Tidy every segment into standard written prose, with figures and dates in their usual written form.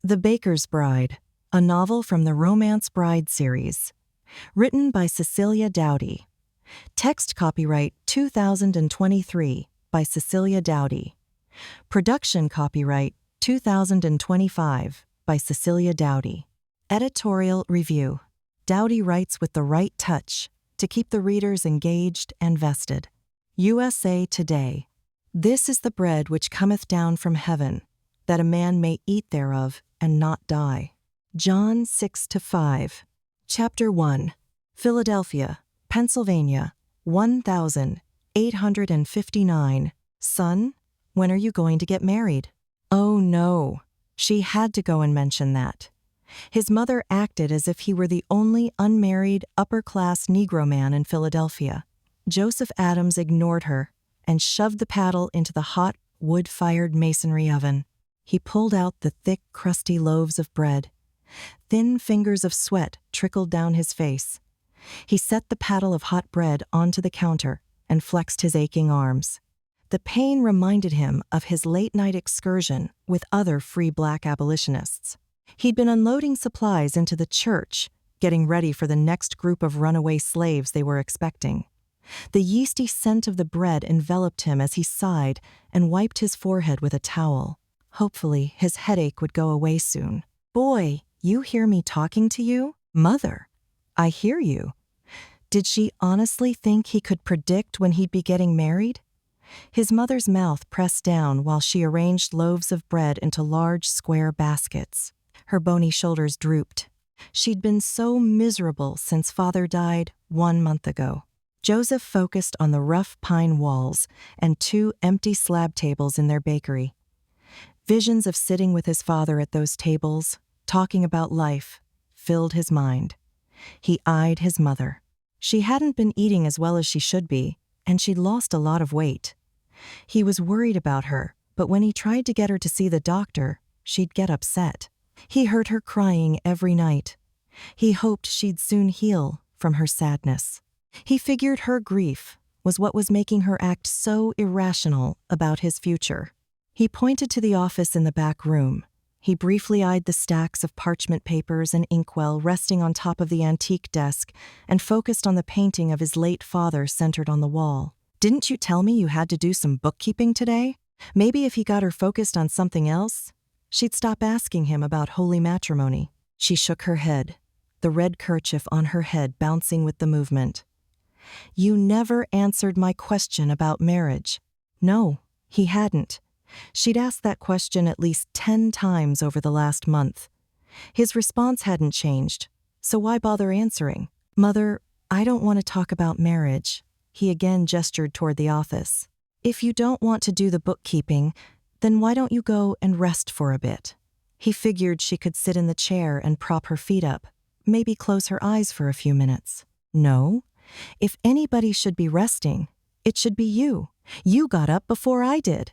The Baker's Bride, a novel from the Romance Bride series. Written by Cecelia Dowdy. Text copyright 2023 by Cecelia Dowdy. Production copyright 2025 by Cecelia Dowdy. Editorial review. Dowdy writes with the right touch to keep the readers engaged and vested. USA Today. This is the bread which cometh down from heaven, that a man may eat thereof and not die. John 6-5. Chapter 1. Philadelphia, Pennsylvania, 1859. Son, when are you going to get married? Oh no, she had to go and mention that. His mother acted as if he were the only unmarried, upper-class Negro man in Philadelphia. Joseph Adams ignored her and shoved the paddle into the hot, wood-fired masonry oven. He pulled out the thick, crusty loaves of bread. Thin fingers of sweat trickled down his face. He set the paddle of hot bread onto the counter and flexed his aching arms. The pain reminded him of his late-night excursion with other free black abolitionists. He'd been unloading supplies into the church, getting ready for the next group of runaway slaves they were expecting. The yeasty scent of the bread enveloped him as he sighed and wiped his forehead with a towel. Hopefully, his headache would go away soon. Boy, you hear me talking to you? Mother, I hear you. Did she honestly think he could predict when he'd be getting married? His mother's mouth pressed down while she arranged loaves of bread into large square baskets. Her bony shoulders drooped. She'd been so miserable since father died 1 month ago. Joseph focused on the rough pine walls and 2 empty slab tables in their bakery. Visions of sitting with his father at those tables, talking about life, filled his mind. He eyed his mother. She hadn't been eating as well as she should be, and she'd lost a lot of weight. He was worried about her, but when he tried to get her to see the doctor, she'd get upset. He heard her crying every night. He hoped she'd soon heal from her sadness. He figured her grief was what was making her act so irrational about his future. He pointed to the office in the back room. He briefly eyed the stacks of parchment papers and inkwell resting on top of the antique desk and focused on the painting of his late father centered on the wall. Didn't you tell me you had to do some bookkeeping today? Maybe if he got her focused on something else, she'd stop asking him about holy matrimony. She shook her head, the red kerchief on her head bouncing with the movement. You never answered my question about marriage. No, he hadn't. She'd asked that question at least 10 times over the last month. His response hadn't changed, so why bother answering? Mother, I don't want to talk about marriage. He again gestured toward the office. If you don't want to do the bookkeeping, then why don't you go and rest for a bit? He figured she could sit in the chair and prop her feet up, maybe close her eyes for a few minutes. No, if anybody should be resting, it should be you. You got up before I did.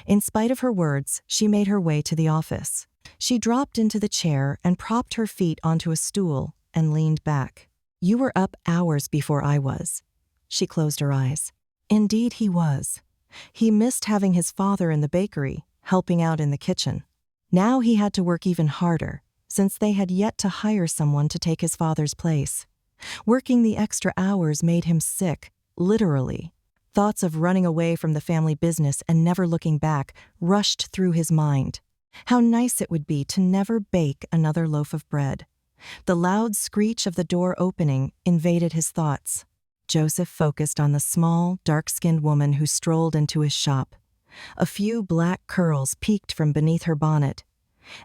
In spite of her words, she made her way to the office. She dropped into the chair and propped her feet onto a stool and leaned back. You were up hours before I was. She closed her eyes. Indeed he was. He missed having his father in the bakery, helping out in the kitchen. Now he had to work even harder, since they had yet to hire someone to take his father's place. Working the extra hours made him sick, literally. Thoughts of running away from the family business and never looking back rushed through his mind. How nice it would be to never bake another loaf of bread. The loud screech of the door opening invaded his thoughts. Joseph focused on the small, dark-skinned woman who strolled into his shop. A few black curls peeked from beneath her bonnet.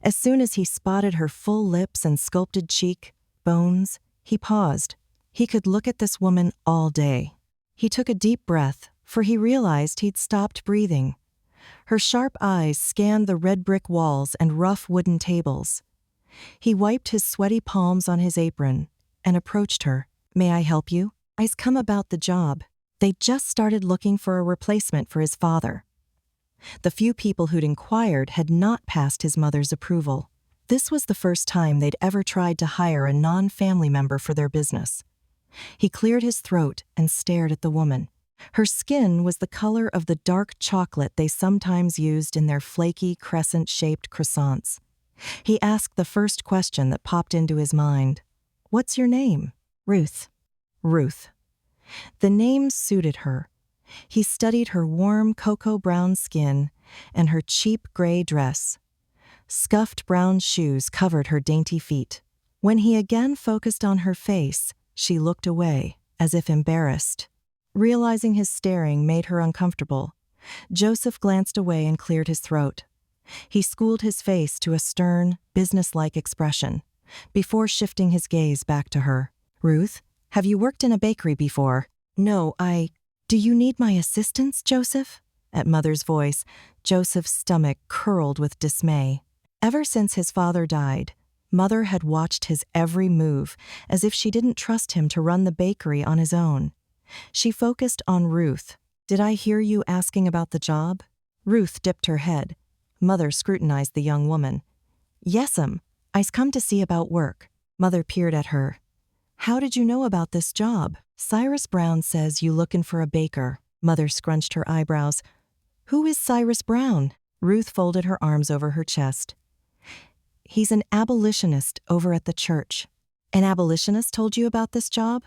As soon as he spotted her full lips and sculpted cheek, bones, he paused. He could look at this woman all day. He took a deep breath, for he realized he'd stopped breathing. Her sharp eyes scanned the red brick walls and rough wooden tables. He wiped his sweaty palms on his apron and approached her. May I help you? I's come about the job. They'd just started looking for a replacement for his father. The few people who'd inquired had not passed his mother's approval. This was the first time they'd ever tried to hire a non-family member for their business. He cleared his throat and stared at the woman. Her skin was the color of the dark chocolate they sometimes used in their flaky, crescent-shaped croissants. He asked the first question that popped into his mind. "What's your name?" Ruth. Ruth. The name suited her. He studied her warm cocoa brown skin and her cheap gray dress. Scuffed brown shoes covered her dainty feet. When he again focused on her face, she looked away, as if embarrassed. Realizing his staring made her uncomfortable, Joseph glanced away and cleared his throat. He schooled his face to a stern, businesslike expression, before shifting his gaze back to her. "Ruth, have you worked in a bakery before?" "No, Do you need my assistance, Joseph?" At Mother's voice, Joseph's stomach curled with dismay. Ever since his father died, Mother had watched his every move, as if she didn't trust him to run the bakery on his own. She focused on Ruth. "Did I hear you asking about the job?" Ruth dipped her head. Mother scrutinized the young woman. "Yes'm, I's come to see about work." Mother peered at her. "How did you know about this job?" "Cyrus Brown says you lookin' for a baker." Mother scrunched her eyebrows. "Who is Cyrus Brown?" Ruth folded her arms over her chest. "He's an abolitionist over at the church." "An abolitionist told you about this job?"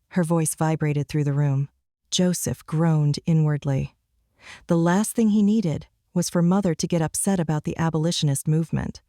Her voice vibrated through the room. Joseph groaned inwardly. The last thing he needed was for Mother to get upset about the abolitionist movement.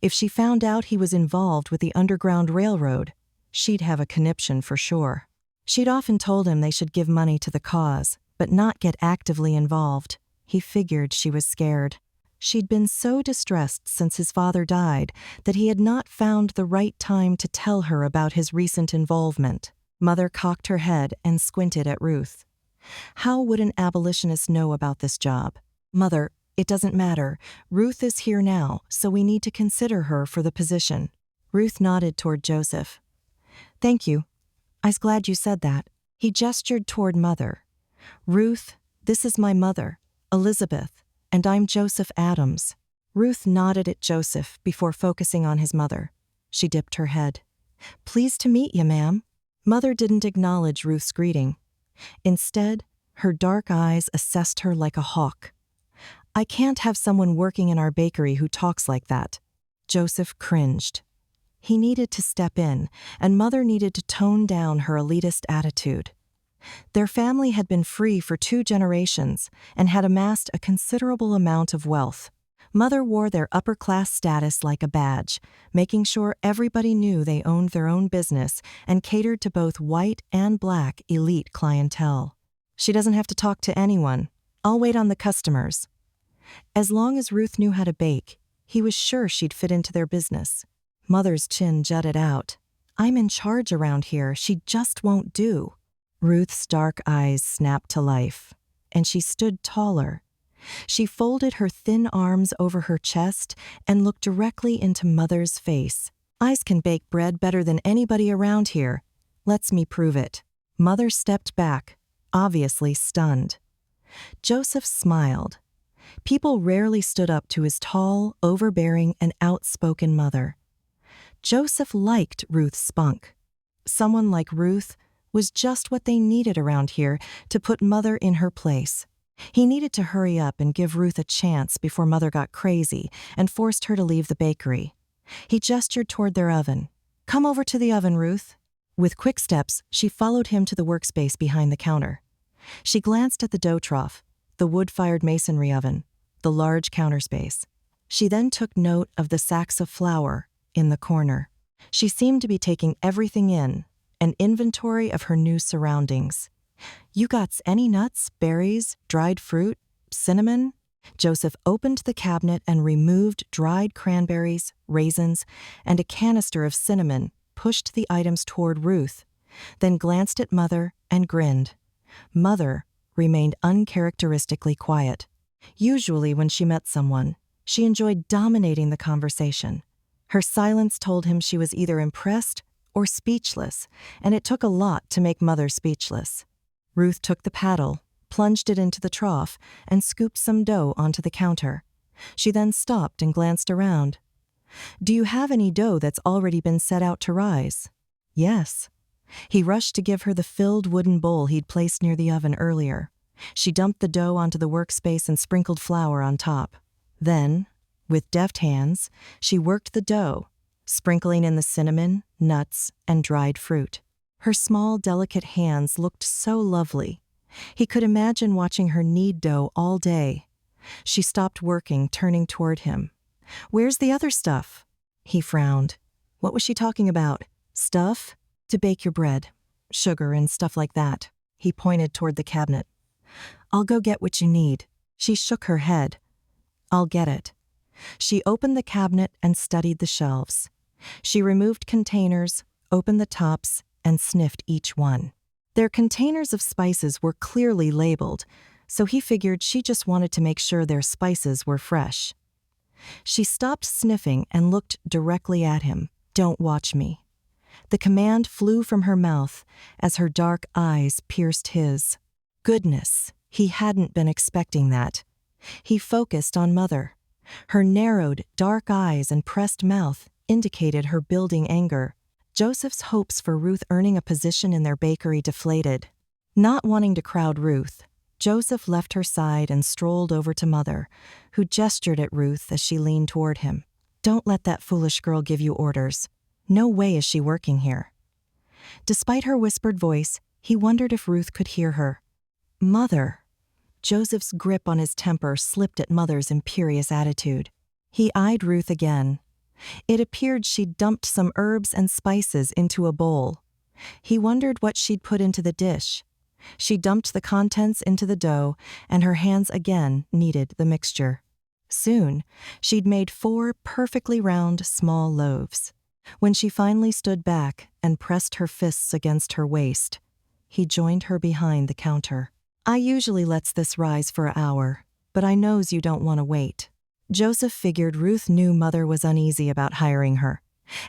If she found out he was involved with the Underground Railroad, she'd have a conniption for sure. She'd often told him they should give money to the cause, but not get actively involved. He figured she was scared. She'd been so distressed since his father died that he had not found the right time to tell her about his recent involvement. Mother cocked her head and squinted at Ruth. "How would an abolitionist know about this job?" "Mother, it doesn't matter. Ruth is here now, so we need to consider her for the position." Ruth nodded toward Joseph. "Thank you. I's glad you said that." He gestured toward Mother. "Ruth, this is my mother, Elizabeth, and I'm Joseph Adams." Ruth nodded at Joseph before focusing on his mother. She dipped her head. "Pleased to meet you, ma'am." Mother didn't acknowledge Ruth's greeting. Instead, her dark eyes assessed her like a hawk. "I can't have someone working in our bakery who talks like that." Joseph cringed. He needed to step in, and Mother needed to tone down her elitist attitude. Their family had been free for 2 generations and had amassed a considerable amount of wealth. Mother wore their upper-class status like a badge, making sure everybody knew they owned their own business and catered to both white and black elite clientele. "She doesn't have to talk to anyone. I'll wait on the customers." As long as Ruth knew how to bake, he was sure she'd fit into their business. Mother's chin jutted out. "I'm in charge around here. She just won't do." Ruth's dark eyes snapped to life, and she stood taller. She folded her thin arms over her chest and looked directly into Mother's face. "I's can bake bread better than anybody around here. Let's me prove it." Mother stepped back, obviously stunned. Joseph smiled. People rarely stood up to his tall, overbearing, and outspoken mother. Joseph liked Ruth's spunk. Someone like Ruth was just what they needed around here to put Mother in her place. He needed to hurry up and give Ruth a chance before Mother got crazy and forced her to leave the bakery. He gestured toward their oven. "Come over to the oven, Ruth." With quick steps, she followed him to the workspace behind the counter. She glanced at the dough trough, the wood-fired masonry oven, the large counter space. She then took note of the sacks of flour in the corner. She seemed to be taking everything in, an inventory of her new surroundings. "You gots any nuts, berries, dried fruit, cinnamon?" Joseph opened the cabinet and removed dried cranberries, raisins, and a canister of cinnamon, pushed the items toward Ruth, then glanced at Mother and grinned. Mother remained uncharacteristically quiet. Usually when she met someone, she enjoyed dominating the conversation. Her silence told him she was either impressed or speechless, and it took a lot to make Mother speechless. Ruth took the paddle, plunged it into the trough, and scooped some dough onto the counter. She then stopped and glanced around. "Do you have any dough that's already been set out to rise?" "Yes." He rushed to give her the filled wooden bowl he'd placed near the oven earlier. She dumped the dough onto the workspace and sprinkled flour on top. Then, With deft hands, she worked the dough, sprinkling in the cinnamon, nuts, and dried fruit. Her small, delicate hands looked so lovely. He could imagine watching her knead dough all day. She stopped working, turning toward him. "Where's the other stuff?" He frowned. What was she talking about? Stuff? To bake your bread. Sugar and stuff like that. He pointed toward the cabinet. "I'll go get what you need." She shook her head. "I'll get it." She opened the cabinet and studied the shelves. She removed containers, opened the tops, and sniffed each one. Their containers of spices were clearly labeled, so he figured she just wanted to make sure their spices were fresh. She stopped sniffing and looked directly at him. "Don't watch me." The command flew from her mouth as her dark eyes pierced his. Goodness, he hadn't been expecting that. He focused on Mother. Her narrowed, dark eyes and pressed mouth indicated her building anger. Joseph's hopes for Ruth earning a position in their bakery deflated. Not wanting to crowd Ruth, Joseph left her side and strolled over to Mother, who gestured at Ruth as she leaned toward him. "Don't let that foolish girl give you orders. No way is she working here." Despite her whispered voice, he wondered if Ruth could hear her. "Mother." Joseph's grip on his temper slipped at Mother's imperious attitude. He eyed Ruth again. It appeared she'd dumped some herbs and spices into a bowl. He wondered what she'd put into the dish. She dumped the contents into the dough, and her hands again kneaded the mixture. Soon, she'd made 4 perfectly round, small loaves. When she finally stood back and pressed her fists against her waist, he joined her behind the counter. "I usually lets this rise for an hour, but I knows you don't want to wait." Joseph figured Ruth knew Mother was uneasy about hiring her,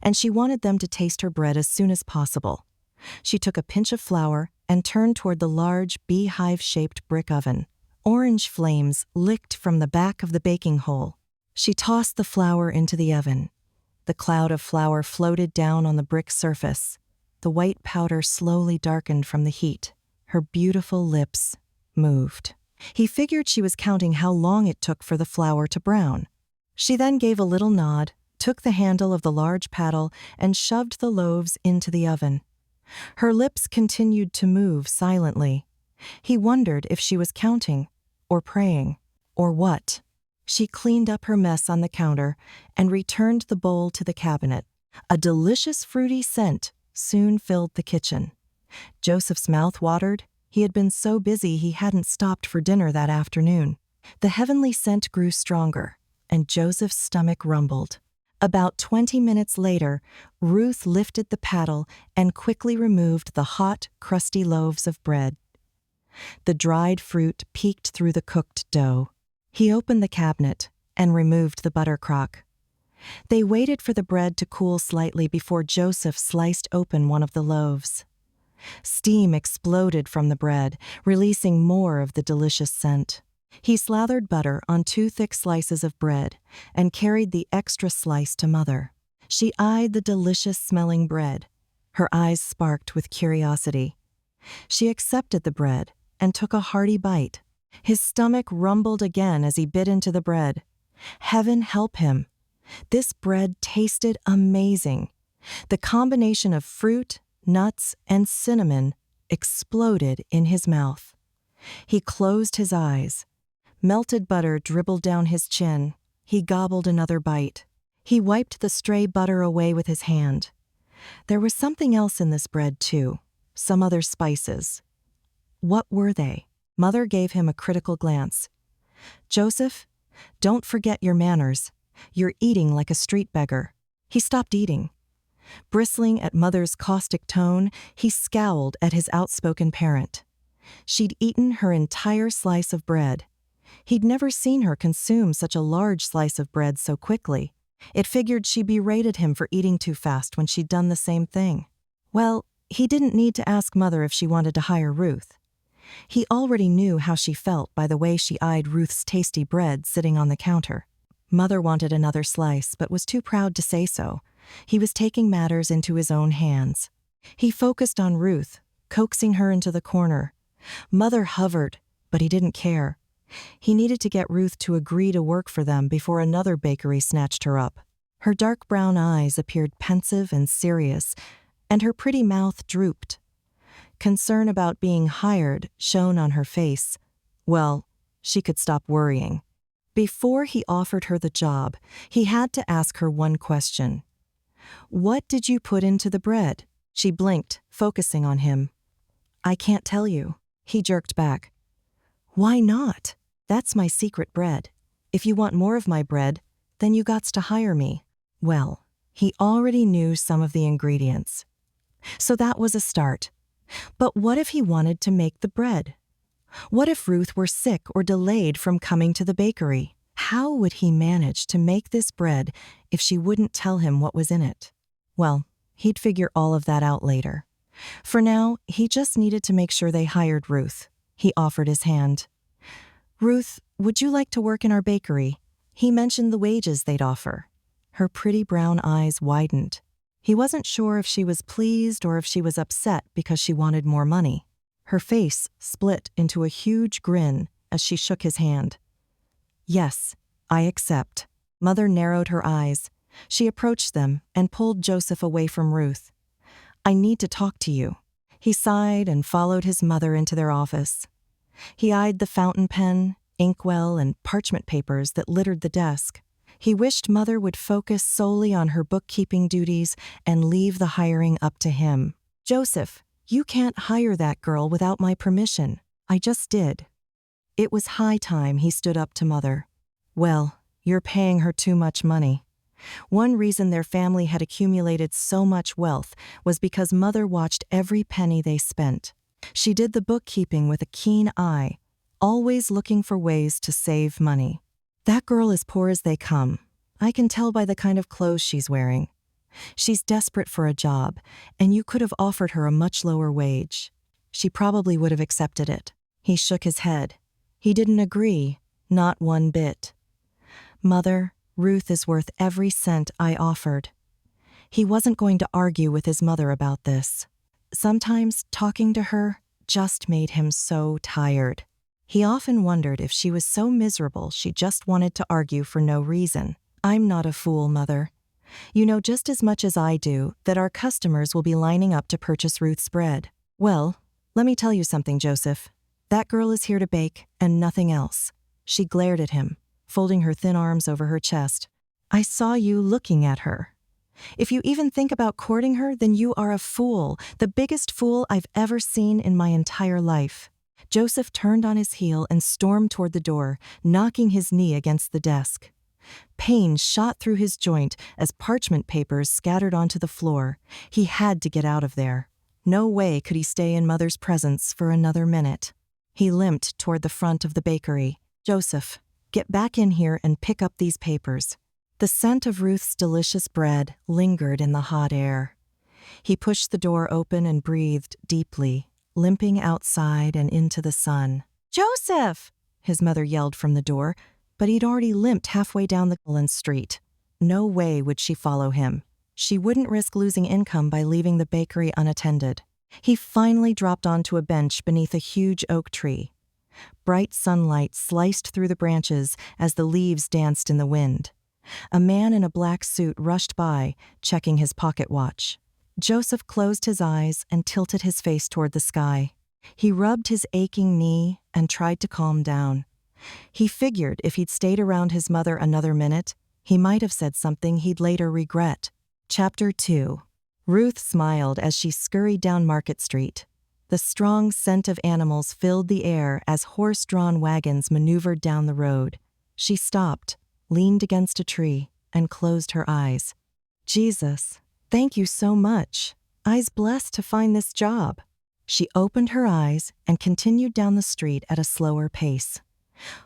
and she wanted them to taste her bread as soon as possible. She took a pinch of flour and turned toward the large, beehive-shaped brick oven. Orange flames licked from the back of the baking hole. She tossed the flour into the oven. The cloud of flour floated down on the brick surface. The white powder slowly darkened from the heat. Her beautiful lips moved. He figured she was counting how long it took for the flour to brown. She then gave a little nod, took the handle of the large paddle, and shoved the loaves into the oven. Her lips continued to move silently. He wondered if she was counting, or praying, or what. She cleaned up her mess on the counter and returned the bowl to the cabinet. A delicious fruity scent soon filled the kitchen. Joseph's mouth watered. He had been so busy he hadn't stopped for dinner that afternoon. The heavenly scent grew stronger, and Joseph's stomach rumbled. About 20 minutes later, Ruth lifted the paddle and quickly removed the hot, crusty loaves of bread. The dried fruit peeked through the cooked dough. He opened the cabinet and removed the butter crock. They waited for the bread to cool slightly before Joseph sliced open one of the loaves. Steam exploded from the bread, releasing more of the delicious scent. He slathered butter on 2 thick slices of bread and carried the extra slice to Mother. She eyed the delicious-smelling bread. Her eyes sparked with curiosity. She accepted the bread and took a hearty bite. His stomach rumbled again as he bit into the bread. Heaven help him. This bread tasted amazing. The combination of fruit, nuts, and cinnamon exploded in his mouth. He closed his eyes. Melted butter dribbled down his chin. He gobbled another bite. He wiped the stray butter away with his hand. There was something else in this bread, too. Some other spices. What were they? Mother gave him a critical glance. "Joseph, don't forget your manners. You're eating like a street beggar." He stopped eating. Bristling at Mother's caustic tone, he scowled at his outspoken parent. She'd eaten her entire slice of bread. He'd never seen her consume such a large slice of bread so quickly. It figured she berated him for eating too fast when she'd done the same thing. Well, he didn't need to ask Mother if she wanted to hire Ruth. He already knew how she felt by the way she eyed Ruth's tasty bread sitting on the counter. Mother wanted another slice, but was too proud to say so. He was taking matters into his own hands. He focused on Ruth, coaxing her into the corner. Mother hovered, but he didn't care. He needed to get Ruth to agree to work for them before another bakery snatched her up. Her dark brown eyes appeared pensive and serious, and her pretty mouth drooped. Concern about being hired shone on her face. Well, she could stop worrying. Before he offered her the job, he had to ask her one question. "What did you put into the bread?" She blinked, focusing on him. "I can't tell you." He jerked back. "Why not? That's my secret bread. If you want more of my bread, then you gots to hire me." Well, he already knew some of the ingredients. So that was a start. But what if he wanted to make the bread? What if Ruth were sick or delayed from coming to the bakery? How would he manage to make this bread if she wouldn't tell him what was in it? Well, he'd figure all of that out later. For now, he just needed to make sure they hired Ruth. He offered his hand. "Ruth, would you like to work in our bakery?" He mentioned the wages they'd offer. Her pretty brown eyes widened. He wasn't sure if she was pleased or if she was upset because she wanted more money. Her face split into a huge grin as she shook his hand. "Yes, I accept." Mother narrowed her eyes. She approached them and pulled Joseph away from Ruth. "I need to talk to you." He sighed and followed his mother into their office. He eyed the fountain pen, inkwell, and parchment papers that littered the desk. He wished Mother would focus solely on her bookkeeping duties and leave the hiring up to him. "Joseph, you can't hire that girl without my permission. I just did." It was high time he stood up to Mother. "Well, you're paying her too much money." One reason their family had accumulated so much wealth was because Mother watched every penny they spent. She did the bookkeeping with a keen eye, always looking for ways to save money. "That girl is poor as they come. I can tell by the kind of clothes she's wearing. She's desperate for a job, and you could have offered her a much lower wage. She probably would have accepted it." He shook his head. He didn't agree, not one bit. "Mother, Ruth is worth every cent I offered." He wasn't going to argue with his mother about this. Sometimes talking to her just made him so tired. He often wondered if she was so miserable she just wanted to argue for no reason. "I'm not a fool, Mother. You know just as much as I do that our customers will be lining up to purchase Ruth's bread." "Well, let me tell you something, Joseph. That girl is here to bake and nothing else." She glared at him, folding her thin arms over her chest. "I saw you looking at her. If you even think about courting her, then you are a fool, the biggest fool I've ever seen in my entire life." Joseph turned on his heel and stormed toward the door, knocking his knee against the desk. Pain shot through his joint as parchment papers scattered onto the floor. He had to get out of there. No way could he stay in Mother's presence for another minute. He limped toward the front of the bakery. "Joseph, get back in here and pick up these papers." The scent of Ruth's delicious bread lingered in the hot air. He pushed the door open and breathed deeply, limping outside and into the sun. "Joseph!" his mother yelled from the door, but he'd already limped halfway down the Cullen street. No way would she follow him. She wouldn't risk losing income by leaving the bakery unattended. He finally dropped onto a bench beneath a huge oak tree. Bright sunlight sliced through the branches as the leaves danced in the wind. A man in a black suit rushed by, checking his pocket watch. Joseph closed his eyes and tilted his face toward the sky. He rubbed his aching knee and tried to calm down. He figured if he'd stayed around his mother another minute, he might have said something he'd later regret. Chapter 2. Ruth smiled as she scurried down Market Street. The strong scent of animals filled the air as horse-drawn wagons maneuvered down the road. She stopped, leaned against a tree, and closed her eyes. "Jesus, thank you so much. I's blessed to find this job." She opened her eyes and continued down the street at a slower pace.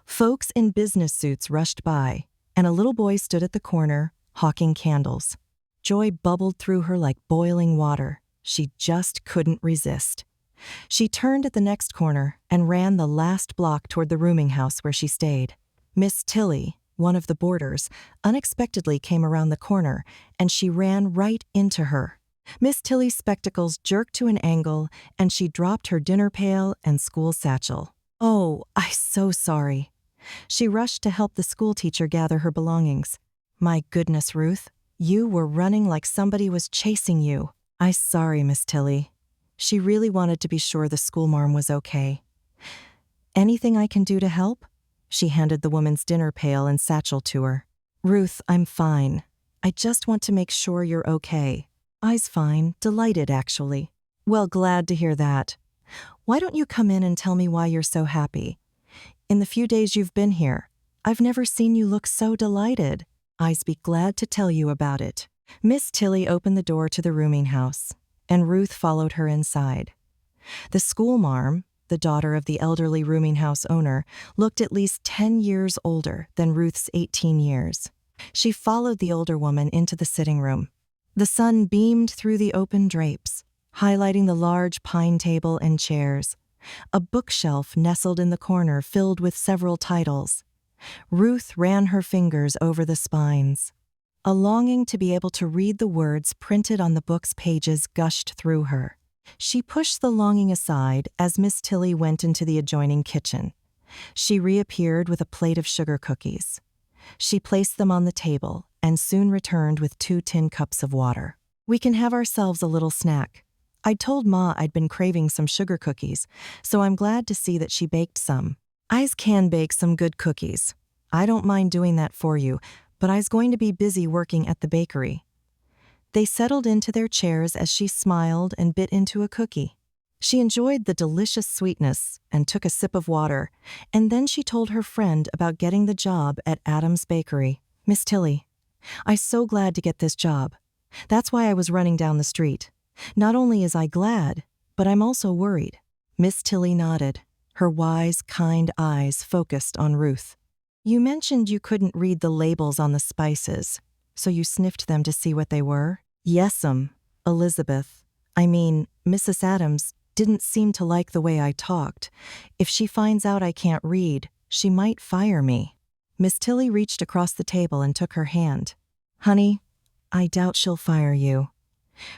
Folks in business suits rushed by, and a little boy stood at the corner, hawking candles. Joy bubbled through her like boiling water. She just couldn't resist. She turned at the next corner and ran the last block toward the rooming house where she stayed. Miss Tilly, one of the boarders, unexpectedly came around the corner, and she ran right into her. Miss Tilly's spectacles jerked to an angle, and she dropped her dinner pail and school satchel. "Oh, I'm so sorry. She rushed to help the schoolteacher gather her belongings. My goodness, Ruth, you were running like somebody was chasing you. I'm sorry, Miss Tilly. She really wanted to be sure the schoolmarm was okay. Anything I can do to help? She handed the woman's dinner pail and satchel to her. Ruth, I'm fine. I just want to make sure you're okay. I's fine, delighted actually. Well, glad to hear that. Why don't you come in and tell me why you're so happy? In the few days you've been here, I've never seen you look so delighted. I's be glad to tell you about it. Miss Tilly opened the door to the rooming house, and Ruth followed her inside. The schoolmarm, the daughter of the elderly rooming house owner, looked at least 10 years older than Ruth's 18 years. She followed the older woman into the sitting room. The sun beamed through the open drapes, highlighting the large pine table and chairs. A bookshelf nestled in the corner filled with several titles. Ruth ran her fingers over the spines. A longing to be able to read the words printed on the book's pages gushed through her. She pushed the longing aside as Miss Tilly went into the adjoining kitchen. She reappeared with a plate of sugar cookies. She placed them on the table and soon returned with 2 tin cups of water. We can have ourselves a little snack. I told Ma I'd been craving some sugar cookies, so I'm glad to see that she baked some. I's can bake some good cookies. I don't mind doing that for you, but I's going to be busy working at the bakery. They settled into their chairs as she smiled and bit into a cookie. She enjoyed the delicious sweetness and took a sip of water, and then she told her friend about getting the job at Adam's Bakery. Miss Tilly, I's so glad to get this job. That's why I was running down the street. Not only is I glad, but I'm also worried. Miss Tilly nodded, her wise, kind eyes focused on Ruth. You mentioned you couldn't read the labels on the spices, so you sniffed them to see what they were? Yes'm, Elizabeth. Mrs. Adams didn't seem to like the way I talked. If she finds out I can't read, she might fire me. Miss Tilly reached across the table and took her hand. Honey, I doubt she'll fire you.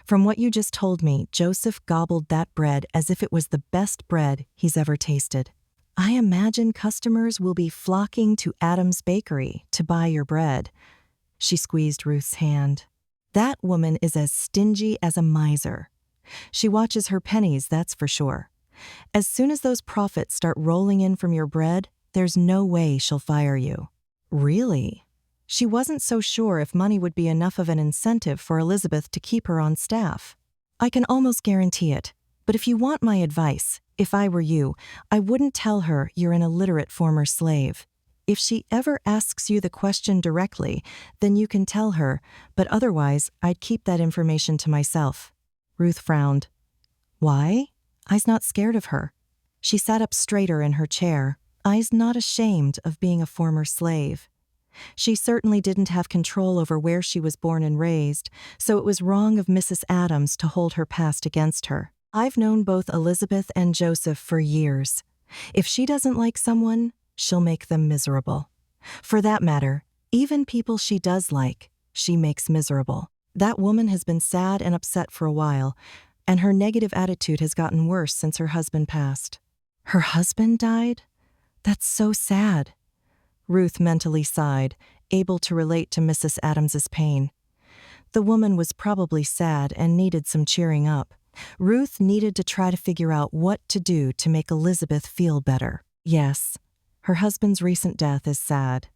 From what you just told me, Joseph gobbled that bread as if it was the best bread he's ever tasted. I imagine customers will be flocking to Adam's Bakery to buy your bread. She squeezed Ruth's hand. That woman is as stingy as a miser. She watches her pennies, that's for sure. As soon as those profits start rolling in from your bread, there's no way she'll fire you. Really? She wasn't so sure if money would be enough of an incentive for Elizabeth to keep her on staff. I can almost guarantee it, but if you want my advice, if I were you, I wouldn't tell her you're an illiterate former slave. If she ever asks you the question directly, then you can tell her, but otherwise, I'd keep that information to myself. Ruth frowned. Why? I's not scared of her. She sat up straighter in her chair. I's not ashamed of being a former slave. She certainly didn't have control over where she was born and raised, so it was wrong of Mrs. Adams to hold her past against her. I've known both Elizabeth and Joseph for years. If she doesn't like someone, she'll make them miserable. For that matter, even people she does like, she makes miserable. That woman has been sad and upset for a while, and her negative attitude has gotten worse since her husband passed. Her husband died? That's so sad. Ruth mentally sighed, able to relate to Mrs. Adams's pain. The woman was probably sad and needed some cheering up. Ruth needed to try to figure out what to do to make Elizabeth feel better. Yes, her husband's recent death is sad.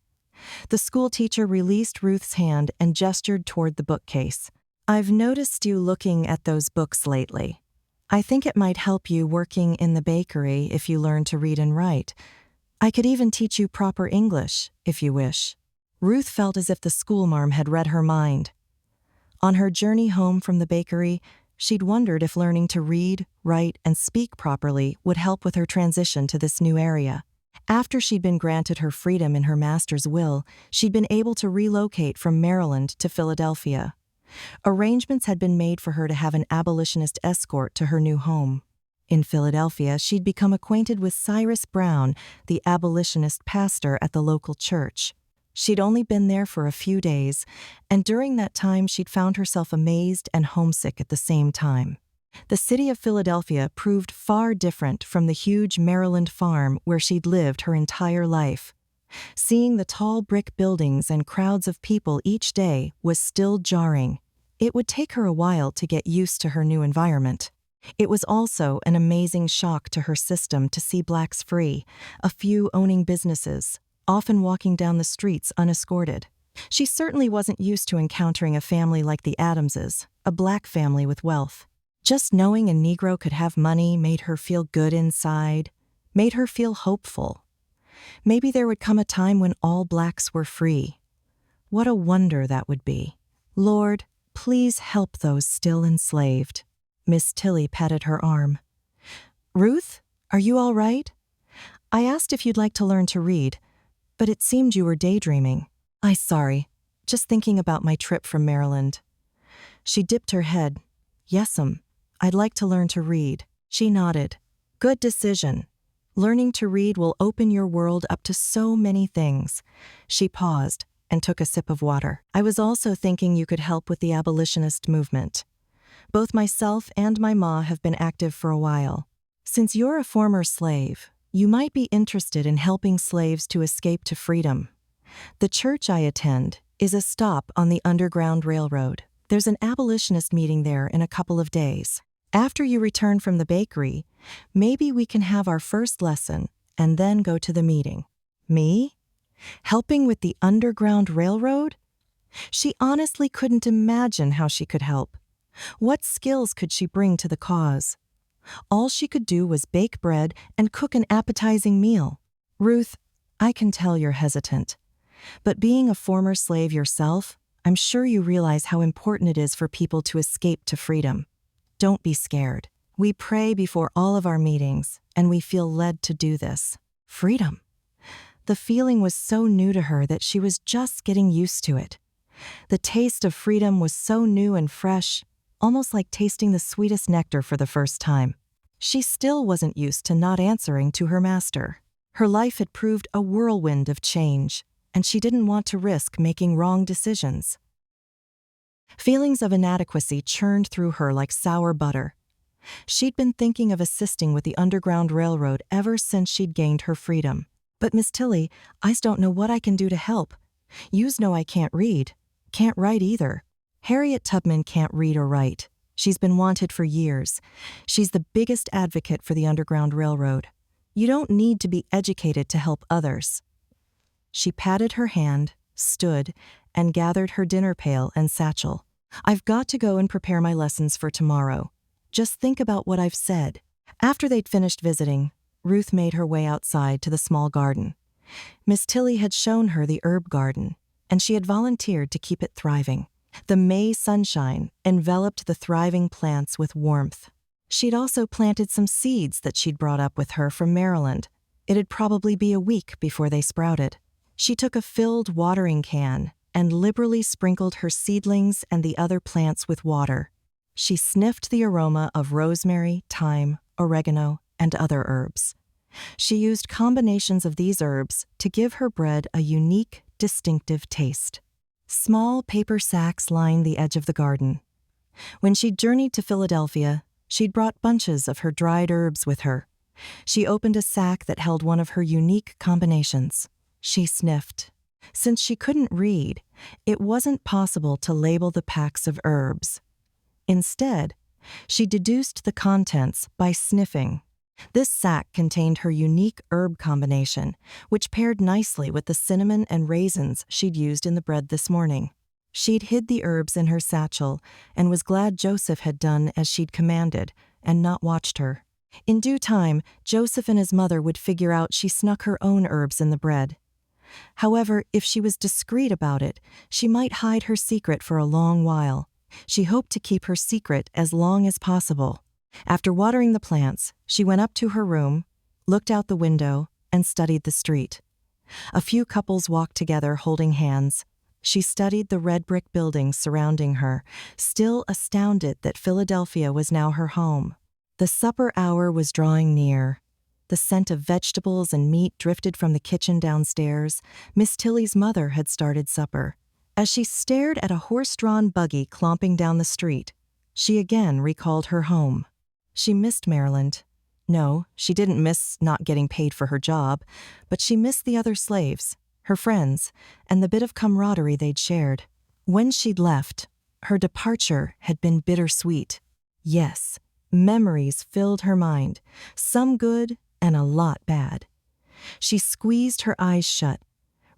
The schoolteacher released Ruth's hand and gestured toward the bookcase. I've noticed you looking at those books lately. I think it might help you working in the bakery if you learn to read and write. I could even teach you proper English, if you wish. Ruth felt as if the schoolmarm had read her mind. On her journey home from the bakery, she'd wondered if learning to read, write, and speak properly would help with her transition to this new area. After she'd been granted her freedom in her master's will, she'd been able to relocate from Maryland to Philadelphia. Arrangements had been made for her to have an abolitionist escort to her new home. In Philadelphia, she'd become acquainted with Cyrus Brown, the abolitionist pastor at the local church. She'd only been there for a few days, and during that time she'd found herself amazed and homesick at the same time. The city of Philadelphia proved far different from the huge Maryland farm where she'd lived her entire life. Seeing the tall brick buildings and crowds of people each day was still jarring. It would take her a while to get used to her new environment. It was also an amazing shock to her system to see blacks free, a few owning businesses, often walking down the streets unescorted. She certainly wasn't used to encountering a family like the Adamses, a black family with wealth. Just knowing a Negro could have money made her feel good inside, made her feel hopeful. Maybe there would come a time when all blacks were free. What a wonder that would be. Lord, please help those still enslaved. Miss Tilly patted her arm. Ruth, are you all right? I asked if you'd like to learn to read, but it seemed you were daydreaming. Sorry, just thinking about my trip from Maryland. She dipped her head. Yes'm, I'd like to learn to read. She nodded. Good decision. Learning to read will open your world up to so many things. She paused and took a sip of water. I was also thinking you could help with the abolitionist movement. Both myself and my ma have been active for a while. Since you're a former slave, you might be interested in helping slaves to escape to freedom. The church I attend is a stop on the Underground Railroad. There's an abolitionist meeting there in a couple of days. After you return from the bakery, maybe we can have our first lesson and then go to the meeting. Me? Helping with the Underground Railroad? She honestly couldn't imagine how she could help. What skills could she bring to the cause? All she could do was bake bread and cook an appetizing meal. Ruth, I can tell you're hesitant. But being a former slave yourself, I'm sure you realize how important it is for people to escape to freedom. Don't be scared. We pray before all of our meetings, and we feel led to do this. Freedom. The feeling was so new to her that she was just getting used to it. The taste of freedom was so new and fresh, almost like tasting the sweetest nectar for the first time. She still wasn't used to not answering to her master. Her life had proved a whirlwind of change, and she didn't want to risk making wrong decisions. Feelings of inadequacy churned through her like sour butter. She'd been thinking of assisting with the Underground Railroad ever since she'd gained her freedom. But Miss Tilly, I don't know what I can do to help. Yous know I can't read. Can't write either. Harriet Tubman can't read or write. She's been wanted for years. She's the biggest advocate for the Underground Railroad. You don't need to be educated to help others. She patted her hand, stood, and gathered her dinner pail and satchel. I've got to go and prepare my lessons for tomorrow. Just think about what I've said. After they'd finished visiting, Ruth made her way outside to the small garden. Miss Tilly had shown her the herb garden, and she had volunteered to keep it thriving. The May sunshine enveloped the thriving plants with warmth. She'd also planted some seeds that she'd brought up with her from Maryland. It'd probably be a week before they sprouted. She took a filled watering can and liberally sprinkled her seedlings and the other plants with water. She sniffed the aroma of rosemary, thyme, oregano, and other herbs. She used combinations of these herbs to give her bread a unique, distinctive taste. Small paper sacks lined the edge of the garden. When she'd journeyed to Philadelphia, she'd brought bunches of her dried herbs with her. She opened a sack that held one of her unique combinations. She sniffed. Since she couldn't read, it wasn't possible to label the packs of herbs. Instead, she deduced the contents by sniffing. This sack contained her unique herb combination, which paired nicely with the cinnamon and raisins she'd used in the bread this morning. She'd hid the herbs in her satchel and was glad Joseph had done as she'd commanded and not watched her. In due time, Joseph and his mother would figure out she snuck her own herbs in the bread. However, if she was discreet about it, she might hide her secret for a long while. She hoped to keep her secret as long as possible. After watering the plants, she went up to her room, looked out the window, and studied the street. A few couples walked together holding hands. She studied the red brick buildings surrounding her, still astounded that Philadelphia was now her home. The supper hour was drawing near. The scent of vegetables and meat drifted from the kitchen downstairs. Miss Tilly's mother had started supper. As she stared at a horse-drawn buggy clomping down the street, she again recalled her home. She missed Maryland. No, she didn't miss not getting paid for her job, but she missed the other slaves. her friends, and the bit of camaraderie they'd shared. When she'd left, her departure had been bittersweet. Yes, memories filled her mind, some good and a lot bad. She squeezed her eyes shut,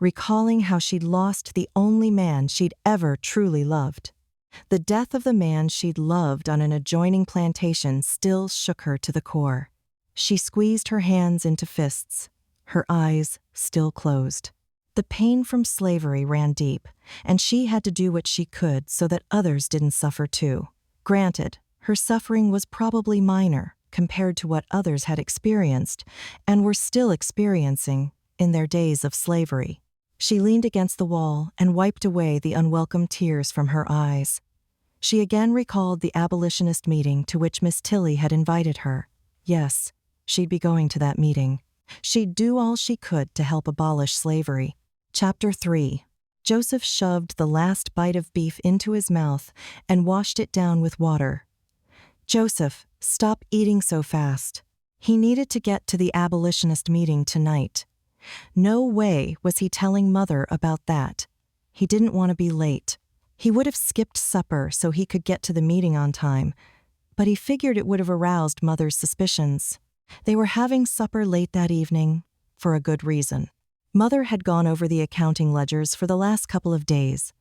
recalling how she'd lost the only man she'd ever truly loved. The death of the man she'd loved on an adjoining plantation still shook her to the core. She squeezed her hands into fists, her eyes still closed. The pain from slavery ran deep, and she had to do what she could so that others didn't suffer too. Granted, her suffering was probably minor compared to what others had experienced and were still experiencing in their days of slavery. She leaned against the wall and wiped away the unwelcome tears from her eyes. She again recalled the abolitionist meeting to which Miss Tilly had invited her. Yes, she'd be going to that meeting. She'd do all she could to help abolish slavery. Chapter 3. Joseph shoved the last bite of beef into his mouth and washed it down with water. Joseph, stop eating so fast. He needed to get to the abolitionist meeting tonight. No way was he telling Mother about that. He didn't want to be late. He would have skipped supper so he could get to the meeting on time, but he figured it would have aroused Mother's suspicions. They were having supper late that evening, for a good reason. Mother had gone over the accounting ledgers for the last couple of days.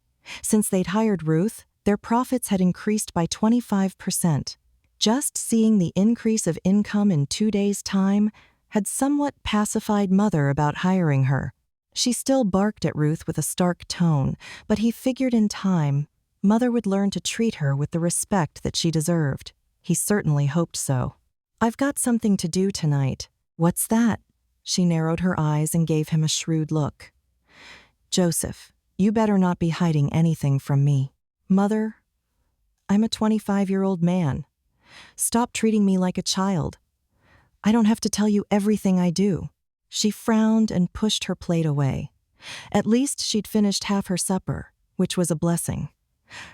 Since they'd hired Ruth, their profits had increased by 25%. Just seeing the increase of income in 2 days' time had somewhat pacified Mother about hiring her. She still barked at Ruth with a stark tone, but he figured in time Mother would learn to treat her with the respect that she deserved. He certainly hoped so. I've got something to do tonight. What's that? She narrowed her eyes and gave him a shrewd look. Joseph, you better not be hiding anything from me. Mother, I'm a 25-year-old man. Stop treating me like a child. I don't have to tell you everything I do. She frowned and pushed her plate away. At least she'd finished half her supper, which was a blessing.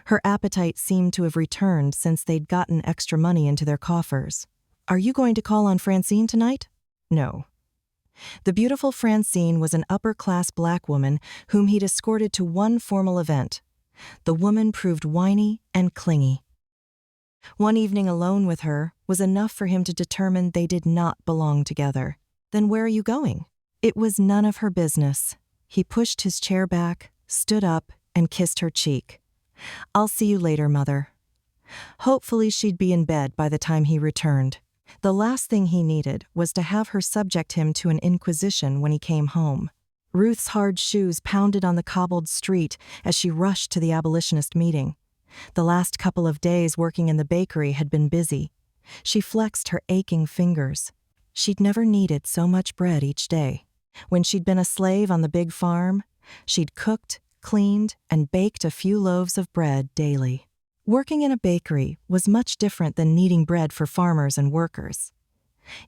Her appetite seemed to have returned since they'd gotten extra money into their coffers. Are you going to call on Francine tonight? No. The beautiful Francine was an upper-class black woman whom he'd escorted to one formal event. The woman proved whiny and clingy. One evening alone with her was enough for him to determine they did not belong together. Then where are you going? It was none of her business. He pushed his chair back, stood up, and kissed her cheek. I'll see you later, Mother. Hopefully she'd be in bed by the time he returned. The last thing he needed was to have her subject him to an inquisition when he came home. Ruth's hard shoes pounded on the cobbled street as she rushed to the abolitionist meeting. The last couple of days working in the bakery had been busy. She flexed her aching fingers. She'd never needed so much bread each day. When she'd been a slave on the big farm, she'd cooked, cleaned, and baked a few loaves of bread daily. Working in a bakery was much different than kneading bread for farmers and workers.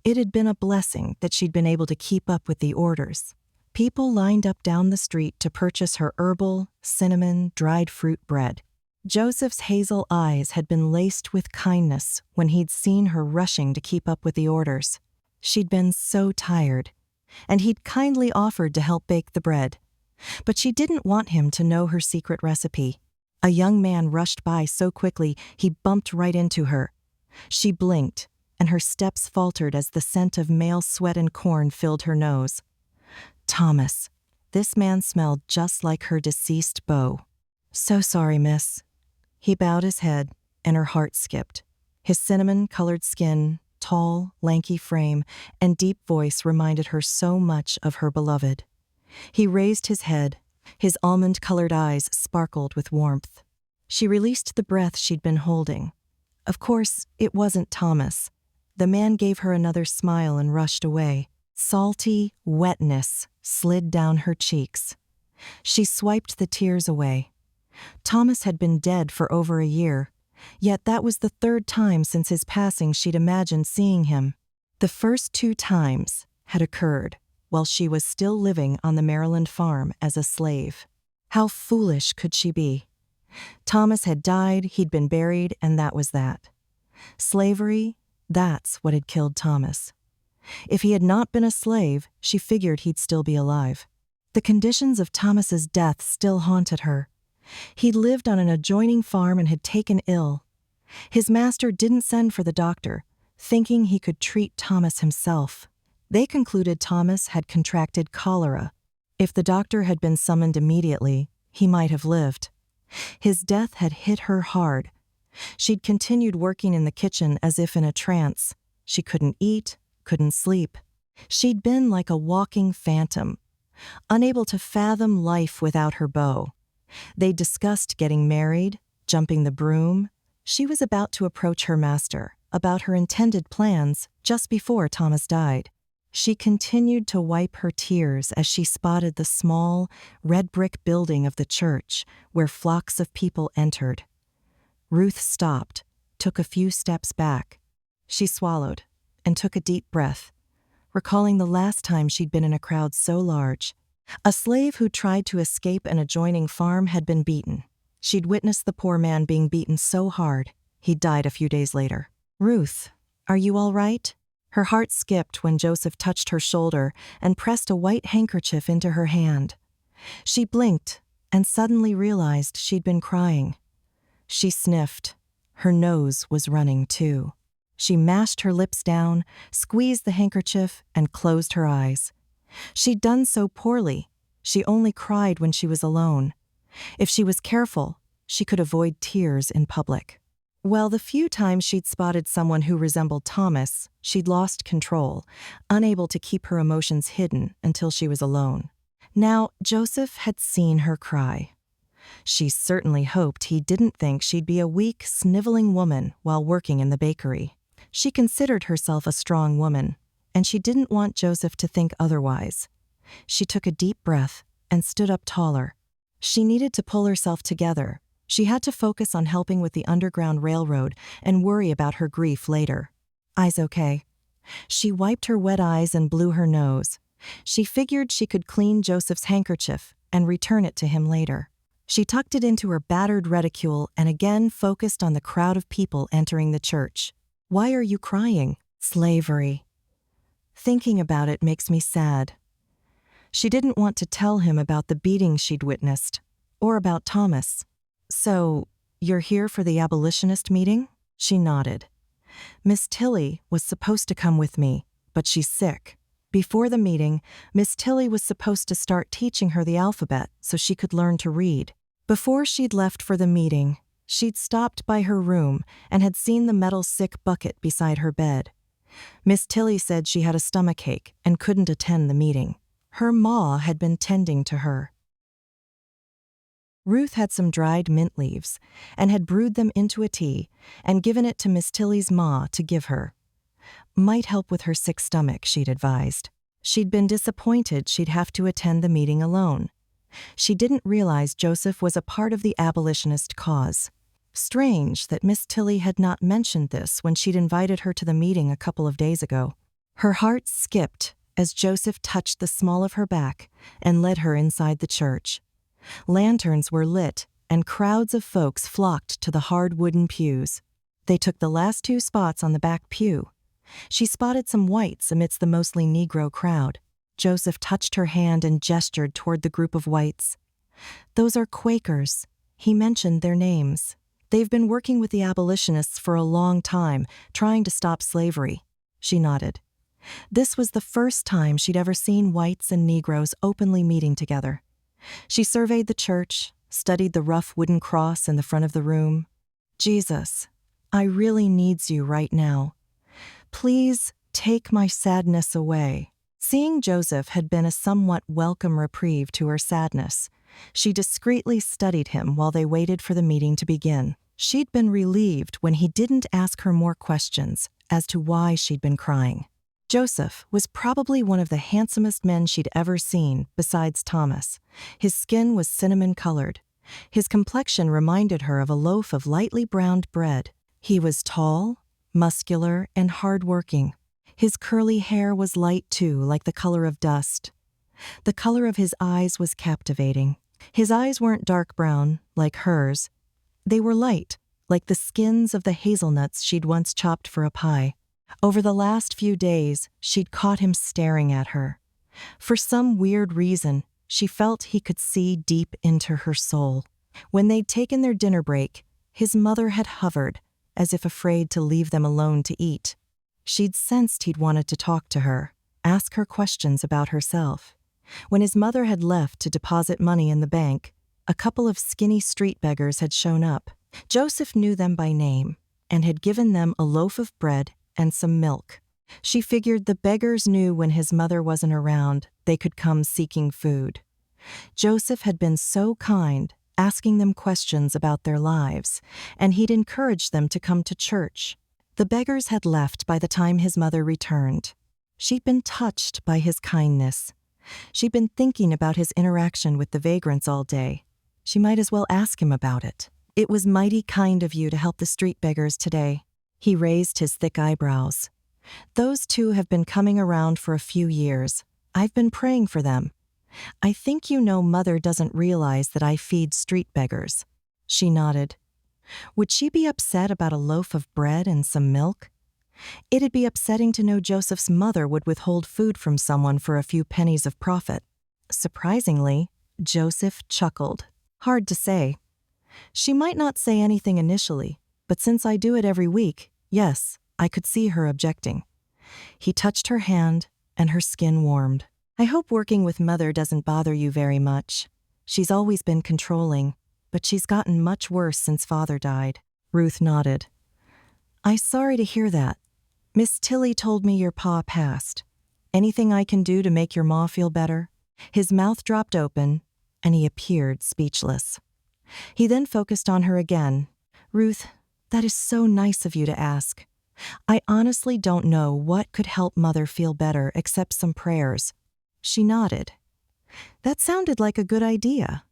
It had been a blessing that she'd been able to keep up with the orders. People lined up down the street to purchase her herbal, cinnamon, dried fruit bread. Joseph's hazel eyes had been laced with kindness when he'd seen her rushing to keep up with the orders. She'd been so tired, and he'd kindly offered to help bake the bread. But she didn't want him to know her secret recipe. A young man rushed by so quickly he bumped right into her. She blinked, and her steps faltered as the scent of male sweat and corn filled her nose. Thomas. This man smelled just like her deceased beau. So sorry, miss. He bowed his head, and her heart skipped. His cinnamon-colored skin, tall, lanky frame, and deep voice reminded her so much of her beloved. He raised his head. His almond-colored eyes sparkled with warmth. She released the breath she'd been holding. Of course, it wasn't Thomas. The man gave her another smile and rushed away. Salty wetness slid down her cheeks. She swiped the tears away. Thomas had been dead for over a year, yet that was the 3rd time since his passing she'd imagined seeing him. The first 2 times had occurred while she was still living on the Maryland farm as a slave. How foolish could she be? Thomas had died, he'd been buried, and that was that. Slavery, that's what had killed Thomas. If he had not been a slave, she figured he'd still be alive. The conditions of Thomas's death still haunted her. He'd lived on an adjoining farm and had taken ill. His master didn't send for the doctor, thinking he could treat Thomas himself. They concluded Thomas had contracted cholera. If the doctor had been summoned immediately, he might have lived. His death had hit her hard. She'd continued working in the kitchen as if in a trance. She couldn't eat, couldn't sleep. She'd been like a walking phantom, unable to fathom life without her beau. They discussed getting married, jumping the broom. She was about to approach her master about her intended plans just before Thomas died. She continued to wipe her tears as she spotted the small, red brick building of the church where flocks of people entered. Ruth stopped, took a few steps back. She swallowed and took a deep breath, recalling the last time she'd been in a crowd so large. A slave who tried to escape an adjoining farm had been beaten. She'd witnessed the poor man being beaten so hard, he died a few days later. "Ruth, are you all right?" Her heart skipped when Joseph touched her shoulder and pressed a white handkerchief into her hand. She blinked and suddenly realized she'd been crying. She sniffed. Her nose was running too. She mashed her lips down, squeezed the handkerchief, and closed her eyes. She'd done so poorly. She only cried when she was alone. If she was careful, she could avoid tears in public. Well, the few times she'd spotted someone who resembled Thomas, she'd lost control, unable to keep her emotions hidden until she was alone. Now, Joseph had seen her cry. She certainly hoped he didn't think she'd be a weak, sniveling woman while working in the bakery. She considered herself a strong woman, and she didn't want Joseph to think otherwise. She took a deep breath and stood up taller. She needed to pull herself together. She had to focus on helping with the Underground Railroad and worry about her grief later. "Eyes okay?" She wiped her wet eyes and blew her nose. She figured she could clean Joseph's handkerchief and return it to him later. She tucked it into her battered reticule and again focused on the crowd of people entering the church. "Why are you crying?" "Slavery. Thinking about it makes me sad." She didn't want to tell him about the beating she'd witnessed, or about Thomas. "So, you're here for the abolitionist meeting?" She nodded. "Miss Tilly was supposed to come with me, but she's sick." Before the meeting, Miss Tilly was supposed to start teaching her the alphabet so she could learn to read. Before she'd left for the meeting, she'd stopped by her room and had seen the metal sick bucket beside her bed. Miss Tilly said she had a stomachache and couldn't attend the meeting. Her ma had been tending to her. Ruth had some dried mint leaves and had brewed them into a tea and given it to Miss Tilly's ma to give her. Might help with her sick stomach, she'd advised. She'd been disappointed she'd have to attend the meeting alone. She didn't realize Joseph was a part of the abolitionist cause. Strange that Miss Tilly had not mentioned this when she'd invited her to the meeting a couple of days ago. Her heart skipped as Joseph touched the small of her back and led her inside the church. Lanterns were lit, and crowds of folks flocked to the hard wooden pews. They took the last 2 spots on the back pew. She spotted some whites amidst the mostly Negro crowd. Joseph touched her hand and gestured toward the group of whites. "Those are Quakers." He mentioned their names. "They've been working with the abolitionists for a long time, trying to stop slavery." She nodded. This was the first time she'd ever seen whites and Negroes openly meeting together. She surveyed the church, studied the rough wooden cross in the front of the room. "Jesus, I really needs you right now. Please take my sadness away." Seeing Joseph had been a somewhat welcome reprieve to her sadness. She discreetly studied him while they waited for the meeting to begin. She'd been relieved when he didn't ask her more questions as to why she'd been crying. Joseph was probably one of the handsomest men she'd ever seen, besides Thomas. His skin was cinnamon-colored. His complexion reminded her of a loaf of lightly browned bread. He was tall, muscular, and hard-working. His curly hair was light too, like the color of dust. The color of his eyes was captivating. His eyes weren't dark brown, like hers. They were light, like the skins of the hazelnuts she'd once chopped for a pie. Over the last few days, she'd caught him staring at her. For some weird reason, She felt he could see deep into her soul. When they'd taken their dinner break, his mother had hovered, as if afraid to leave them alone to eat. She'd sensed he'd wanted to talk to her, ask her questions about herself. When his mother had left to deposit money in the bank, a couple of skinny street beggars had shown up. Joseph knew them by name and had given them a loaf of bread and some milk. She figured the beggars knew when his mother wasn't around, they could come seeking food. Joseph had been so kind, asking them questions about their lives, and he'd encouraged them to come to church. The beggars had left by the time his mother returned. She'd been touched by his kindness. She'd been thinking about his interaction with the vagrants all day. She might as well ask him about it. "It was mighty kind of you to help the street beggars today." He raised his thick eyebrows. "Those two have been coming around for a few years. I've been praying for them. I think you know Mother doesn't realize that I feed street beggars." She nodded. Would she be upset about a loaf of bread and some milk? It'd be upsetting to know Joseph's mother would withhold food from someone for a few pennies of profit. Surprisingly, Joseph chuckled. "Hard to say. She might not say anything initially, but since I do it every week, yes, I could see her objecting." He touched her hand, and her skin warmed. "I hope working with Mother doesn't bother you very much. She's always been controlling, but she's gotten much worse since Father died." Ruth nodded. "I'm sorry to hear that. Miss Tilly told me your pa passed. Anything I can do to make your ma feel better?" His mouth dropped open, and he appeared speechless. He then focused on her again. "Ruth, that is so nice of you to ask. I honestly don't know what could help Mother feel better except some prayers." She nodded. That sounded like a good idea.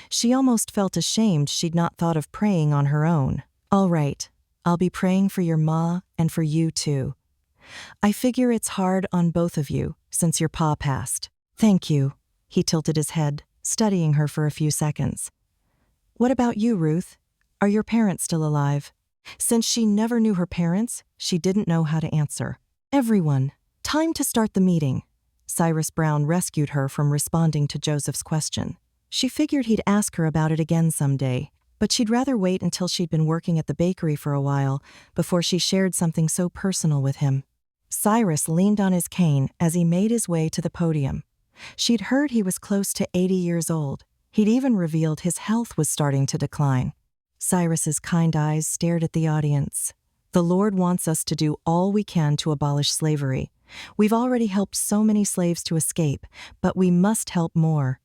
She almost felt ashamed she'd not thought of praying on her own. "All right, I'll be praying for your ma and for you too. I figure it's hard on both of you since your pa passed." "Thank you." He tilted his head, studying her for a few seconds. "What about you, Ruth? Are your parents still alive?" Since she never knew her parents, she didn't know how to answer. "Everyone, time to start the meeting." Cyrus Brown rescued her from responding to Joseph's question. She figured he'd ask her about it again someday, but she'd rather wait until she'd been working at the bakery for a while before she shared something so personal with him. Cyrus leaned on his cane as he made his way to the podium. She'd heard he was close to 80 years old. He'd even revealed his health was starting to decline. Cyrus's kind eyes stared at the audience. "The Lord wants us to do all we can to abolish slavery. We've already helped so many slaves to escape, but we must help more."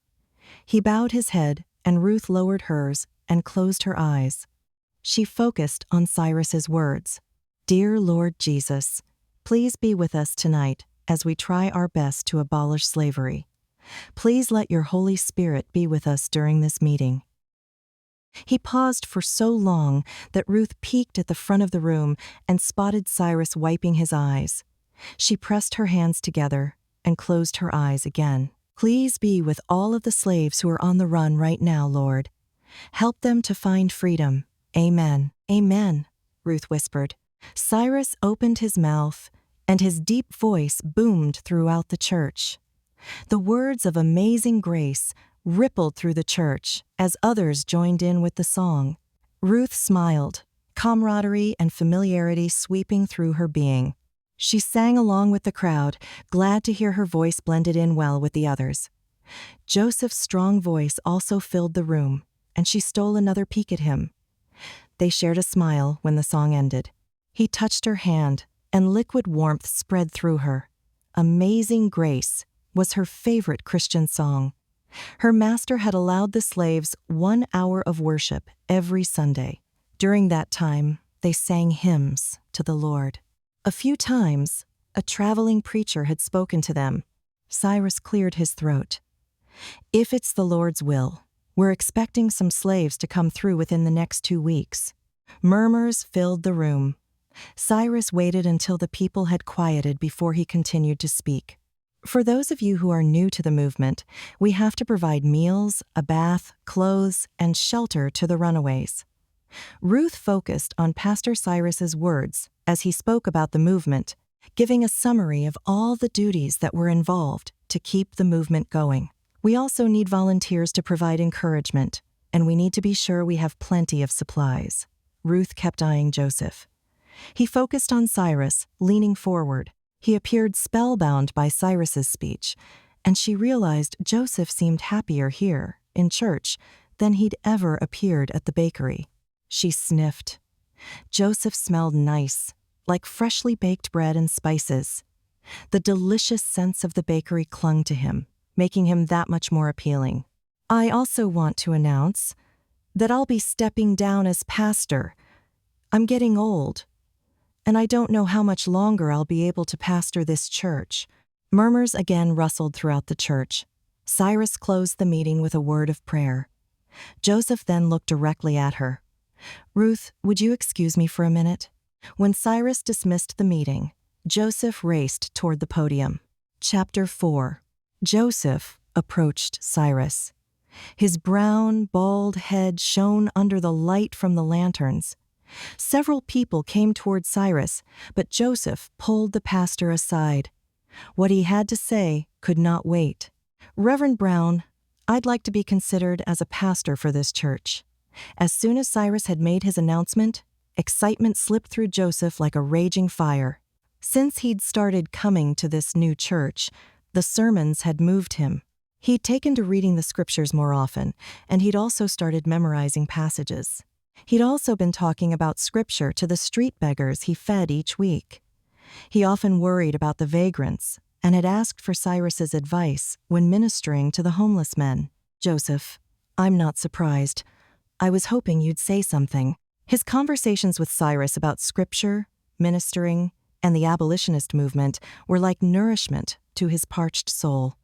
He bowed his head, and Ruth lowered hers and closed her eyes. She focused on Cyrus's words. "Dear Lord Jesus, please be with us tonight as we try our best to abolish slavery. Please let your Holy Spirit be with us during this meeting." He paused for so long that Ruth peeked at the front of the room and spotted Cyrus wiping his eyes. She pressed her hands together and closed her eyes again. "Please be with all of the slaves who are on the run right now, Lord. Help them to find freedom. Amen." "Amen," Ruth whispered. Cyrus opened his mouth, and his deep voice boomed throughout the church. The words of amazing grace rippled through the church as others joined in with the song. Ruth smiled, camaraderie and familiarity sweeping through her being. She sang along with the crowd, glad to hear her voice blended in well with the others. Joseph's strong voice also filled the room, and she stole another peek at him. They shared a smile when the song ended. He touched her hand, and liquid warmth spread through her. Amazing Grace was her favorite Christian song. Her master had allowed the slaves 1 hour of worship every Sunday. During that time, they sang hymns to the Lord. A few times, a traveling preacher had spoken to them. Cyrus cleared his throat. "If it's the Lord's will, we're expecting some slaves to come through within the next 2 weeks." Murmurs filled the room. Cyrus waited until the people had quieted before he continued to speak. "For those of you who are new to the movement, we have to provide meals, a bath, clothes, and shelter to the runaways." Ruth focused on Pastor Cyrus's words as he spoke about the movement, giving a summary of all the duties that were involved to keep the movement going. We also need volunteers to provide encouragement, and we need to be sure we have plenty of supplies. Ruth kept eyeing Joseph. He focused on Cyrus, leaning forward. He appeared spellbound by Cyrus's speech, and she realized Joseph seemed happier here, in church, than he'd ever appeared at the bakery. She sniffed. Joseph smelled nice, like freshly baked bread and spices. The delicious scents of the bakery clung to him, making him that much more appealing. I also want to announce that I'll be stepping down as pastor. I'm getting old, and I don't know how much longer I'll be able to pastor this church. Murmurs again rustled throughout the church. Cyrus closed the meeting with a word of prayer. Joseph then looked directly at her. Ruth, would you excuse me for a minute? When Cyrus dismissed the meeting, Joseph raced toward the podium. Chapter 4. Joseph approached Cyrus. His brown, bald head shone under the light from the lanterns. Several people came toward Cyrus, but Joseph pulled the pastor aside. What he had to say could not wait. Reverend Brown, I'd like to be considered as a pastor for this church. As soon as Cyrus had made his announcement, excitement slipped through Joseph like a raging fire. Since he'd started coming to this new church, the sermons had moved him. He'd taken to reading the scriptures more often, and he'd also started memorizing passages. He'd also been talking about scripture to the street beggars he fed each week. He often worried about the vagrants and had asked for Cyrus's advice when ministering to the homeless men. Joseph, I'm not surprised. I was hoping you'd say something. His conversations with Cyrus about scripture, ministering, and the abolitionist movement were like nourishment to his parched soul.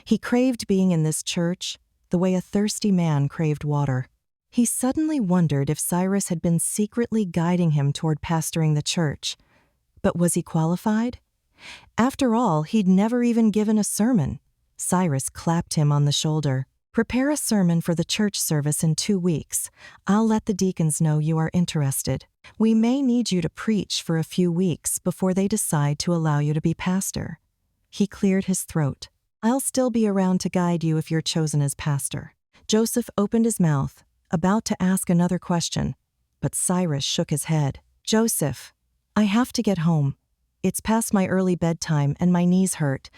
He craved being in this church the way a thirsty man craved water. He suddenly wondered if Cyrus had been secretly guiding him toward pastoring the church. But was he qualified? After all, he'd never even given a sermon. Cyrus clapped him on the shoulder. Prepare a sermon for the church service in 2 weeks. I'll let the deacons know you are interested. We may need you to preach for a few weeks before they decide to allow you to be pastor. He cleared his throat. I'll still be around to guide you if you're chosen as pastor. Joseph opened his mouth, about to ask another question, but Cyrus shook his head. Joseph, I have to get home. It's past my early bedtime and my knees hurt.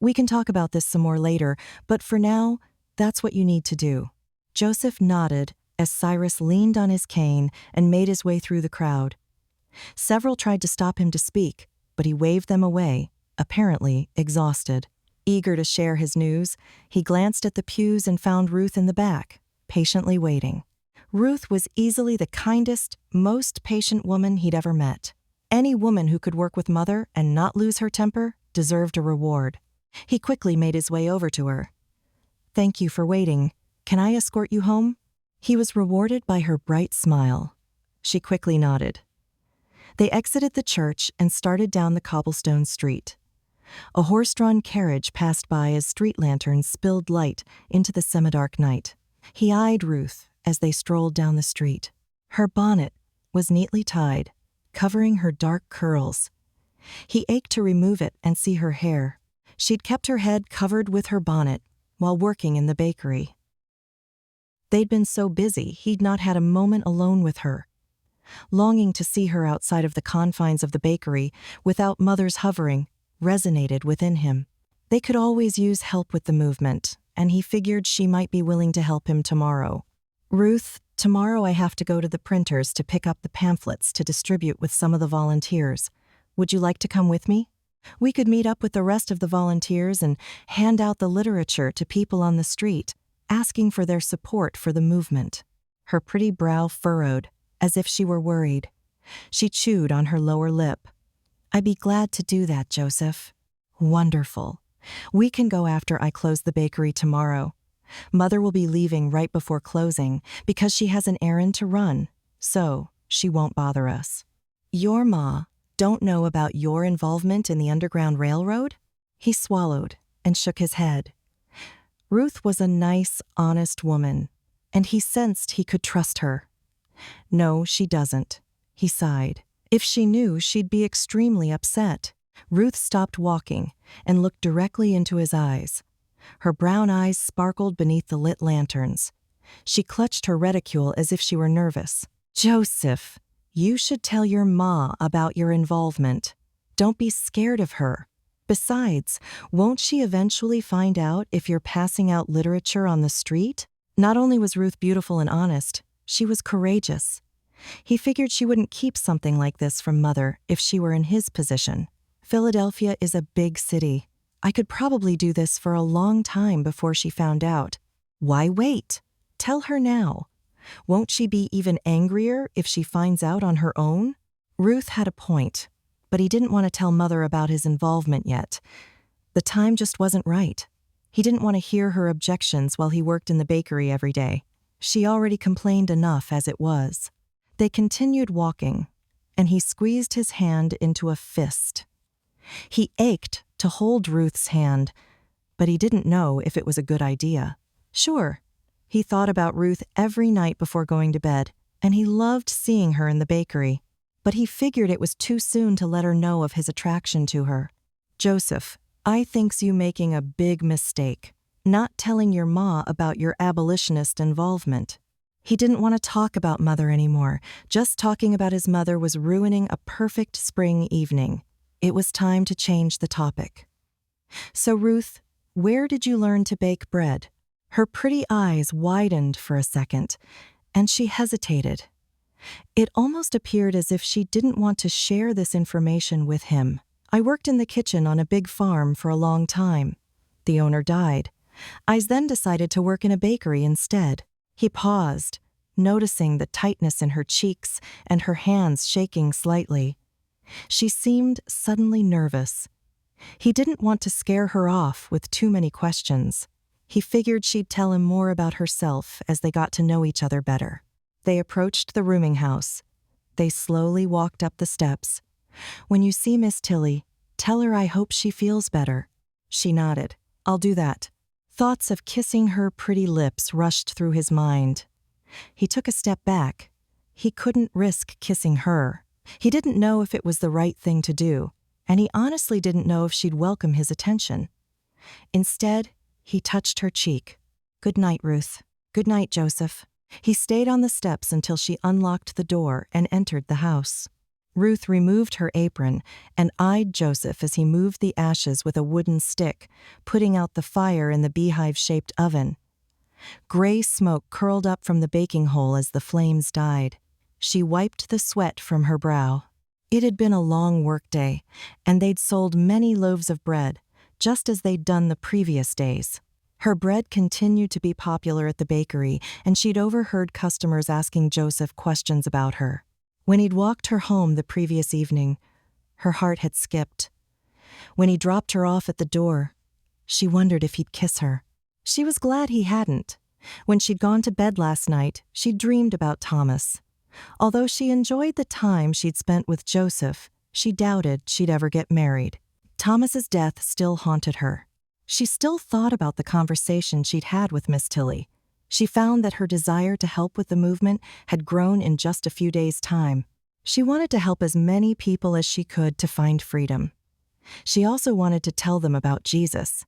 We can talk about this some more later, but for now, that's what you need to do. Joseph nodded as Cyrus leaned on his cane and made his way through the crowd. Several tried to stop him to speak, but he waved them away, apparently exhausted. Eager to share his news, he glanced at the pews and found Ruth in the back, patiently waiting. Ruth was easily the kindest, most patient woman he'd ever met. Any woman who could work with Mother and not lose her temper deserved a reward. He quickly made his way over to her. Thank you for waiting. Can I escort you home? He was rewarded by her bright smile. She quickly nodded. They exited the church and started down the cobblestone street. A horse-drawn carriage passed by as street lanterns spilled light into the semi-dark night. He eyed Ruth as they strolled down the street. Her bonnet was neatly tied, covering her dark curls. He ached to remove it and see her hair. She'd kept her head covered with her bonnet while working in the bakery. They'd been so busy he'd not had a moment alone with her. Longing to see her outside of the confines of the bakery, without Mother's hovering, resonated within him. They could always use help with the movement, and he figured she might be willing to help him tomorrow. Ruth, tomorrow I have to go to the printers to pick up the pamphlets to distribute with some of the volunteers. Would you like to come with me? We could meet up with the rest of the volunteers and hand out the literature to people on the street, asking for their support for the movement. Her pretty brow furrowed, as if she were worried. She chewed on her lower lip. I'd be glad to do that, Joseph. Wonderful. We can go after I close the bakery tomorrow. Mother will be leaving right before closing because she has an errand to run, so she won't bother us. Your ma don't know about your involvement in the Underground Railroad? He swallowed and shook his head. Ruth was a nice, honest woman, and he sensed he could trust her. No, she doesn't, he sighed. If she knew, she'd be extremely upset. Ruth stopped walking and looked directly into his eyes. Her brown eyes sparkled beneath the lit lanterns. She clutched her reticule as if she were nervous. "Joseph, you should tell your ma about your involvement. Don't be scared of her. Besides, won't she eventually find out if you're passing out literature on the street?" Not only was Ruth beautiful and honest, she was courageous. He figured she wouldn't keep something like this from Mother if she were in his position. "Philadelphia is a big city. I could probably do this for a long time before she found out. Why wait? Tell her now. Won't she be even angrier if she finds out on her own?" Ruth had a point, but he didn't want to tell Mother about his involvement yet. The time just wasn't right. He didn't want to hear her objections while he worked in the bakery every day. She already complained enough as it was. They continued walking, and he squeezed his hand into a fist. He ached to hold Ruth's hand, but he didn't know if it was a good idea. Sure, he thought about Ruth every night before going to bed, and he loved seeing her in the bakery, but he figured it was too soon to let her know of his attraction to her. "Joseph, I thinks you making a big mistake, not telling your ma about your abolitionist involvement." He didn't want to talk about Mother anymore. Just talking about his mother was ruining a perfect spring evening. It was time to change the topic. "So Ruth, where did you learn to bake bread?" Her pretty eyes widened for a second, and she hesitated. It almost appeared as if she didn't want to share this information with him. "I worked in the kitchen on a big farm for a long time. The owner died. I then decided to work in a bakery instead." He paused, noticing the tightness in her cheeks and her hands shaking slightly. She seemed suddenly nervous. He didn't want to scare her off with too many questions. He figured she'd tell him more about herself as they got to know each other better. They approached the rooming house. They slowly walked up the steps. "When you see Miss Tilly, tell her I hope she feels better." She nodded. "I'll do that." Thoughts of kissing her pretty lips rushed through his mind. He took a step back. He couldn't risk kissing her. He didn't know if it was the right thing to do, and he honestly didn't know if she'd welcome his attention. Instead, he touched her cheek. "Good night, Ruth." "Good night, Joseph." He stayed on the steps until she unlocked the door and entered the house. Ruth removed her apron and eyed Joseph as he moved the ashes with a wooden stick, putting out the fire in the beehive-shaped oven. Gray smoke curled up from the baking hole as the flames died. She wiped the sweat from her brow. It had been a long workday, and they'd sold many loaves of bread, just as they'd done the previous days. Her bread continued to be popular at the bakery, and she'd overheard customers asking Joseph questions about her. When he'd walked her home the previous evening, her heart had skipped. When he dropped her off at the door, she wondered if he'd kiss her. She was glad he hadn't. When she'd gone to bed last night, she'd dreamed about Thomas. Although she enjoyed the time she'd spent with Joseph, she doubted she'd ever get married. Thomas's death still haunted her. She still thought about the conversation she'd had with Miss Tilly. She found that her desire to help with the movement had grown in just a few days' time. She wanted to help as many people as she could to find freedom. She also wanted to tell them about Jesus.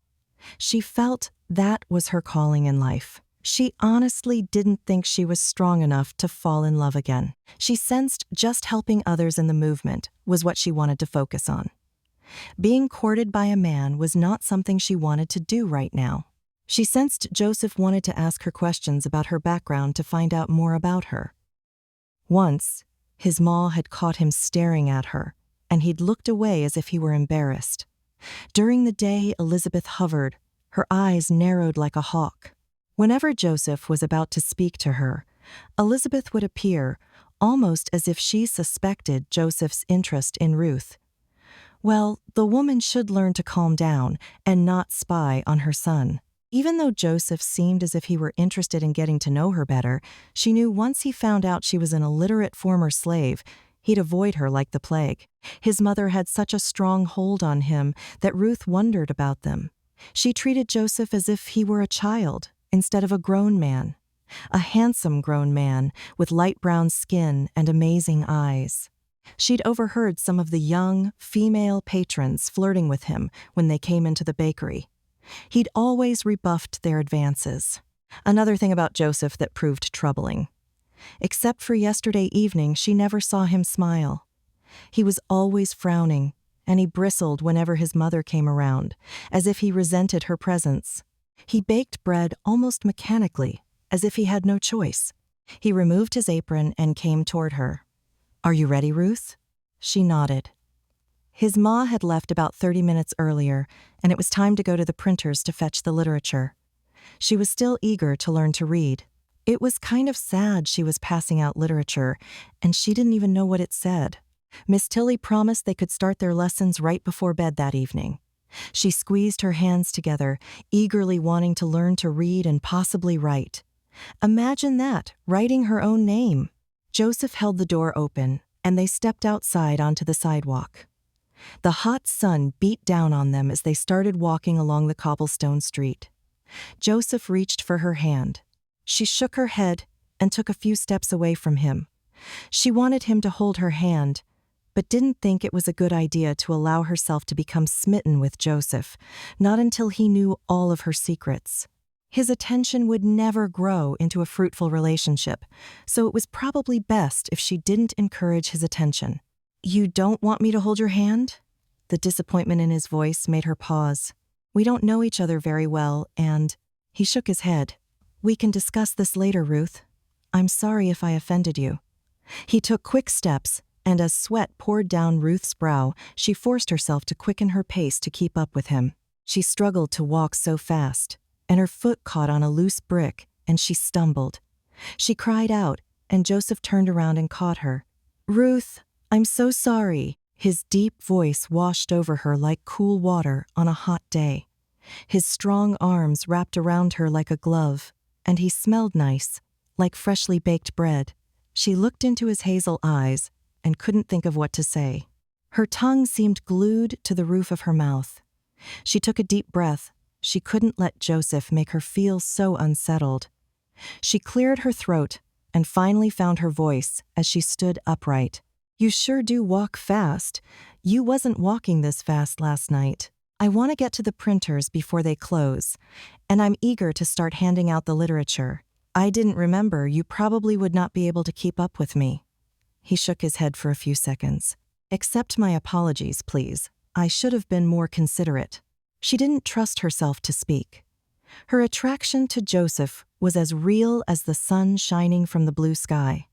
She felt that was her calling in life. She honestly didn't think she was strong enough to fall in love again. She sensed just helping others in the movement was what she wanted to focus on. Being courted by a man was not something she wanted to do right now. She sensed Joseph wanted to ask her questions about her background to find out more about her. Once, his ma had caught him staring at her, and he'd looked away as if he were embarrassed. During the day, Elizabeth hovered, her eyes narrowed like a hawk. Whenever Joseph was about to speak to her, Elizabeth would appear, almost as if she suspected Joseph's interest in Ruth. Well, the woman should learn to calm down and not spy on her son. Even though Joseph seemed as if he were interested in getting to know her better, she knew once he found out she was an illiterate former slave, he'd avoid her like the plague. His mother had such a strong hold on him that Ruth wondered about them. She treated Joseph as if he were a child instead of a grown man. A handsome grown man with light brown skin and amazing eyes. She'd overheard some of the young, female patrons flirting with him when they came into the bakery. He'd always rebuffed their advances. Another thing about Joseph that proved troubling. Except for yesterday evening, she never saw him smile. He was always frowning, and he bristled whenever his mother came around, as if he resented her presence. He baked bread almost mechanically, as if he had no choice. He removed his apron and came toward her. "Are you ready, Ruth?" She nodded. His ma had left about 30 minutes earlier, and it was time to go to the printers to fetch the literature. She was still eager to learn to read. It was kind of sad she was passing out literature, and she didn't even know what it said. Miss Tilly promised they could start their lessons right before bed that evening. She squeezed her hands together, eagerly wanting to learn to read and possibly write. Imagine that, writing her own name. Joseph held the door open, and they stepped outside onto the sidewalk. The hot sun beat down on them as they started walking along the cobblestone street. Joseph reached for her hand. She shook her head and took a few steps away from him. She wanted him to hold her hand, but didn't think it was a good idea to allow herself to become smitten with Joseph, not until he knew all of her secrets. His attention would never grow into a fruitful relationship, so it was probably best if she didn't encourage his attention. "You don't want me to hold your hand?" The disappointment in his voice made her pause. "We don't know each other very well, and—" He shook his head. "We can discuss this later, Ruth. I'm sorry if I offended you." He took quick steps, and as sweat poured down Ruth's brow, she forced herself to quicken her pace to keep up with him. She struggled to walk so fast, and her foot caught on a loose brick, and she stumbled. She cried out, and Joseph turned around and caught her. "Ruth, I'm so sorry." His deep voice washed over her like cool water on a hot day. His strong arms wrapped around her like a glove, and he smelled nice, like freshly baked bread. She looked into his hazel eyes and couldn't think of what to say. Her tongue seemed glued to the roof of her mouth. She took a deep breath. She couldn't let Joseph make her feel so unsettled. She cleared her throat and finally found her voice as she stood upright. "You sure do walk fast. You wasn't walking this fast last night. I want to get to the printers before they close, and I'm eager to start handing out the literature. I didn't remember you probably would not be able to keep up with me." He shook his head for a few seconds. "Accept my apologies, please. I should have been more considerate." She didn't trust herself to speak. Her attraction to Joseph was as real as the sun shining from the blue sky.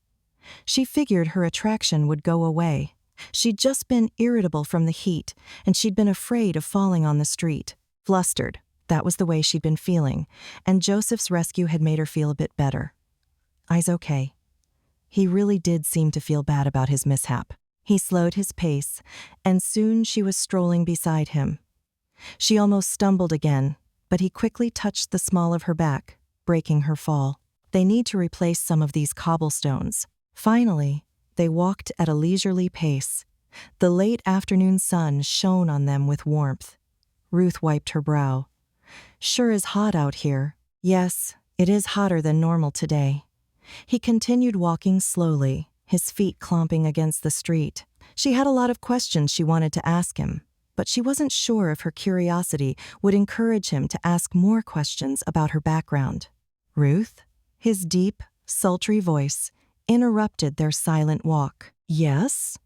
She figured her attraction would go away. She'd just been irritable from the heat, and she'd been afraid of falling on the street. Flustered, that was the way she'd been feeling, and Joseph's rescue had made her feel a bit better. "I's okay." He really did seem to feel bad about his mishap. He slowed his pace, and soon she was strolling beside him. She almost stumbled again, but he quickly touched the small of her back, breaking her fall. They need to replace some of these cobblestones. Finally, they walked at a leisurely pace. The late afternoon sun shone on them with warmth. Ruth wiped her brow. "Sure is hot out here." "Yes, it is hotter than normal today." He continued walking slowly, his feet clomping against the street. She had a lot of questions she wanted to ask him, but she wasn't sure if her curiosity would encourage him to ask more questions about her background. "Ruth?" His deep, sultry voice interrupted their silent walk. "Yes?"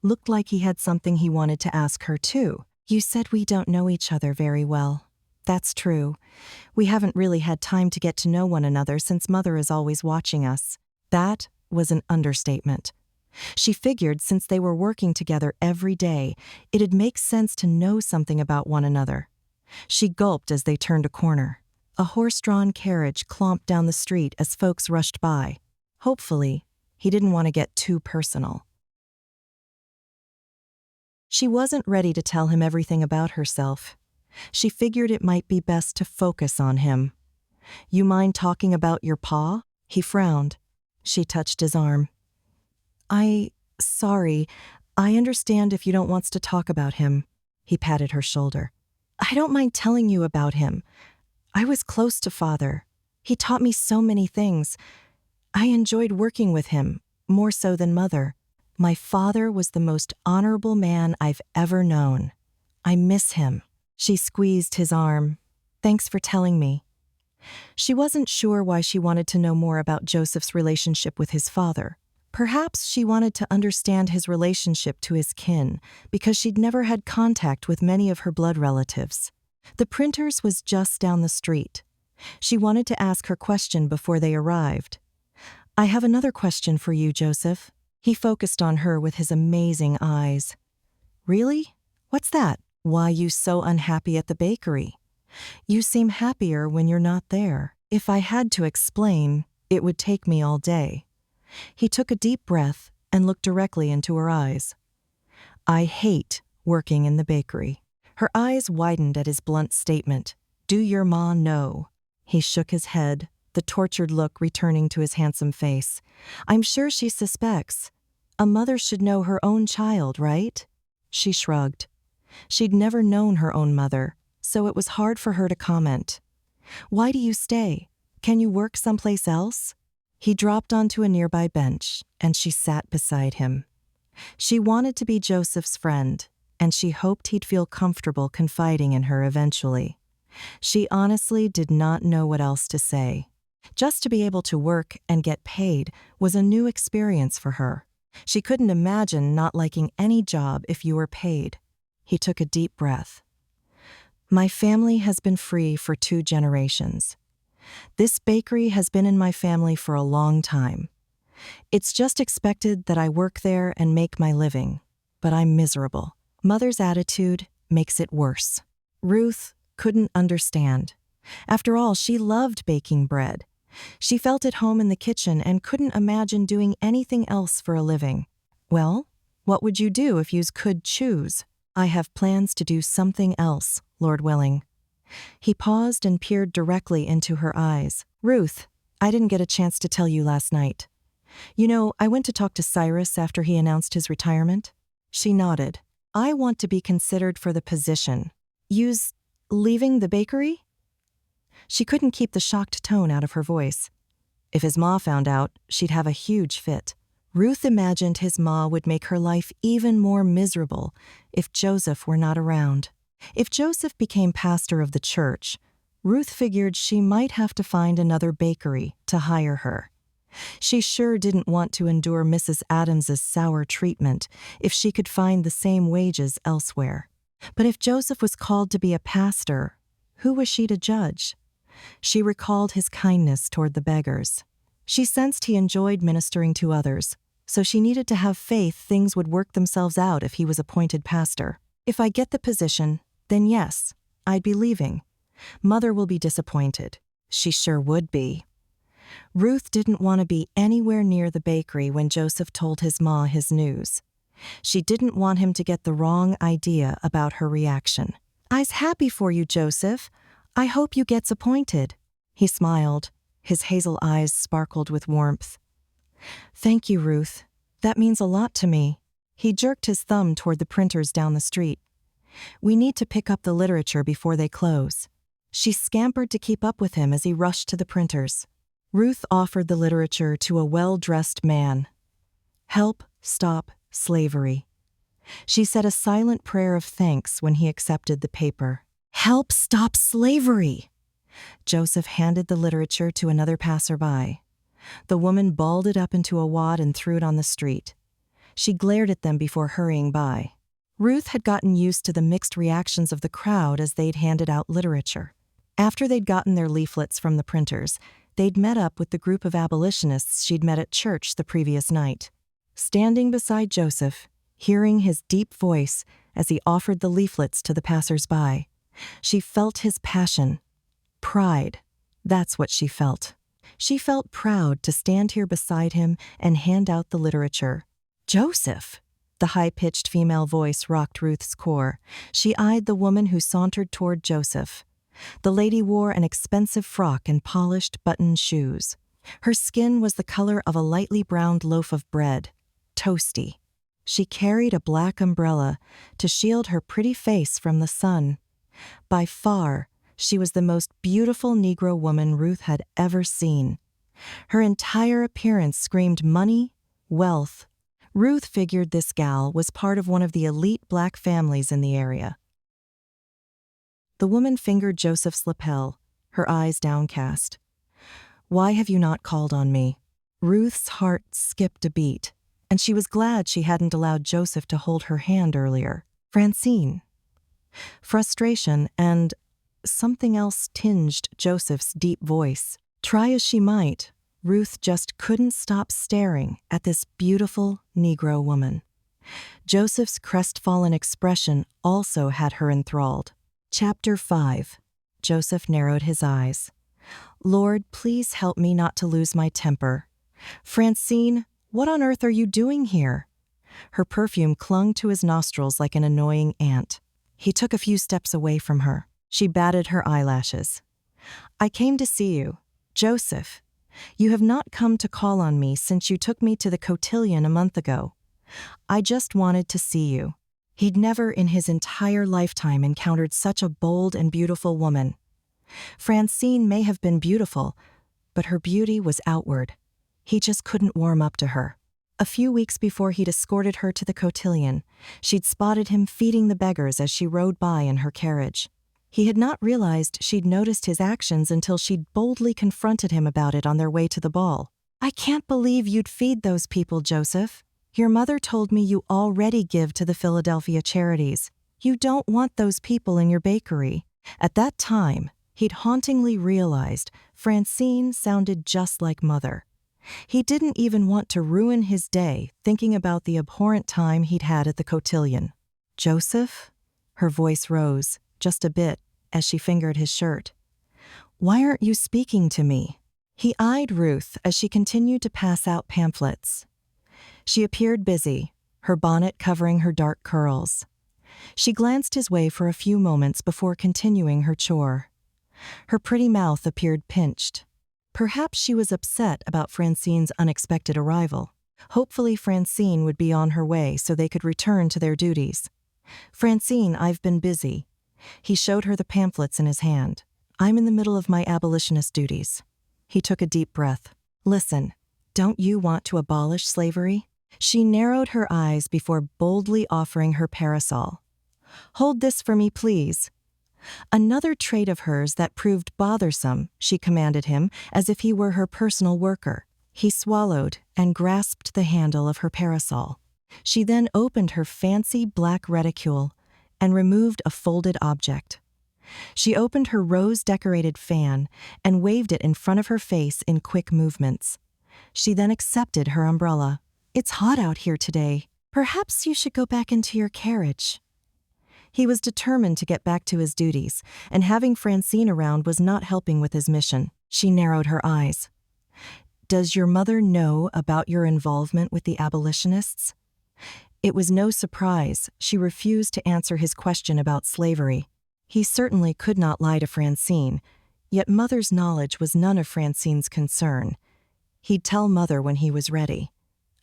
Looked like he had something he wanted to ask her too. "You said we don't know each other very well." "That's true. We haven't really had time to get to know one another since Mother is always watching us." That was an understatement. She figured since they were working together every day, it'd make sense to know something about one another. She gulped as they turned a corner. A horse-drawn carriage clomped down the street as folks rushed by. Hopefully, he didn't want to get too personal. She wasn't ready to tell him everything about herself. She figured it might be best to focus on him. "You mind talking about your pa?" He frowned. She touched his arm. Sorry, I understand if you don't want to talk about him." He patted her shoulder. "I don't mind telling you about him. I was close to Father. He taught me so many things. I enjoyed working with him, more so than Mother. My father was the most honorable man I've ever known. I miss him." She squeezed his arm. Thanks for telling me. She wasn't sure why she wanted to know more about Joseph's relationship with his father. Perhaps she wanted to understand his relationship to his kin because she'd never had contact with many of her blood relatives. The printer's was just down the street. She wanted to ask her question before they arrived. I have another question for you, Joseph. He focused on her with his amazing eyes. Really? What's that? Why you so unhappy at the bakery? You seem happier when you're not there. If I had to explain, it would take me all day. He took a deep breath and looked directly into her eyes. I hate working in the bakery. Her eyes widened at his blunt statement. Do your ma know? He shook his head, the tortured look returning to his handsome face. I'm sure she suspects. A mother should know her own child, right? She shrugged. She'd never known her own mother, so it was hard for her to comment. Why do you stay? Can you work someplace else? He dropped onto a nearby bench, and she sat beside him. She wanted to be Joseph's friend, and she hoped he'd feel comfortable confiding in her eventually. She honestly did not know what else to say. Just to be able to work and get paid was a new experience for her. She couldn't imagine not liking any job if you were paid. He took a deep breath. My family has been free for 2 generations. This bakery has been in my family for a long time. It's just expected that I work there and make my living, but I'm miserable. Mother's attitude makes it worse. Ruth couldn't understand. After all, she loved baking bread. She felt at home in the kitchen and couldn't imagine doing anything else for a living. Well, what would you do if you could choose? I have plans to do something else, Lord willing. He paused and peered directly into her eyes. Ruth, I didn't get a chance to tell you last night. You know, I went to talk to Cyrus after he announced his retirement. She nodded. I want to be considered for the position. You's leaving the bakery? She couldn't keep the shocked tone out of her voice. If his ma found out, she'd have a huge fit. Ruth imagined his ma would make her life even more miserable if Joseph were not around. If Joseph became pastor of the church, Ruth figured she might have to find another bakery to hire her. She sure didn't want to endure Mrs. Adams's sour treatment if she could find the same wages elsewhere. But if Joseph was called to be a pastor, who was she to judge? She recalled his kindness toward the beggars. She sensed he enjoyed ministering to others, so she needed to have faith things would work themselves out if he was appointed pastor. If I get the position, then yes, I'd be leaving. Mother will be disappointed. She sure would be. Ruth didn't want to be anywhere near the bakery when Joseph told his ma his news. She didn't want him to get the wrong idea about her reaction. I's happy for you, Joseph. I hope you gets appointed. He smiled. His hazel eyes sparkled with warmth. Thank you, Ruth. That means a lot to me. He jerked his thumb toward the printers down the street. We need to pick up the literature before they close. She scampered to keep up with him as he rushed to the printers. Ruth offered the literature to a well-dressed man. Help stop slavery. She said a silent prayer of thanks when he accepted the paper. Help stop slavery! Joseph handed the literature to another passerby. The woman balled it up into a wad and threw it on the street. She glared at them before hurrying by. Ruth had gotten used to the mixed reactions of the crowd as they'd handed out literature. After they'd gotten their leaflets from the printers, they'd met up with the group of abolitionists she'd met at church the previous night. Standing beside Joseph, hearing his deep voice as he offered the leaflets to the passers-by, she felt his passion. Pride. That's what she felt. She felt proud to stand here beside him and hand out the literature. Joseph! The high-pitched female voice rocked Ruth's core. She eyed the woman who sauntered toward Joseph. The lady wore an expensive frock and polished buttoned shoes. Her skin was the color of a lightly browned loaf of bread, toasty. She carried a black umbrella to shield her pretty face from the sun. By far, she was the most beautiful Negro woman Ruth had ever seen. Her entire appearance screamed money, wealth. Ruth figured this gal was part of one of the elite black families in the area. The woman fingered Joseph's lapel, her eyes downcast. "Why have you not called on me?" Ruth's heart skipped a beat, and she was glad she hadn't allowed Joseph to hold her hand earlier. Francine. Frustration and something else tinged Joseph's deep voice. Try as she might, Ruth just couldn't stop staring at this beautiful Negro woman. Joseph's crestfallen expression also had her enthralled. Chapter 5. Joseph narrowed his eyes. "Lord, please help me not to lose my temper. Francine, what on earth are you doing here?" Her perfume clung to his nostrils like an annoying ant. He took a few steps away from her. She batted her eyelashes. "I came to see you. Joseph, you have not come to call on me since you took me to the cotillion a month ago. I just wanted to see you." He'd never in his entire lifetime encountered such a bold and beautiful woman. Francine may have been beautiful, but her beauty was outward. He just couldn't warm up to her. A few weeks before he'd escorted her to the cotillion, she'd spotted him feeding the beggars as she rode by in her carriage. He had not realized she'd noticed his actions until she'd boldly confronted him about it on their way to the ball. "I can't believe you'd feed those people, Joseph. Your mother told me you already give to the Philadelphia charities. You don't want those people in your bakery." At that time, he'd hauntingly realized Francine sounded just like Mother. He didn't even want to ruin his day thinking about the abhorrent time he'd had at the cotillion. "Joseph?" Her voice rose, just a bit, as she fingered his shirt. "Why aren't you speaking to me?" He eyed Ruth as she continued to pass out pamphlets. She appeared busy, her bonnet covering her dark curls. She glanced his way for a few moments before continuing her chore. Her pretty mouth appeared pinched. Perhaps she was upset about Francine's unexpected arrival. Hopefully Francine would be on her way so they could return to their duties. "Francine, I've been busy." He showed her the pamphlets in his hand. "I'm in the middle of my abolitionist duties." He took a deep breath. "Listen, don't you want to abolish slavery?" She narrowed her eyes before boldly offering her parasol. "Hold this for me, please." Another trait of hers that proved bothersome, she commanded him, as if he were her personal worker. He swallowed and grasped the handle of her parasol. She then opened her fancy black reticule and removed a folded object. She opened her rose-decorated fan and waved it in front of her face in quick movements. She then accepted her umbrella. "It's hot out here today. Perhaps you should go back into your carriage." He was determined to get back to his duties, and having Francine around was not helping with his mission. She narrowed her eyes. "Does your mother know about your involvement with the abolitionists?" It was no surprise she refused to answer his question about slavery. He certainly could not lie to Francine, yet Mother's knowledge was none of Francine's concern. He'd tell Mother when he was ready.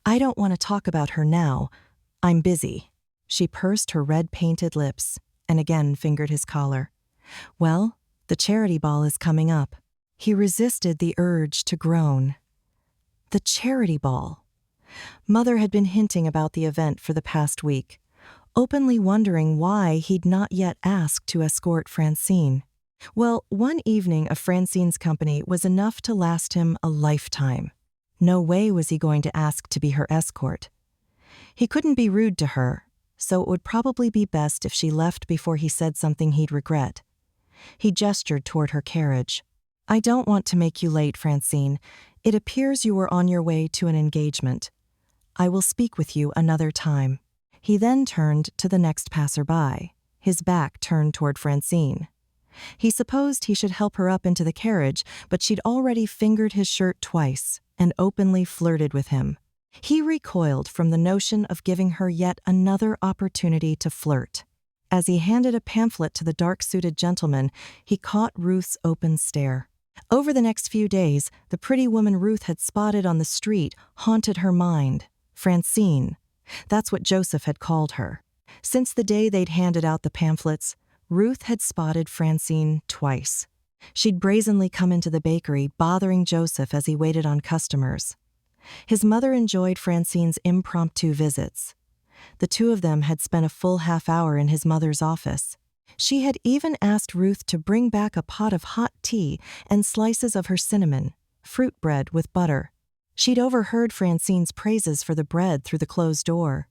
"I don't want to talk about her now. I'm busy." She pursed her red-painted lips and again fingered his collar. "Well, the charity ball is coming up." He resisted the urge to groan. The charity ball. Mother had been hinting about the event for the past week, openly wondering why he'd not yet asked to escort Francine. Well, one evening of Francine's company was enough to last him a lifetime. No way was he going to ask to be her escort. He couldn't be rude to her, so it would probably be best if she left before he said something he'd regret. He gestured toward her carriage. "I don't want to make you late, Francine. It appears you were on your way to an engagement. I will speak with you another time." He then turned to the next passerby, his back turned toward Francine. He supposed he should help her up into the carriage, but she'd already fingered his shirt twice and openly flirted with him. He recoiled from the notion of giving her yet another opportunity to flirt. As he handed a pamphlet to the dark-suited gentleman, he caught Ruth's open stare. Over the next few days, the pretty woman Ruth had spotted on the street haunted her mind. Francine. That's what Joseph had called her. Since the day they'd handed out the pamphlets, Ruth had spotted Francine twice. She'd brazenly come into the bakery, bothering Joseph as he waited on customers. His mother enjoyed Francine's impromptu visits. The two of them had spent a full half hour in his mother's office. She had even asked Ruth to bring back a pot of hot tea and slices of her cinnamon, fruit bread with butter. She'd overheard Francine's praises for the bread through the closed door.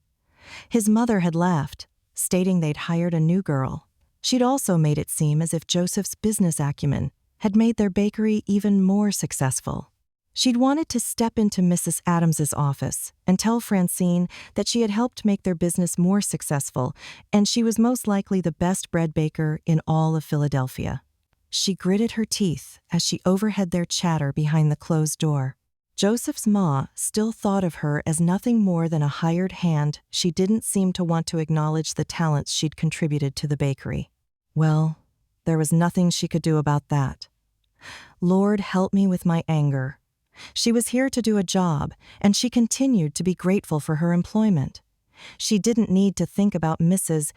His mother had laughed, stating they'd hired a new girl. She'd also made it seem as if Joseph's business acumen had made their bakery even more successful. She'd wanted to step into Mrs. Adams's office and tell Francine that she had helped make their business more successful, and she was most likely the best bread baker in all of Philadelphia. She gritted her teeth as she overheard their chatter behind the closed door. Joseph's ma still thought of her as nothing more than a hired hand. She didn't seem to want to acknowledge the talents she'd contributed to the bakery. Well, there was nothing she could do about that. Lord, help me with my anger. She was here to do a job, and she continued to be grateful for her employment. She didn't need to think about Mrs.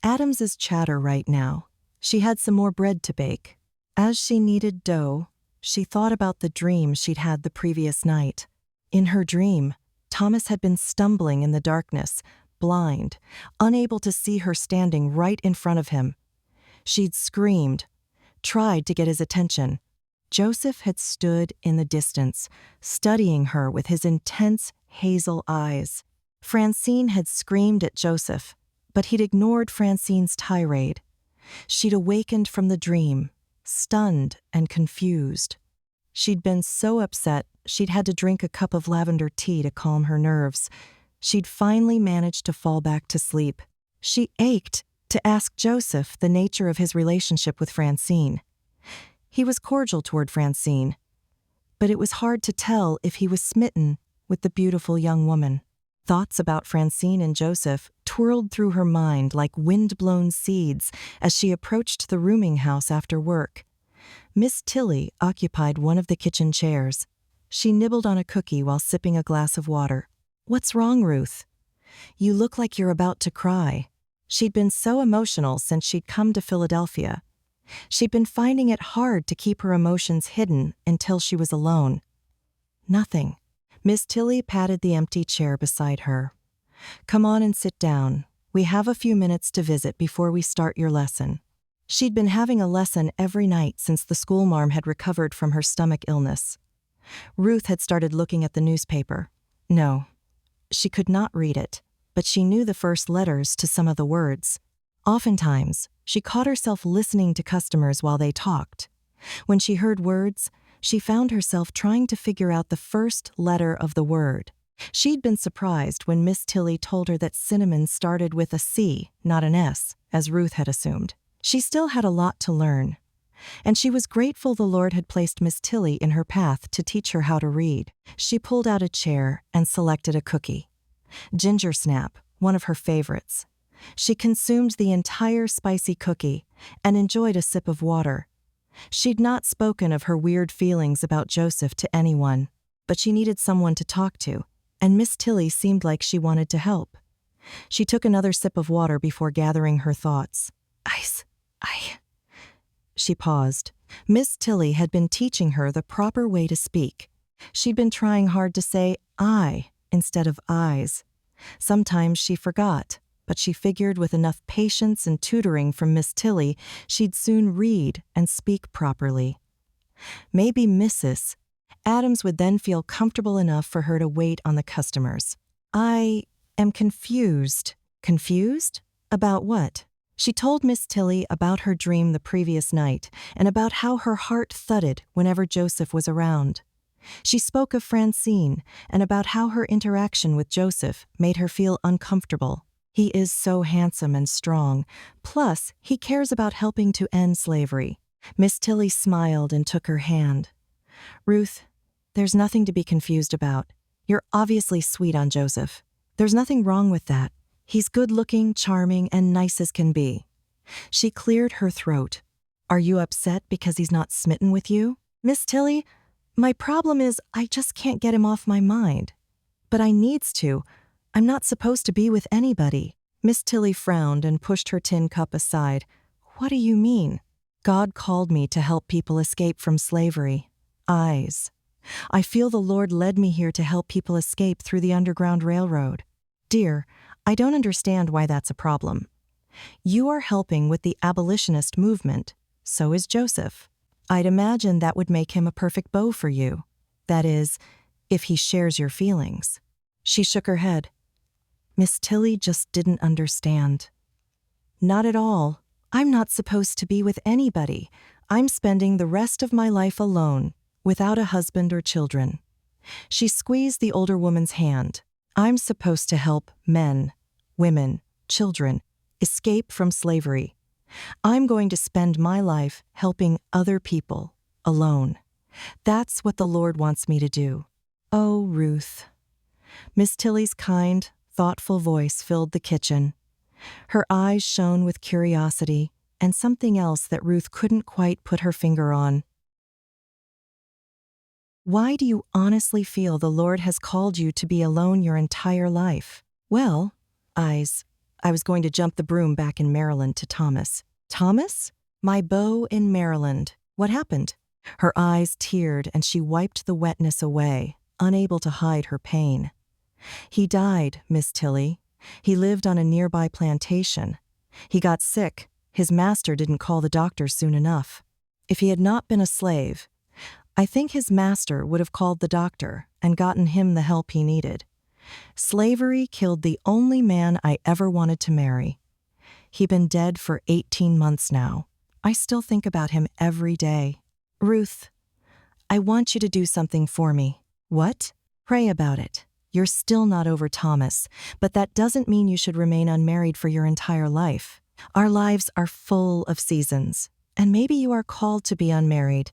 Adams's chatter right now. She had some more bread to bake. As she kneaded dough, she thought about the dream she'd had the previous night. In her dream, Thomas had been stumbling in the darkness, blind, unable to see her standing right in front of him. She'd screamed, tried to get his attention. Joseph had stood in the distance, studying her with his intense hazel eyes. Francine had screamed at Joseph, but he'd ignored Francine's tirade. She'd awakened from the dream, stunned and confused. She'd been so upset she'd had to drink a cup of lavender tea to calm her nerves. She'd finally managed to fall back to sleep. She ached to ask Joseph the nature of his relationship with Francine. He was cordial toward Francine, but it was hard to tell if he was smitten with the beautiful young woman. Thoughts about Francine and Joseph twirled through her mind like wind-blown seeds as she approached the rooming house after work. Miss Tilly occupied one of the kitchen chairs. She nibbled on a cookie while sipping a glass of water. "What's wrong, Ruth? You look like you're about to cry." She'd been so emotional since she'd come to Philadelphia. She'd been finding it hard to keep her emotions hidden until she was alone. "Nothing." Miss Tilly patted the empty chair beside her. "Come on and sit down. We have a few minutes to visit before we start your lesson." She'd been having a lesson every night since the schoolmarm had recovered from her stomach illness. Ruth had started looking at the newspaper. No, she could not read it, but she knew the first letters to some of the words. Oftentimes, she caught herself listening to customers while they talked. When she heard words, she found herself trying to figure out the first letter of the word. She'd been surprised when Miss Tilly told her that cinnamon started with a C, not an S, as Ruth had assumed. She still had a lot to learn, and she was grateful the Lord had placed Miss Tilly in her path to teach her how to read. She pulled out a chair and selected a cookie. Ginger Snap, one of her favorites. She consumed the entire spicy cookie and enjoyed a sip of water. She'd not spoken of her weird feelings about Joseph to anyone, but she needed someone to talk to, and Miss Tilly seemed like she wanted to help. She took another sip of water before gathering her thoughts. She paused. Miss Tilly had been teaching her the proper way to speak. She'd been trying hard to say I instead of eyes. Sometimes she forgot, but she figured with enough patience and tutoring from Miss Tilly, she'd soon read and speak properly. Maybe Mrs. Adams would then feel comfortable enough for her to wait on the customers. "I am confused." "Confused? About what?" She told Miss Tilly about her dream the previous night and about how her heart thudded whenever Joseph was around. She spoke of Francine and about how her interaction with Joseph made her feel uncomfortable. "He is so handsome and strong. Plus, he cares about helping to end slavery." Miss Tilly smiled and took her hand. "Ruth, there's nothing to be confused about. You're obviously sweet on Joseph. There's nothing wrong with that. He's good-looking, charming, and nice as can be." She cleared her throat. "Are you upset because he's not smitten with you?" "Miss Tilly, my problem is I just can't get him off my mind. But I needs to. I'm not supposed to be with anybody." Miss Tilly frowned and pushed her tin cup aside. "What do you mean?" "God called me to help people escape from slavery. Eyes. I feel the Lord led me here to help people escape through the Underground Railroad. Dear, I don't understand why that's a problem. You are helping with the abolitionist movement. So is Joseph. I'd imagine that would make him a perfect beau for you. That is, if he shares your feelings." She shook her head. Miss Tilly just didn't understand. "Not at all. I'm not supposed to be with anybody. I'm spending the rest of my life alone, without a husband or children." She squeezed the older woman's hand. "I'm supposed to help men, women, children escape from slavery. I'm going to spend my life helping other people, alone. That's what the Lord wants me to do." "Oh, Ruth." Miss Tilly's kind, thoughtful voice filled the kitchen. Her eyes shone with curiosity and something else that Ruth couldn't quite put her finger on. "Why do you honestly feel the Lord has called you to be alone your entire life?" "Well, I was going to jump the broom back in Maryland to Thomas." "Thomas? My beau in Maryland. What happened?" Her eyes teared and she wiped the wetness away, unable to hide her pain. "He died, Miss Tilly. He lived on a nearby plantation. He got sick. His master didn't call the doctor soon enough. If he had not been a slave, I think his master would have called the doctor and gotten him the help he needed. Slavery killed the only man I ever wanted to marry. He'd been dead for 18 months now. I still think about him every day." "Ruth, I want you to do something for me." "What?" "Pray about it. You're still not over Thomas, but that doesn't mean you should remain unmarried for your entire life. Our lives are full of seasons, and maybe you are called to be unmarried,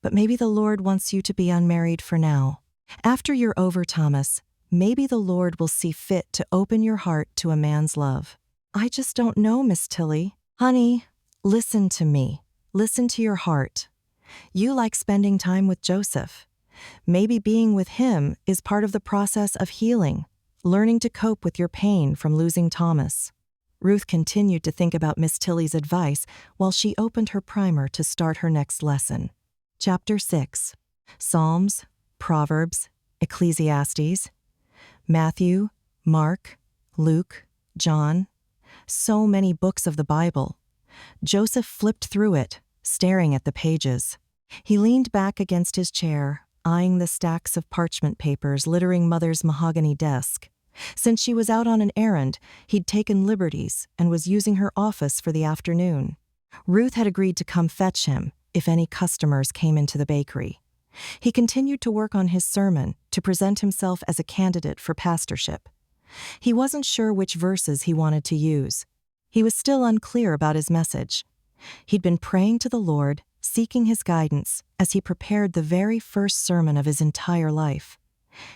but maybe the Lord wants you to be unmarried for now. After you're over Thomas, maybe the Lord will see fit to open your heart to a man's love." "I just don't know, Miss Tilly." "Honey, listen to me. Listen to your heart. You like spending time with Joseph. Maybe being with him is part of the process of healing, learning to cope with your pain from losing Thomas." Ruth continued to think about Miss Tilly's advice while she opened her primer to start her next lesson. Chapter 6. Psalms, Proverbs, Ecclesiastes, Matthew, Mark, Luke, John. So many books of the Bible. Joseph flipped through it, staring at the pages. He leaned back against his chair, eyeing the stacks of parchment papers littering Mother's mahogany desk. Since she was out on an errand, he'd taken liberties and was using her office for the afternoon. Ruth had agreed to come fetch him if any customers came into the bakery. He continued to work on his sermon to present himself as a candidate for pastorship. He wasn't sure which verses he wanted to use. He was still unclear about his message. He'd been praying to the Lord, seeking his guidance as he prepared the very first sermon of his entire life.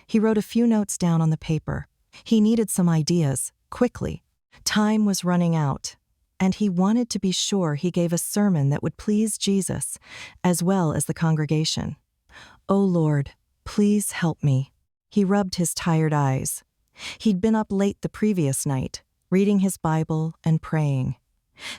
He wrote a few notes down on the paper. He needed some ideas, quickly. Time was running out, and he wanted to be sure he gave a sermon that would please Jesus, as well as the congregation. "Oh Lord, please help me." He rubbed his tired eyes. He'd been up late the previous night, reading his Bible and praying.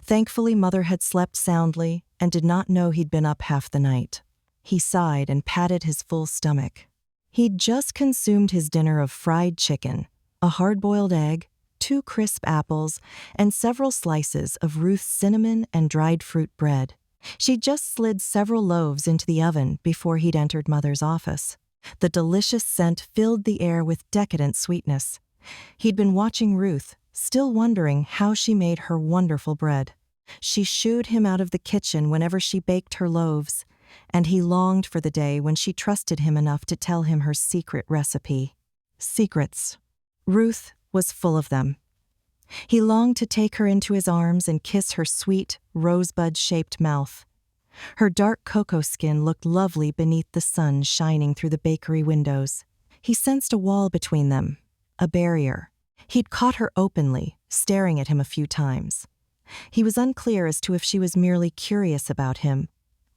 Thankfully, Mother had slept soundly and did not know he'd been up half the night. He sighed and patted his full stomach. He'd just consumed his dinner of fried chicken, a hard-boiled egg, 2 crisp apples, and several slices of Ruth's cinnamon and dried fruit bread. She'd just slid several loaves into the oven before he'd entered Mother's office. The delicious scent filled the air with decadent sweetness. He'd been watching Ruth, still wondering how she made her wonderful bread. She shooed him out of the kitchen whenever she baked her loaves, and he longed for the day when she trusted him enough to tell him her secret recipe. Secrets. Ruth was full of them. He longed to take her into his arms and kiss her sweet, rosebud-shaped mouth. Her dark cocoa skin looked lovely beneath the sun shining through the bakery windows. He sensed a wall between them, a barrier. He'd caught her openly, staring at him a few times. He was unclear as to if she was merely curious about him,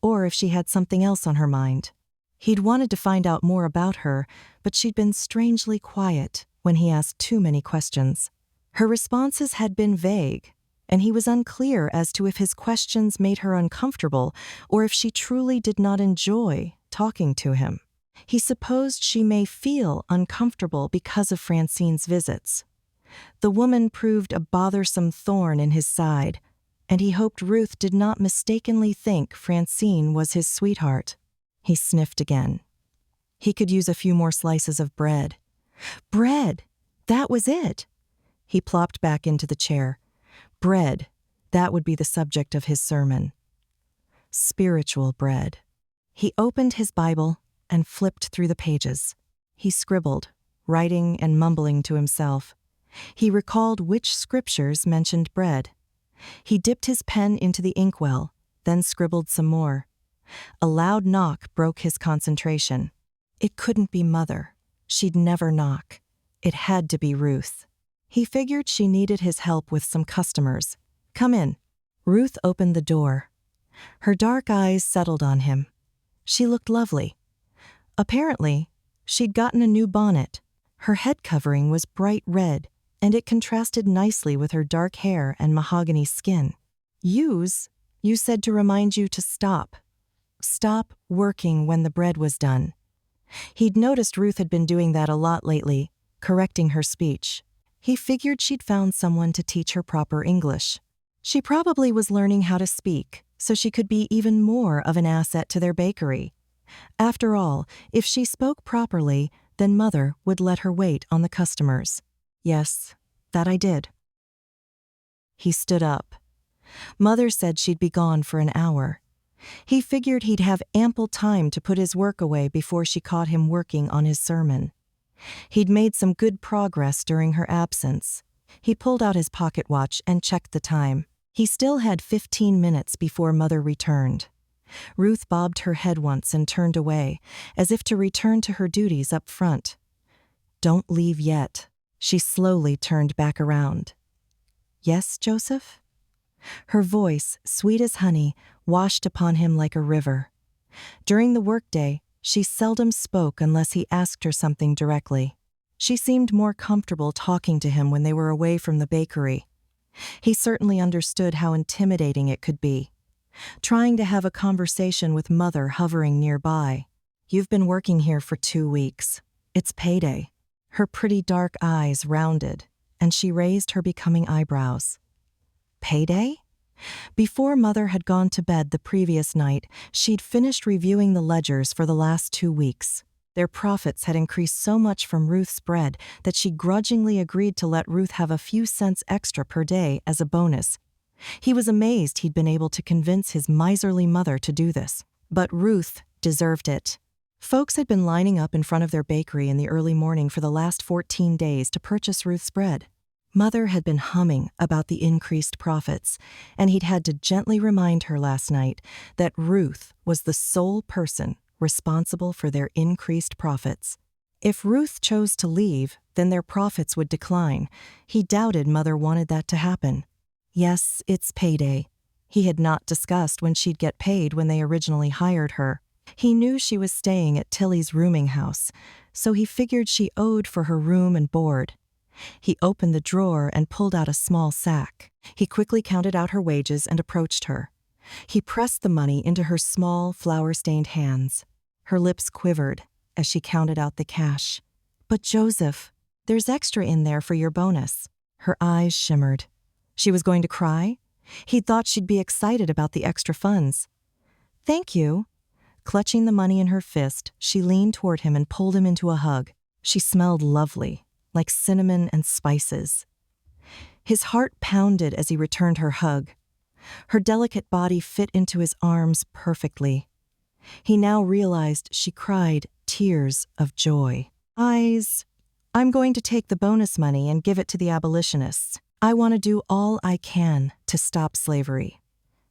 or if she had something else on her mind. He'd wanted to find out more about her, but she'd been strangely quiet when he asked too many questions. Her responses had been vague, and he was unclear as to if his questions made her uncomfortable or if she truly did not enjoy talking to him. He supposed she may feel uncomfortable because of Francine's visits. The woman proved a bothersome thorn in his side, and he hoped Ruth did not mistakenly think Francine was his sweetheart. He sniffed again. He could use a few more slices of bread. Bread! That was it! He plopped back into the chair. Bread, that would be the subject of his sermon. Spiritual bread. He opened his Bible and flipped through the pages. He scribbled, writing and mumbling to himself. He recalled which scriptures mentioned bread. He dipped his pen into the inkwell, then scribbled some more. A loud knock broke his concentration. It couldn't be Mother. She'd never knock. It had to be Ruth. He figured she needed his help with some customers. Come in. Ruth opened the door. Her dark eyes settled on him. She looked lovely. Apparently, she'd gotten a new bonnet. Her head covering was bright red, and it contrasted nicely with her dark hair and mahogany skin. You said to remind you to stop. Stop working when the bread was done. He'd noticed Ruth had been doing that a lot lately, correcting her speech. He figured she'd found someone to teach her proper English. She probably was learning how to speak, so she could be even more of an asset to their bakery. After all, if she spoke properly, then Mother would let her wait on the customers. Yes, that I did. He stood up. Mother said she'd be gone for an hour. He figured he'd have ample time to put his work away before she caught him working on his sermon. He'd made some good progress during her absence. He pulled out his pocket watch and checked the time. He still had 15 minutes before Mother returned. Ruth bobbed her head once and turned away, as if to return to her duties up front. Don't leave yet. She slowly turned back around. Yes, Joseph? Her voice, sweet as honey, washed upon him like a river. During the workday, she seldom spoke unless he asked her something directly. She seemed more comfortable talking to him when they were away from the bakery. He certainly understood how intimidating it could be. Trying to have a conversation with Mother hovering nearby. You've been working here for 2 weeks. It's payday. Her pretty dark eyes rounded, and she raised her becoming eyebrows. Payday? Before Mother had gone to bed the previous night, she'd finished reviewing the ledgers for the last 2 weeks. Their profits had increased so much from Ruth's bread that she grudgingly agreed to let Ruth have a few cents extra per day as a bonus. He was amazed he'd been able to convince his miserly mother to do this. But Ruth deserved it. Folks had been lining up in front of their bakery in the early morning for the last 14 days to purchase Ruth's bread. Mother had been humming about the increased profits, and he'd had to gently remind her last night that Ruth was the sole person responsible for their increased profits. If Ruth chose to leave, then their profits would decline. He doubted Mother wanted that to happen. Yes, it's payday. He had not discussed when she'd get paid when they originally hired her. He knew she was staying at Tilly's rooming house, so he figured she owed for her room and board. He opened the drawer and pulled out a small sack. He quickly counted out her wages and approached her. He pressed the money into her small, flour-stained hands. Her lips quivered as she counted out the cash. But Joseph, there's extra in there for your bonus. Her eyes shimmered. She was going to cry? He'd thought she'd be excited about the extra funds. Thank you. Clutching the money in her fist, she leaned toward him and pulled him into a hug. She smelled lovely, like cinnamon and spices. His heart pounded as he returned her hug. Her delicate body fit into his arms perfectly. He now realized she cried tears of joy. I'm going to take the bonus money and give it to the abolitionists. I want to do all I can to stop slavery.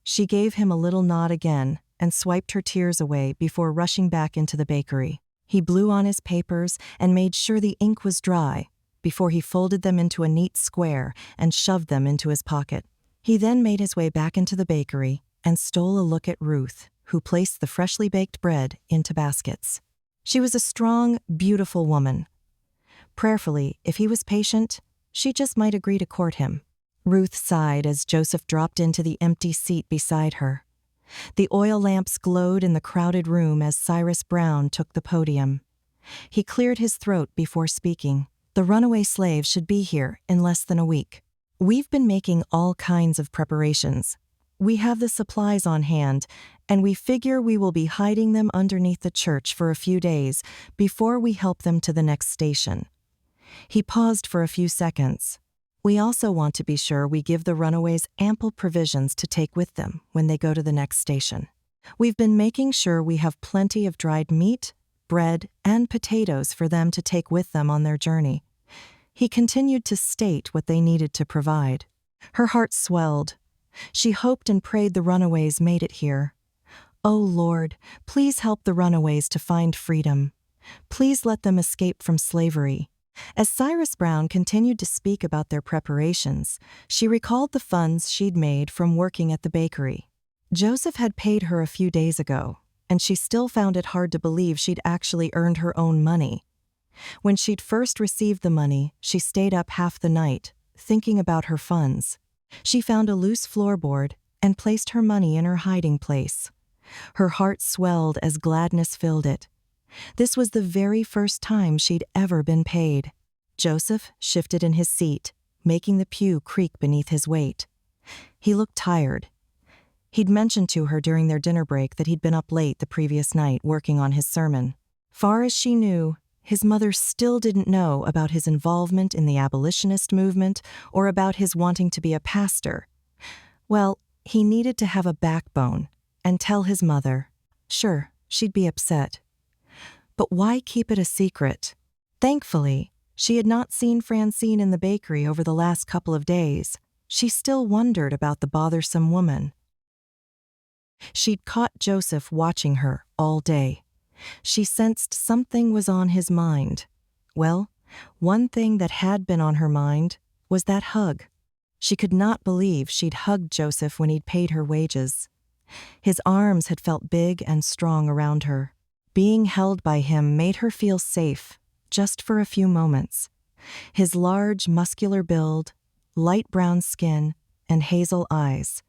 She gave him a little nod again and swiped her tears away before rushing back into the bakery. He blew on his papers and made sure the ink was dry before he folded them into a neat square and shoved them into his pocket. He then made his way back into the bakery and stole a look at Ruth, who placed the freshly baked bread into baskets. She was a strong, beautiful woman. Prayerfully, if he was patient, she just might agree to court him. Ruth sighed as Joseph dropped into the empty seat beside her. The oil lamps glowed in the crowded room as Cyrus Brown took the podium. He cleared his throat before speaking. The runaway slaves should be here in less than a week. We've been making all kinds of preparations. We have the supplies on hand, and we figure we will be hiding them underneath the church for a few days before we help them to the next station." He paused for a few seconds. "We also want to be sure we give the runaways ample provisions to take with them when they go to the next station. We've been making sure we have plenty of dried meat, bread, and potatoes for them to take with them on their journey." He continued to state what they needed to provide. Her heart swelled. She hoped and prayed the runaways made it here. "Oh Lord, please help the runaways to find freedom. Please let them escape from slavery." As Cyrus Brown continued to speak about their preparations, she recalled the funds she'd made from working at the bakery. Joseph had paid her a few days ago, and she still found it hard to believe she'd actually earned her own money. When she'd first received the money, she stayed up half the night, thinking about her funds. She found a loose floorboard and placed her money in her hiding place. Her heart swelled as gladness filled it. This was the very first time she'd ever been paid. Joseph shifted in his seat, making the pew creak beneath his weight. He looked tired. He'd mentioned to her during their dinner break that he'd been up late the previous night working on his sermon. Far as she knew, his mother still didn't know about his involvement in the abolitionist movement or about his wanting to be a pastor. Well, he needed to have a backbone and tell his mother. Sure, she'd be upset. But why keep it a secret? Thankfully, she had not seen Francine in the bakery over the last couple of days. She still wondered about the bothersome woman. She'd caught Joseph watching her all day. She sensed something was on his mind. Well, one thing that had been on her mind was that hug. She could not believe she'd hugged Joseph when he'd paid her wages. His arms had felt big and strong around her. Being held by him made her feel safe, just for a few moments. His large, muscular build, light brown skin, and hazel eyes.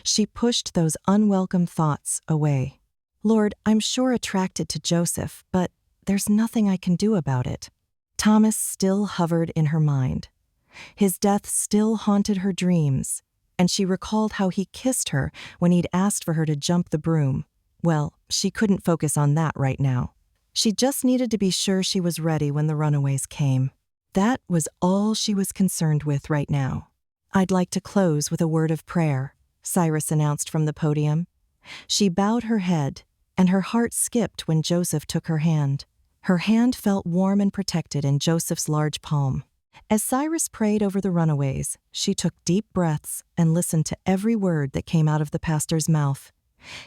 She pushed those unwelcome thoughts away. "Lord, I'm sure attracted to Joseph, but there's nothing I can do about it." Thomas still hovered in her mind. His death still haunted her dreams, and she recalled how he kissed her when he'd asked for her to jump the broom. Well, she couldn't focus on that right now. She just needed to be sure she was ready when the runaways came. That was all she was concerned with right now. "I'd like to close with a word of prayer," Cyrus announced from the podium. She bowed her head, and her heart skipped when Joseph took her hand. Her hand felt warm and protected in Joseph's large palm. As Cyrus prayed over the runaways, she took deep breaths and listened to every word that came out of the pastor's mouth.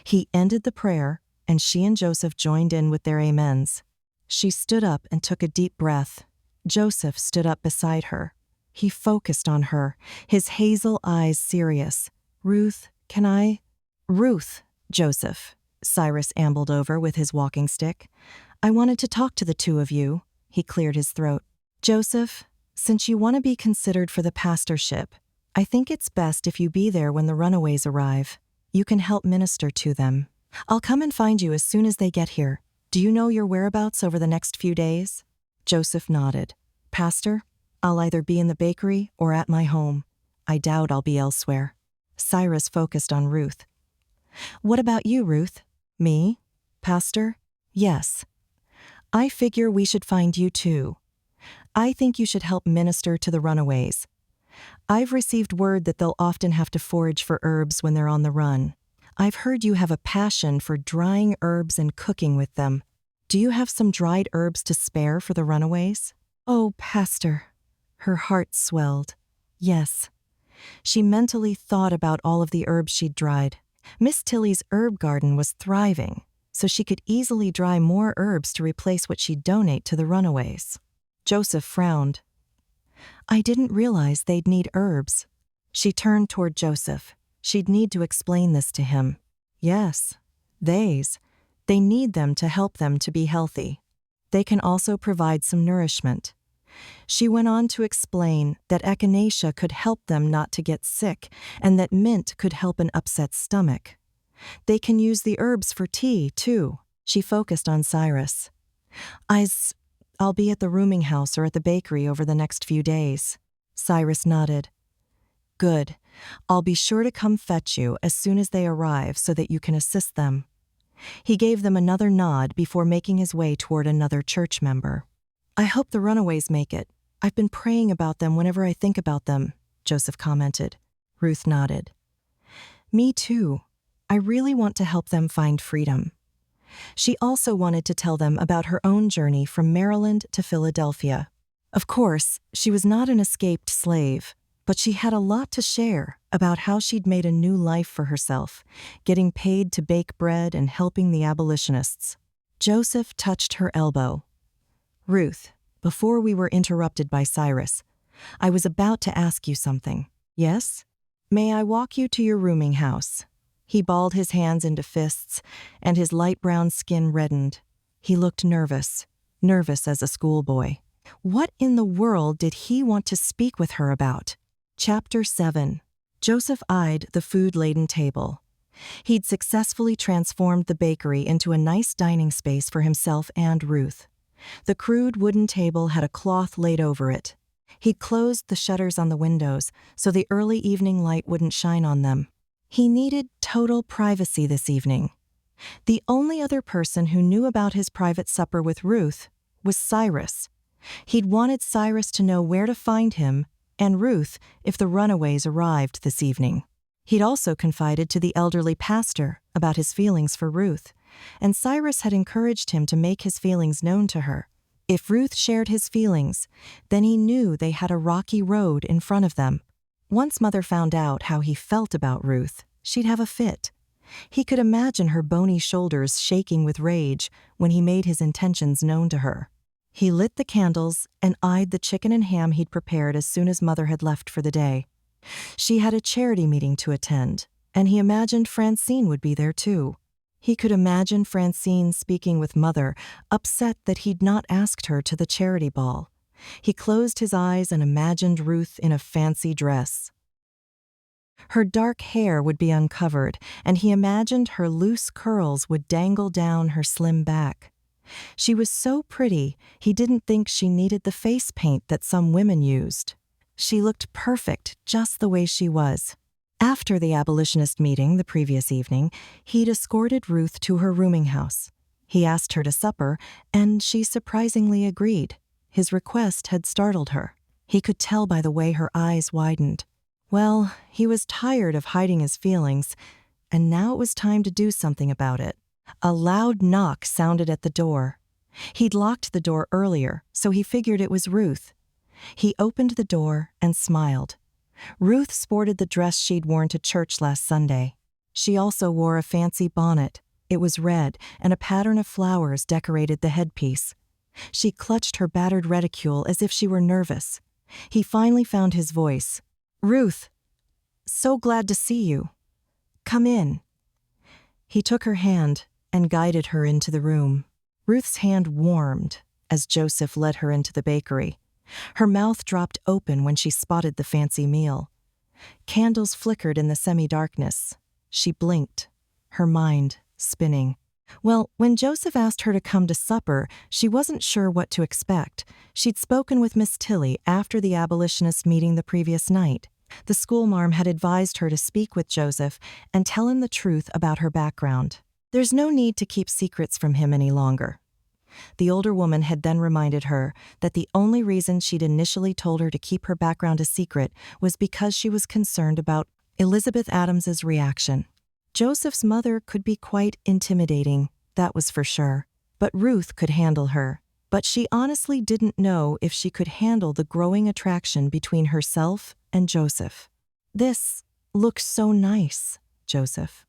He ended the prayer, and she and Joseph joined in with their amens. She stood up and took a deep breath. Joseph stood up beside her. He focused on her, his hazel eyes serious. "Ruth, can I?" "Ruth, Joseph," Cyrus ambled over with his walking stick. "I wanted to talk to the two of you." He cleared his throat. "Joseph, since you want to be considered for the pastorship, I think it's best if you be there when the runaways arrive. You can help minister to them. I'll come and find you as soon as they get here. Do you know your whereabouts over the next few days?" Joseph nodded. "Pastor, I'll either be in the bakery or at my home. I doubt I'll be elsewhere." Cyrus focused on Ruth. "What about you, Ruth?" "Me? Pastor? Yes. I figure we should find you too. I think you should help minister to the runaways. I've received word that they'll often have to forage for herbs when they're on the run. I've heard you have a passion for drying herbs and cooking with them. Do you have some dried herbs to spare for the runaways?" "Oh, Pastor." Her heart swelled. Yes. She mentally thought about all of the herbs she'd dried. Miss Tilly's herb garden was thriving, so she could easily dry more herbs to replace what she'd donate to the runaways. Joseph frowned. "I didn't realize they'd need herbs." She turned toward Joseph. She'd need to explain this to him. Yes, they need them to help them to be healthy. They can also provide some nourishment. She went on to explain that echinacea could help them not to get sick and that mint could help an upset stomach. They can use the herbs for tea, too. She focused on Cyrus. I'll be at the rooming house or at the bakery over the next few days. Cyrus nodded. Good. I'll be sure to come fetch you as soon as they arrive so that you can assist them. He gave them another nod before making his way toward another church member. I hope the runaways make it. I've been praying about them whenever I think about them, Joseph commented. Ruth nodded. Me too. I really want to help them find freedom. She also wanted to tell them about her own journey from Maryland to Philadelphia. Of course, she was not an escaped slave, but she had a lot to share about how she'd made a new life for herself, getting paid to bake bread and helping the abolitionists. Joseph touched her elbow. Ruth, before we were interrupted by Cyrus, I was about to ask you something. Yes? May I walk you to your rooming house? He balled his hands into fists, and his light brown skin reddened. He looked nervous as a schoolboy. What in the world did he want to speak with her about? Chapter 7. Joseph eyed the food-laden table. He'd successfully transformed the bakery into a nice dining space for himself and Ruth. The crude wooden table had a cloth laid over it. He'd closed the shutters on the windows so the early evening light wouldn't shine on them. He needed total privacy this evening. The only other person who knew about his private supper with Ruth was Cyrus. He'd wanted Cyrus to know where to find him and Ruth if the runaways arrived this evening. He'd also confided to the elderly pastor about his feelings for Ruth, and Cyrus had encouraged him to make his feelings known to her. If Ruth shared his feelings, then he knew they had a rocky road in front of them. Once Mother found out how he felt about Ruth, she'd have a fit. He could imagine her bony shoulders shaking with rage when he made his intentions known to her. He lit the candles and eyed the chicken and ham he'd prepared as soon as Mother had left for the day. She had a charity meeting to attend, and he imagined Francine would be there too. He could imagine Francine speaking with Mother, upset that he'd not asked her to the charity ball. He closed his eyes and imagined Ruth in a fancy dress. Her dark hair would be uncovered, and he imagined her loose curls would dangle down her slim back. She was so pretty, he didn't think she needed the face paint that some women used. She looked perfect just the way she was. After the abolitionist meeting the previous evening, he'd escorted Ruth to her rooming house. He asked her to supper, and she surprisingly agreed. His request had startled her. He could tell by the way her eyes widened. Well, he was tired of hiding his feelings, and now it was time to do something about it. A loud knock sounded at the door. He'd locked the door earlier, so he figured it was Ruth. He opened the door and smiled. Ruth sported the dress she'd worn to church last Sunday. She also wore a fancy bonnet. It was red, and a pattern of flowers decorated the headpiece. She clutched her battered reticule as if she were nervous. He finally found his voice. "Ruth, so glad to see you. Come in." He took her hand and guided her into the room. Ruth's hand warmed as Joseph led her into the bakery. Her mouth dropped open when she spotted the fancy meal. Candles flickered in the semi-darkness. She blinked, her mind spinning. Well, when Joseph asked her to come to supper, she wasn't sure what to expect. She'd spoken with Miss Tilly after the abolitionist meeting the previous night. The schoolmarm had advised her to speak with Joseph and tell him the truth about her background. There's no need to keep secrets from him any longer. The older woman had then reminded her that the only reason she'd initially told her to keep her background a secret was because she was concerned about Elizabeth Adams's reaction. Joseph's mother could be quite intimidating, that was for sure, but Ruth could handle her. But she honestly didn't know if she could handle the growing attraction between herself and Joseph. "This looks so nice, Joseph."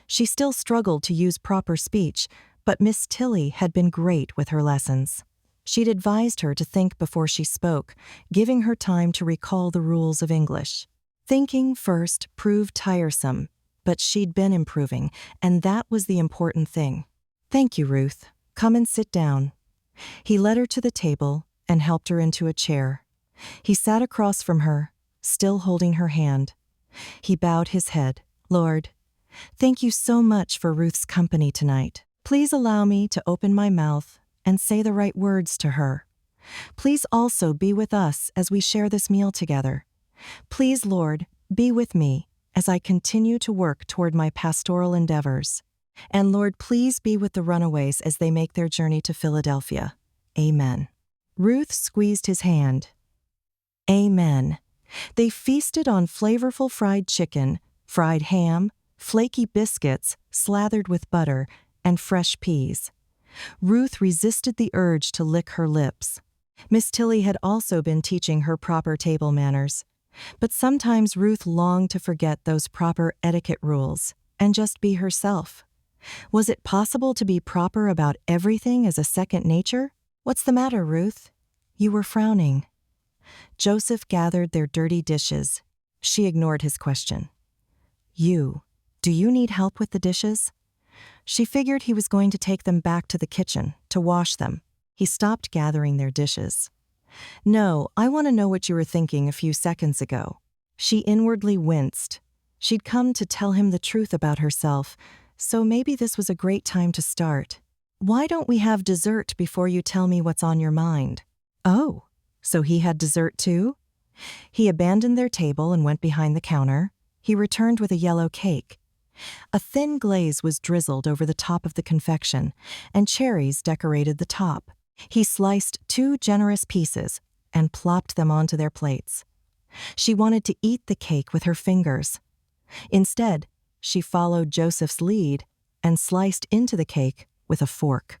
She still struggled to use proper speech, but Miss Tilly had been great with her lessons. She'd advised her to think before she spoke, giving her time to recall the rules of English. Thinking first proved tiresome, but she'd been improving, and that was the important thing. "Thank you, Ruth. Come and sit down." He led her to the table and helped her into a chair. He sat across from her, still holding her hand. He bowed his head. "Lord, thank you so much for Ruth's company tonight. Please allow me to open my mouth and say the right words to her." Please also be with us as we share this meal together. Please, Lord, be with me as I continue to work toward my pastoral endeavors. And Lord, please be with the runaways as they make their journey to Philadelphia. Amen. Ruth squeezed his hand. Amen. They feasted on flavorful fried chicken, fried ham, flaky biscuits slathered with butter, and fresh peas. Ruth resisted the urge to lick her lips. Miss Tilly had also been teaching her proper table manners. But sometimes Ruth longed to forget those proper etiquette rules and just be herself. Was it possible to be proper about everything as a second nature? What's the matter, Ruth? You were frowning. Joseph gathered their dirty dishes. She ignored his question. Do you need help with the dishes? She figured he was going to take them back to the kitchen to wash them. He stopped gathering their dishes. No, I want to know what you were thinking a few seconds ago. She inwardly winced. She'd come to tell him the truth about herself, so maybe this was a great time to start. Why don't we have dessert before you tell me what's on your mind? Oh, so he had dessert too? He abandoned their table and went behind the counter. He returned with a yellow cake. A thin glaze was drizzled over the top of the confection, and cherries decorated the top. He sliced 2 generous pieces and plopped them onto their plates. She wanted to eat the cake with her fingers. Instead, she followed Joseph's lead and sliced into the cake with a fork.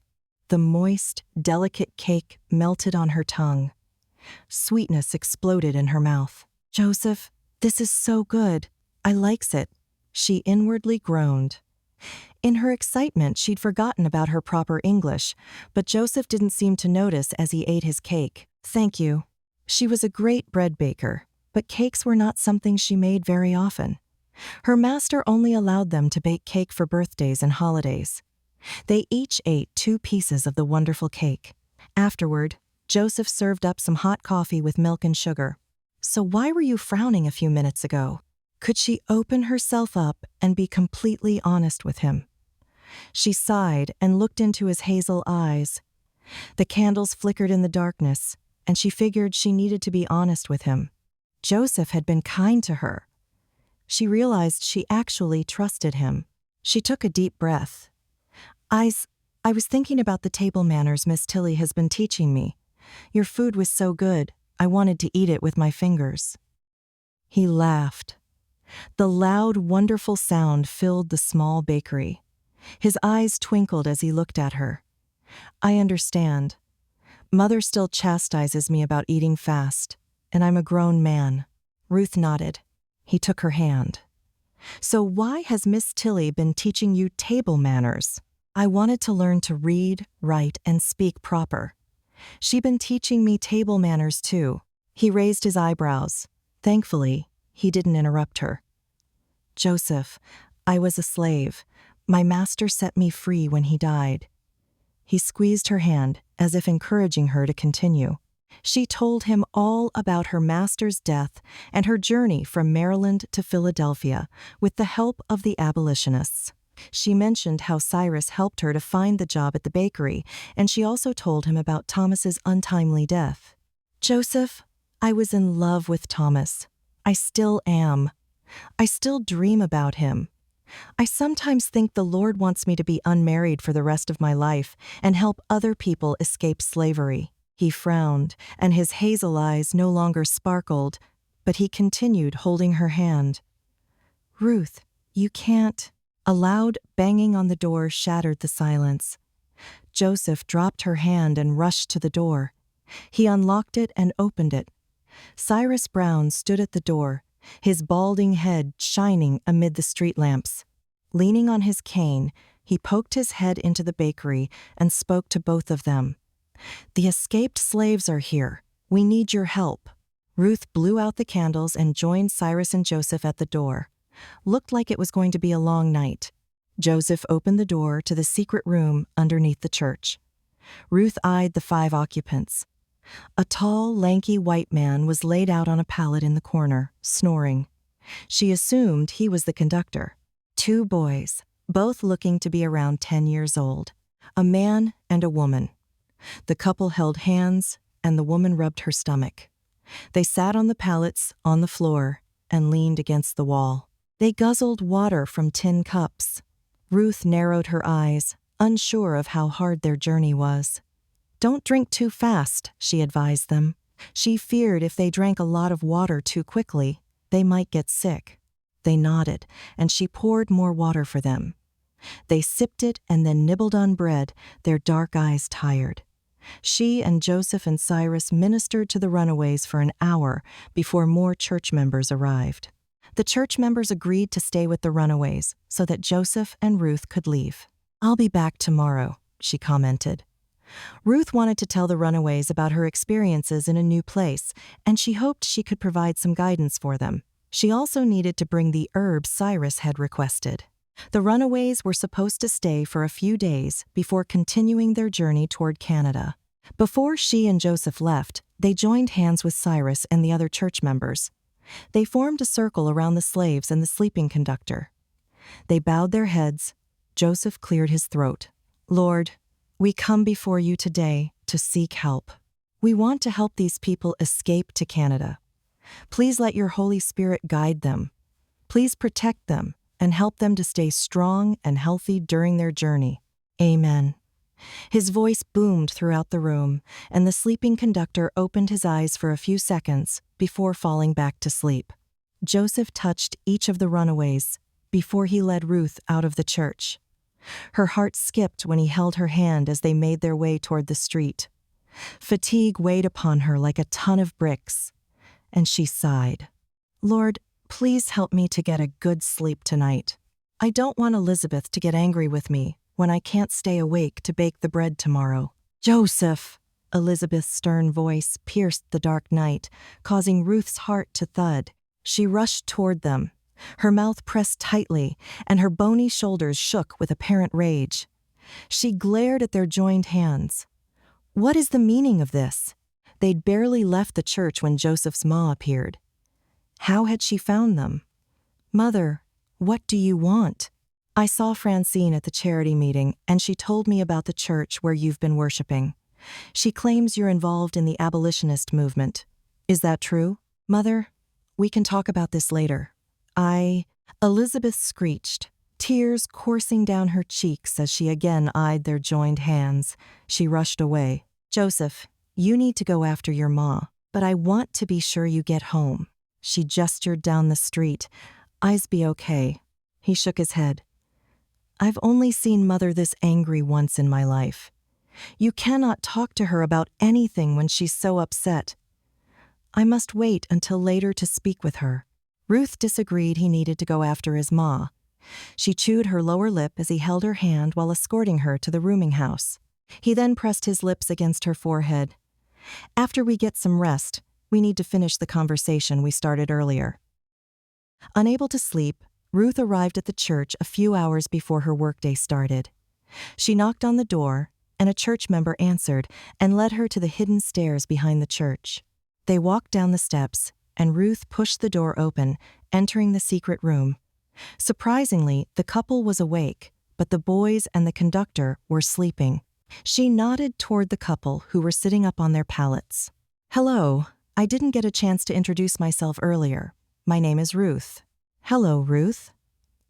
The moist, delicate cake melted on her tongue. Sweetness exploded in her mouth. Joseph, this is so good. I likes it. She inwardly groaned. In her excitement, she'd forgotten about her proper English, but Joseph didn't seem to notice as he ate his cake. Thank you. She was a great bread baker, but cakes were not something she made very often. Her master only allowed them to bake cake for birthdays and holidays. They each ate 2 pieces of the wonderful cake. Afterward, Joseph served up some hot coffee with milk and sugar. So why were you frowning a few minutes ago? Could she open herself up and be completely honest with him? She sighed and looked into his hazel eyes. The candles flickered in the darkness, and she figured she needed to be honest with him. Joseph had been kind to her. She realized she actually trusted him. She took a deep breath. I was thinking about the table manners Miss Tilly has been teaching me. Your food was so good, I wanted to eat it with my fingers. He laughed. The loud, wonderful sound filled the small bakery. His eyes twinkled as he looked at her. I understand. Mother still chastises me about eating fast, and I'm a grown man. Ruth nodded. He took her hand. So why has Miss Tilly been teaching you table manners? I wanted to learn to read, write, and speak proper. She's been teaching me table manners too. He raised his eyebrows. Thankfully, he didn't interrupt her. Joseph, I was a slave. My master set me free when he died. He squeezed her hand, as if encouraging her to continue. She told him all about her master's death and her journey from Maryland to Philadelphia with the help of the abolitionists. She mentioned how Cyrus helped her to find the job at the bakery, and she also told him about Thomas's untimely death. Joseph, I was in love with Thomas. I still am. I still dream about him. I sometimes think the Lord wants me to be unmarried for the rest of my life and help other people escape slavery. He frowned, and his hazel eyes no longer sparkled, but he continued holding her hand. Ruth, you can't. A loud banging on the door shattered the silence. Joseph dropped her hand and rushed to the door. He unlocked it and opened it. Cyrus Brown stood at the door, his balding head shining amid the street lamps. Leaning on his cane, he poked his head into the bakery and spoke to both of them. The escaped slaves are here. We need your help. Ruth blew out the candles and joined Cyrus and Joseph at the door. Looked like it was going to be a long night. Joseph opened the door to the secret room underneath the church. Ruth eyed the 5 occupants. A tall, lanky white man was laid out on a pallet in the corner, snoring. She assumed he was the conductor. 2 boys, both looking to be around 10 years old. A man and a woman. The couple held hands, and the woman rubbed her stomach. They sat on the pallets on the floor and leaned against the wall. They guzzled water from tin cups. Ruth narrowed her eyes, unsure of how hard their journey was. "Don't drink too fast," she advised them. She feared if they drank a lot of water too quickly, they might get sick. They nodded, and she poured more water for them. They sipped it and then nibbled on bread, their dark eyes tired. She and Joseph and Cyrus ministered to the runaways for an hour before more church members arrived. The church members agreed to stay with the runaways so that Joseph and Ruth could leave. "I'll be back tomorrow," she commented. Ruth wanted to tell the runaways about her experiences in a new place, and she hoped she could provide some guidance for them. She also needed to bring the herbs Cyrus had requested. The runaways were supposed to stay for a few days before continuing their journey toward Canada. Before she and Joseph left, they joined hands with Cyrus and the other church members. They formed a circle around the slaves and the sleeping conductor. They bowed their heads. Joseph cleared his throat. "Lord, we come before you today to seek help. We want to help these people escape to Canada. Please let your Holy Spirit guide them. Please protect them and help them to stay strong and healthy during their journey. Amen." His voice boomed throughout the room, and the sleeping conductor opened his eyes for a few seconds before falling back to sleep. Joseph touched each of the runaways before he led Ruth out of the church. Her heart skipped when he held her hand as they made their way toward the street. Fatigue weighed upon her like a ton of bricks, and she sighed. "Lord, please help me to get a good sleep tonight. I don't want Elizabeth to get angry with me when I can't stay awake to bake the bread tomorrow." "Joseph!" Elizabeth's stern voice pierced the dark night, causing Ruth's heart to thud. She rushed toward them. Her mouth pressed tightly, and her bony shoulders shook with apparent rage. She glared at their joined hands. What is the meaning of this? They'd barely left the church when Joseph's ma appeared. How had she found them? "Mother, what do you want?" "I saw Francine at the charity meeting, and she told me about the church where you've been worshiping. She claims you're involved in the abolitionist movement. Is that true?" "Mother, we can talk about this later. Elizabeth screeched, tears coursing down her cheeks as she again eyed their joined hands. She rushed away. "Joseph, you need to go after your ma, but I want to be sure you get home." She gestured down the street. "I's be okay." He shook his head. "I've only seen Mother this angry once in my life. You cannot talk to her about anything when she's so upset. I must wait until later to speak with her." Ruth disagreed he needed to go after his ma. She chewed her lower lip as he held her hand while escorting her to the rooming house. He then pressed his lips against her forehead. "After we get some rest, we need to finish the conversation we started earlier." Unable to sleep, Ruth arrived at the church a few hours before her workday started. She knocked on the door, and a church member answered and led her to the hidden stairs behind the church. They walked down the steps, and Ruth pushed the door open, entering the secret room. Surprisingly, the couple was awake, but the boys and the conductor were sleeping. She nodded toward the couple who were sitting up on their pallets. "Hello, I didn't get a chance to introduce myself earlier. My name is Ruth." "Hello, Ruth."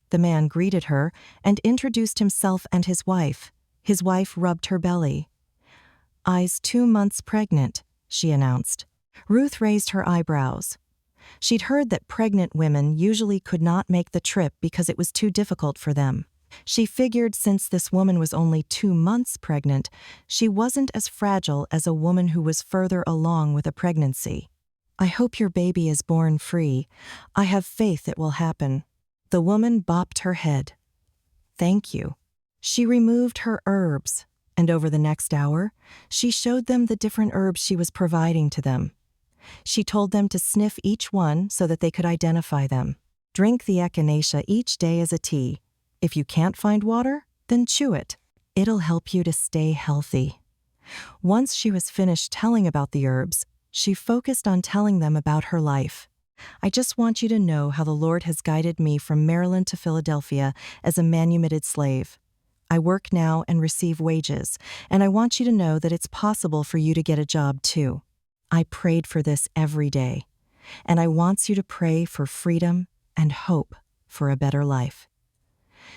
The man greeted her and introduced himself and his wife. His wife rubbed her belly. "I's 2 months pregnant," she announced. Ruth raised her eyebrows. She'd heard that pregnant women usually could not make the trip because it was too difficult for them. She figured since this woman was only 2 months pregnant, she wasn't as fragile as a woman who was further along with a pregnancy. "I hope your baby is born free. I have faith it will happen." The woman bopped her head. "Thank you." She removed her herbs, and over the next hour, she showed them the different herbs she was providing to them. She told them to sniff each one so that they could identify them. "Drink the echinacea each day as a tea. If you can't find water, then chew it. It'll help you to stay healthy." Once she was finished telling about the herbs, she focused on telling them about her life. "I just want you to know how the Lord has guided me from Maryland to Philadelphia as a manumitted slave. I work now and receive wages, and I want you to know that it's possible for you to get a job too. I prayed for this every day, and I wants you to pray for freedom and hope for a better life."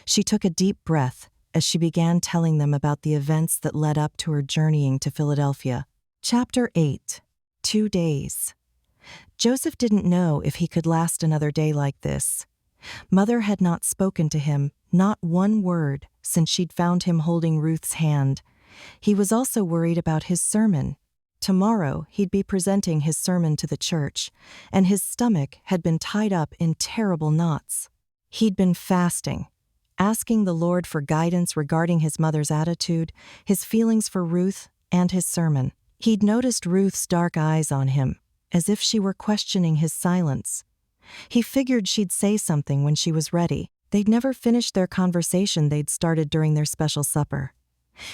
She took a deep breath as she began telling them about the events that led up to her journeying to Philadelphia. Chapter 8. 2 days. Joseph didn't know if he could last another day like this. Mother had not spoken to him, not one word, since she'd found him holding Ruth's hand. He was also worried about his sermon. Tomorrow, he'd be presenting his sermon to the church, and his stomach had been tied up in terrible knots. He'd been fasting, asking the Lord for guidance regarding his mother's attitude, his feelings for Ruth, and his sermon. He'd noticed Ruth's dark eyes on him, as if she were questioning his silence. He figured she'd say something when she was ready. They'd never finished their conversation they'd started during their special supper.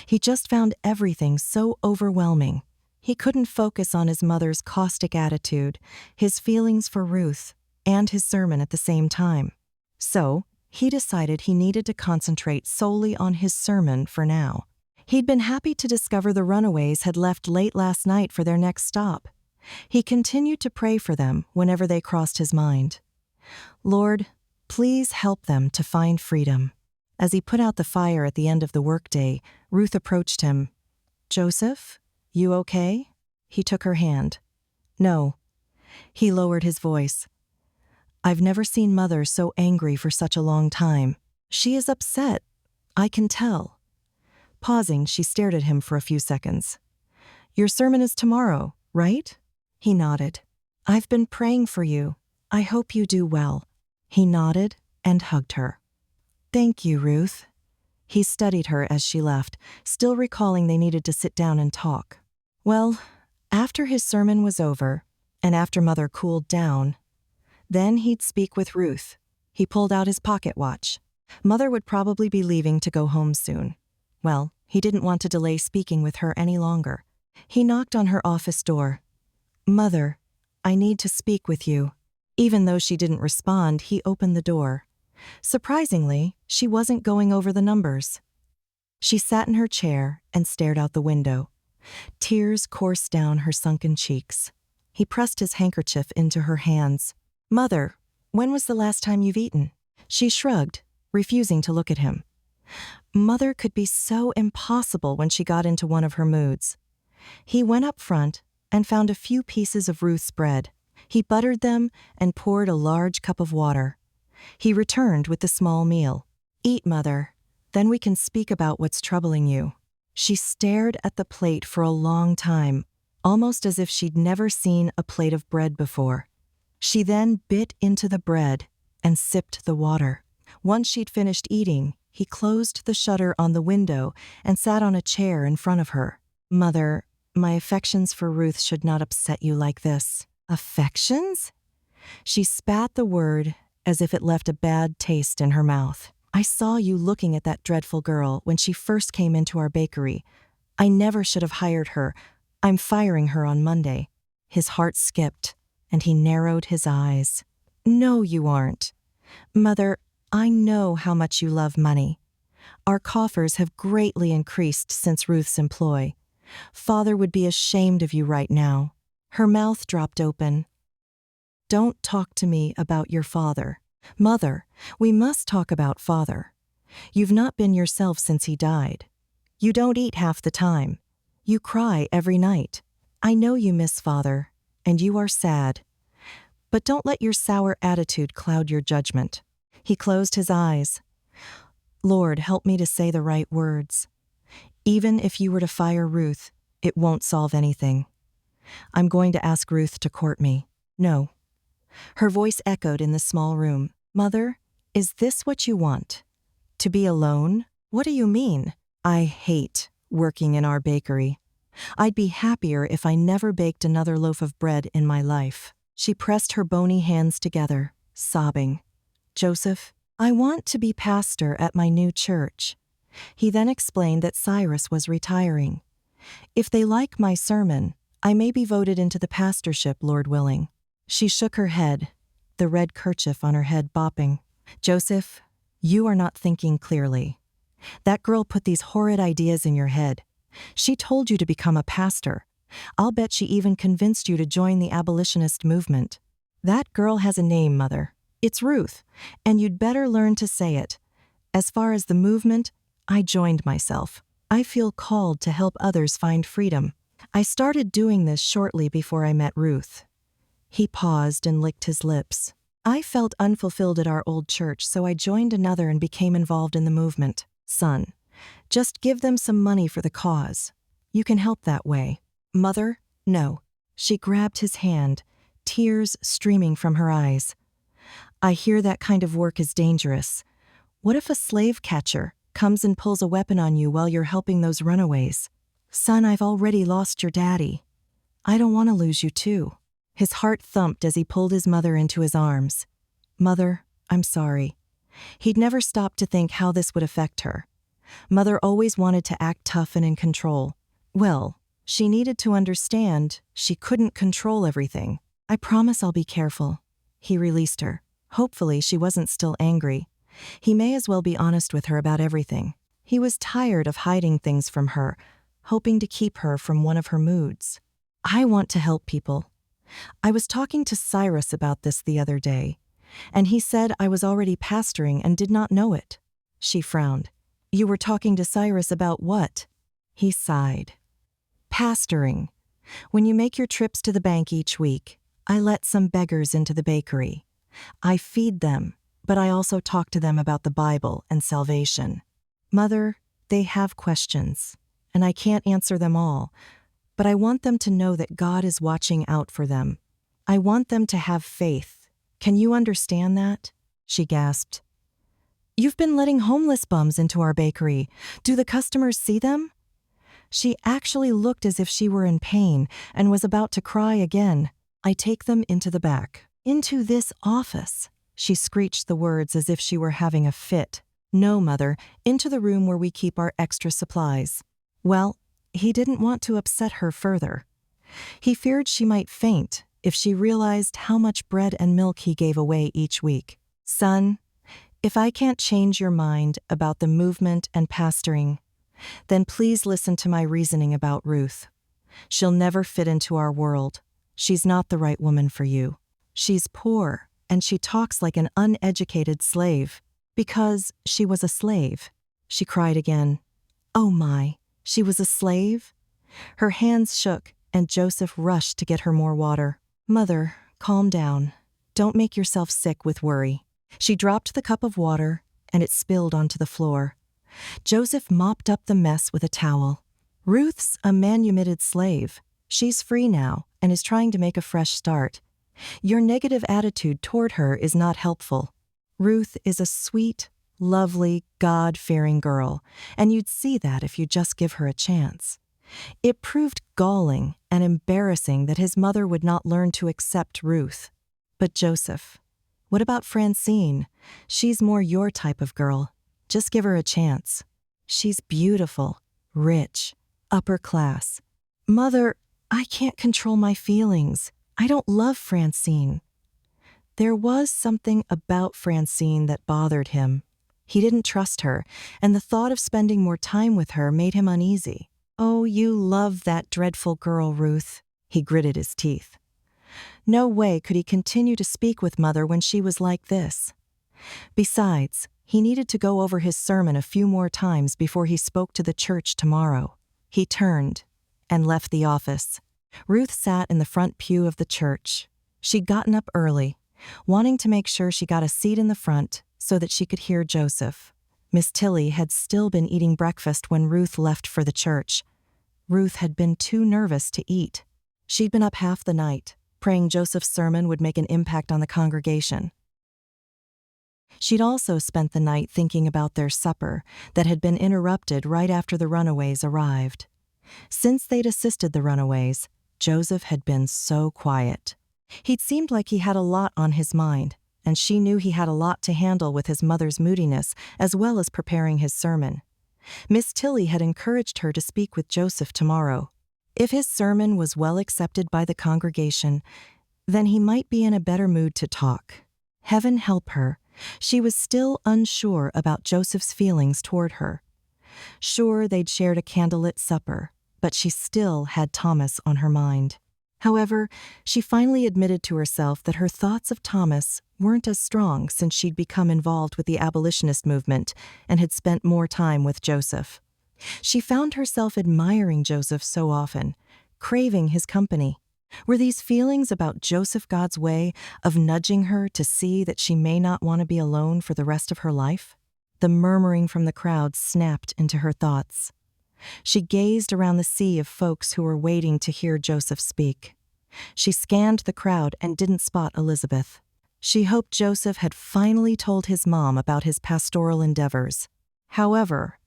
He just found everything so overwhelming. He couldn't focus on his mother's caustic attitude, his feelings for Ruth, and his sermon at the same time. So, he decided he needed to concentrate solely on his sermon for now. He'd been happy to discover the runaways had left late last night for their next stop. He continued to pray for them whenever they crossed his mind. "Lord, please help them to find freedom." As he put out the fire at the end of the workday, Ruth approached him. "Joseph, you okay?" He took her hand. "No." He lowered his voice. "I've never seen Mother so angry for such a long time. She is upset. I can tell." Pausing, she stared at him for a few seconds. "Your sermon is tomorrow, right?" He nodded. "I've been praying for you. I hope you do well." He nodded and hugged her. "Thank you, Ruth." He studied her as she left, still recalling they needed to sit down and talk. Well, after his sermon was over, and after Mother cooled down, then he'd speak with Ruth. He pulled out his pocket watch. Mother would probably be leaving to go home soon. Well, he didn't want to delay speaking with her any longer. He knocked on her office door. "Mother, I need to speak with you." Even though she didn't respond, he opened the door. Surprisingly, she wasn't going over the numbers. She sat in her chair and stared out the window. Tears coursed down her sunken cheeks. He pressed his handkerchief into her hands. "Mother, when was the last time you've eaten?" She shrugged, refusing to look at him. Mother could be so impossible when she got into one of her moods. He went up front and found a few pieces of Ruth's bread. He buttered them and poured a large cup of water. He returned with the small meal. "Eat, Mother. Then we can speak about what's troubling you." She stared at the plate for a long time, almost as if she'd never seen a plate of bread before. She then bit into the bread and sipped the water. Once she'd finished eating, he closed the shutter on the window and sat on a chair in front of her. "Mother, my affections for Ruth should not upset you like this." "Affections?" She spat the word as if it left a bad taste in her mouth. "I saw you looking at that dreadful girl when she first came into our bakery. I never should have hired her. I'm firing her on Monday." His heart skipped, and he narrowed his eyes. "No, you aren't. Mother, I know how much you love money. Our coffers have greatly increased since Ruth's employ. Father would be ashamed of you right now." Her mouth dropped open. "Don't talk to me about your father. Mother, we must talk about Father. You've not been yourself since he died. You don't eat half the time. You cry every night. I know you miss Father, and you are sad. But don't let your sour attitude cloud your judgment." He closed his eyes. "Lord, help me to say the right words. Even if you were to fire Ruth, it won't solve anything. I'm going to ask Ruth to court me." "No." Her voice echoed in the small room. "Mother, is this what you want? To be alone? What do you mean?" "I hate working in our bakery. I'd be happier if I never baked another loaf of bread in my life." She pressed her bony hands together, sobbing. "Joseph, I want to be pastor at my new church." He then explained that Cyrus was retiring. "If they like my sermon, I may be voted into the pastorship, Lord willing." She shook her head, the red kerchief on her head bopping. "Joseph, you are not thinking clearly. That girl put these horrid ideas in your head. She told you to become a pastor. I'll bet she even convinced you to join the abolitionist movement. That girl has a name, Mother. It's Ruth, and you'd better learn to say it. As far as the movement, I joined myself. I feel called to help others find freedom. I started doing this shortly before I met Ruth." He paused and licked his lips. "I felt unfulfilled at our old church, so I joined another and became involved in the movement. Son, just give them some money for the cause. You can help that way." "Mother, no." She grabbed his hand, tears streaming from her eyes. "I hear that kind of work is dangerous. What if a slave catcher comes and pulls a weapon on you while you're helping those runaways? Son, I've already lost your daddy. I don't want to lose you too." His heart thumped as he pulled his mother into his arms. "Mother, I'm sorry." He'd never stopped to think how this would affect her. Mother always wanted to act tough and in control. Well, she needed to understand she couldn't control everything. "I promise I'll be careful." He released her. Hopefully she wasn't still angry. He may as well be honest with her about everything. He was tired of hiding things from her, hoping to keep her from one of her moods. "I want to help people. I was talking to Cyrus about this the other day, and he said I was already pastoring and did not know it." She frowned. "You were talking to Cyrus about what?" He sighed. "Pastoring. When you make your trips to the bank each week, I let some beggars into the bakery. I feed them, but I also talk to them about the Bible and salvation. Mother, they have questions, and I can't answer them all, but I want them to know that God is watching out for them. I want them to have faith. Can you understand that?" She gasped. "You've been letting homeless bums into our bakery. Do the customers see them?" She actually looked as if she were in pain and was about to cry again. "I take them into the back. Into this office." She screeched the words as if she were having a fit. "No, Mother, into the room where we keep our extra supplies." Well, he didn't want to upset her further. He feared she might faint if she realized how much bread and milk he gave away each week. "Son, if I can't change your mind about the movement and pastoring, then please listen to my reasoning about Ruth. She'll never fit into our world. She's not the right woman for you. She's poor, and she talks like an uneducated slave. Because she was a slave." She cried again. "Oh my, she was a slave?" Her hands shook, and Joseph rushed to get her more water. "Mother, calm down. Don't make yourself sick with worry." She dropped the cup of water, and it spilled onto the floor. Joseph mopped up the mess with a towel. "Ruth's a manumitted slave. She's free now and is trying to make a fresh start. Your negative attitude toward her is not helpful. Ruth is a sweet, lovely, God-fearing girl, and you'd see that if you just give her a chance." It proved galling and embarrassing that his mother would not learn to accept Ruth. "But Joseph, what about Francine? She's more your type of girl. Just give her a chance. She's beautiful, rich, upper class." "Mother, I can't control my feelings. I don't love Francine." There was something about Francine that bothered him. He didn't trust her, and the thought of spending more time with her made him uneasy. "Oh, you love that dreadful girl, Ruth." He gritted his teeth. No way could he continue to speak with Mother when she was like this. Besides, he needed to go over his sermon a few more times before he spoke to the church tomorrow. He turned and left the office. Ruth sat in the front pew of the church. She'd gotten up early, wanting to make sure she got a seat in the front so that she could hear Joseph. Miss Tilly had still been eating breakfast when Ruth left for the church. Ruth had been too nervous to eat. She'd been up half the night, praying Joseph's sermon would make an impact on the congregation. She'd also spent the night thinking about their supper that had been interrupted right after the runaways arrived. Since they'd assisted the runaways, Joseph had been so quiet. He'd seemed like he had a lot on his mind, and she knew he had a lot to handle with his mother's moodiness as well as preparing his sermon. Miss Tilly had encouraged her to speak with Joseph tomorrow. If his sermon was well accepted by the congregation, then he might be in a better mood to talk. Heaven help her, she was still unsure about Joseph's feelings toward her. Sure, they'd shared a candlelit supper, but she still had Thomas on her mind. However, she finally admitted to herself that her thoughts of Thomas weren't as strong since she'd become involved with the abolitionist movement and had spent more time with Joseph. She found herself admiring Joseph so often, craving his company. Were these feelings about Joseph God's way of nudging her to see that she may not want to be alone for the rest of her life? The murmuring from the crowd snapped into her thoughts. She gazed around the sea of folks who were waiting to hear Joseph speak. She scanned the crowd and didn't spot Elizabeth. She hoped Joseph had finally told his mom about his pastoral endeavors. However,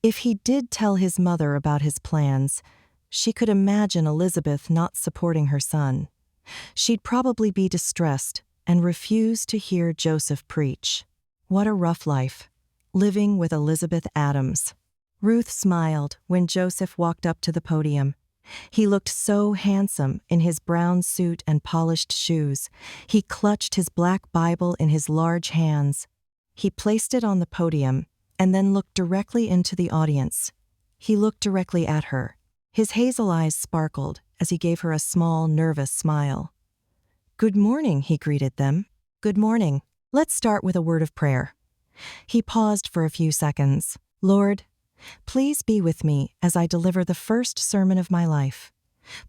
if he did tell his mother about his plans, she could imagine Elizabeth not supporting her son. She'd probably be distressed and refuse to hear Joseph preach. What a rough life, living with Elizabeth Adams. Ruth smiled when Joseph walked up to the podium. He looked so handsome in his brown suit and polished shoes. He clutched his black Bible in his large hands. He placed it on the podium and then looked directly into the audience. He looked directly at her. His hazel eyes sparkled as he gave her a small, nervous smile. "Good morning," he greeted them. "Good morning. Let's start with a word of prayer." He paused for a few seconds. "Lord, please be with me as I deliver the first sermon of my life.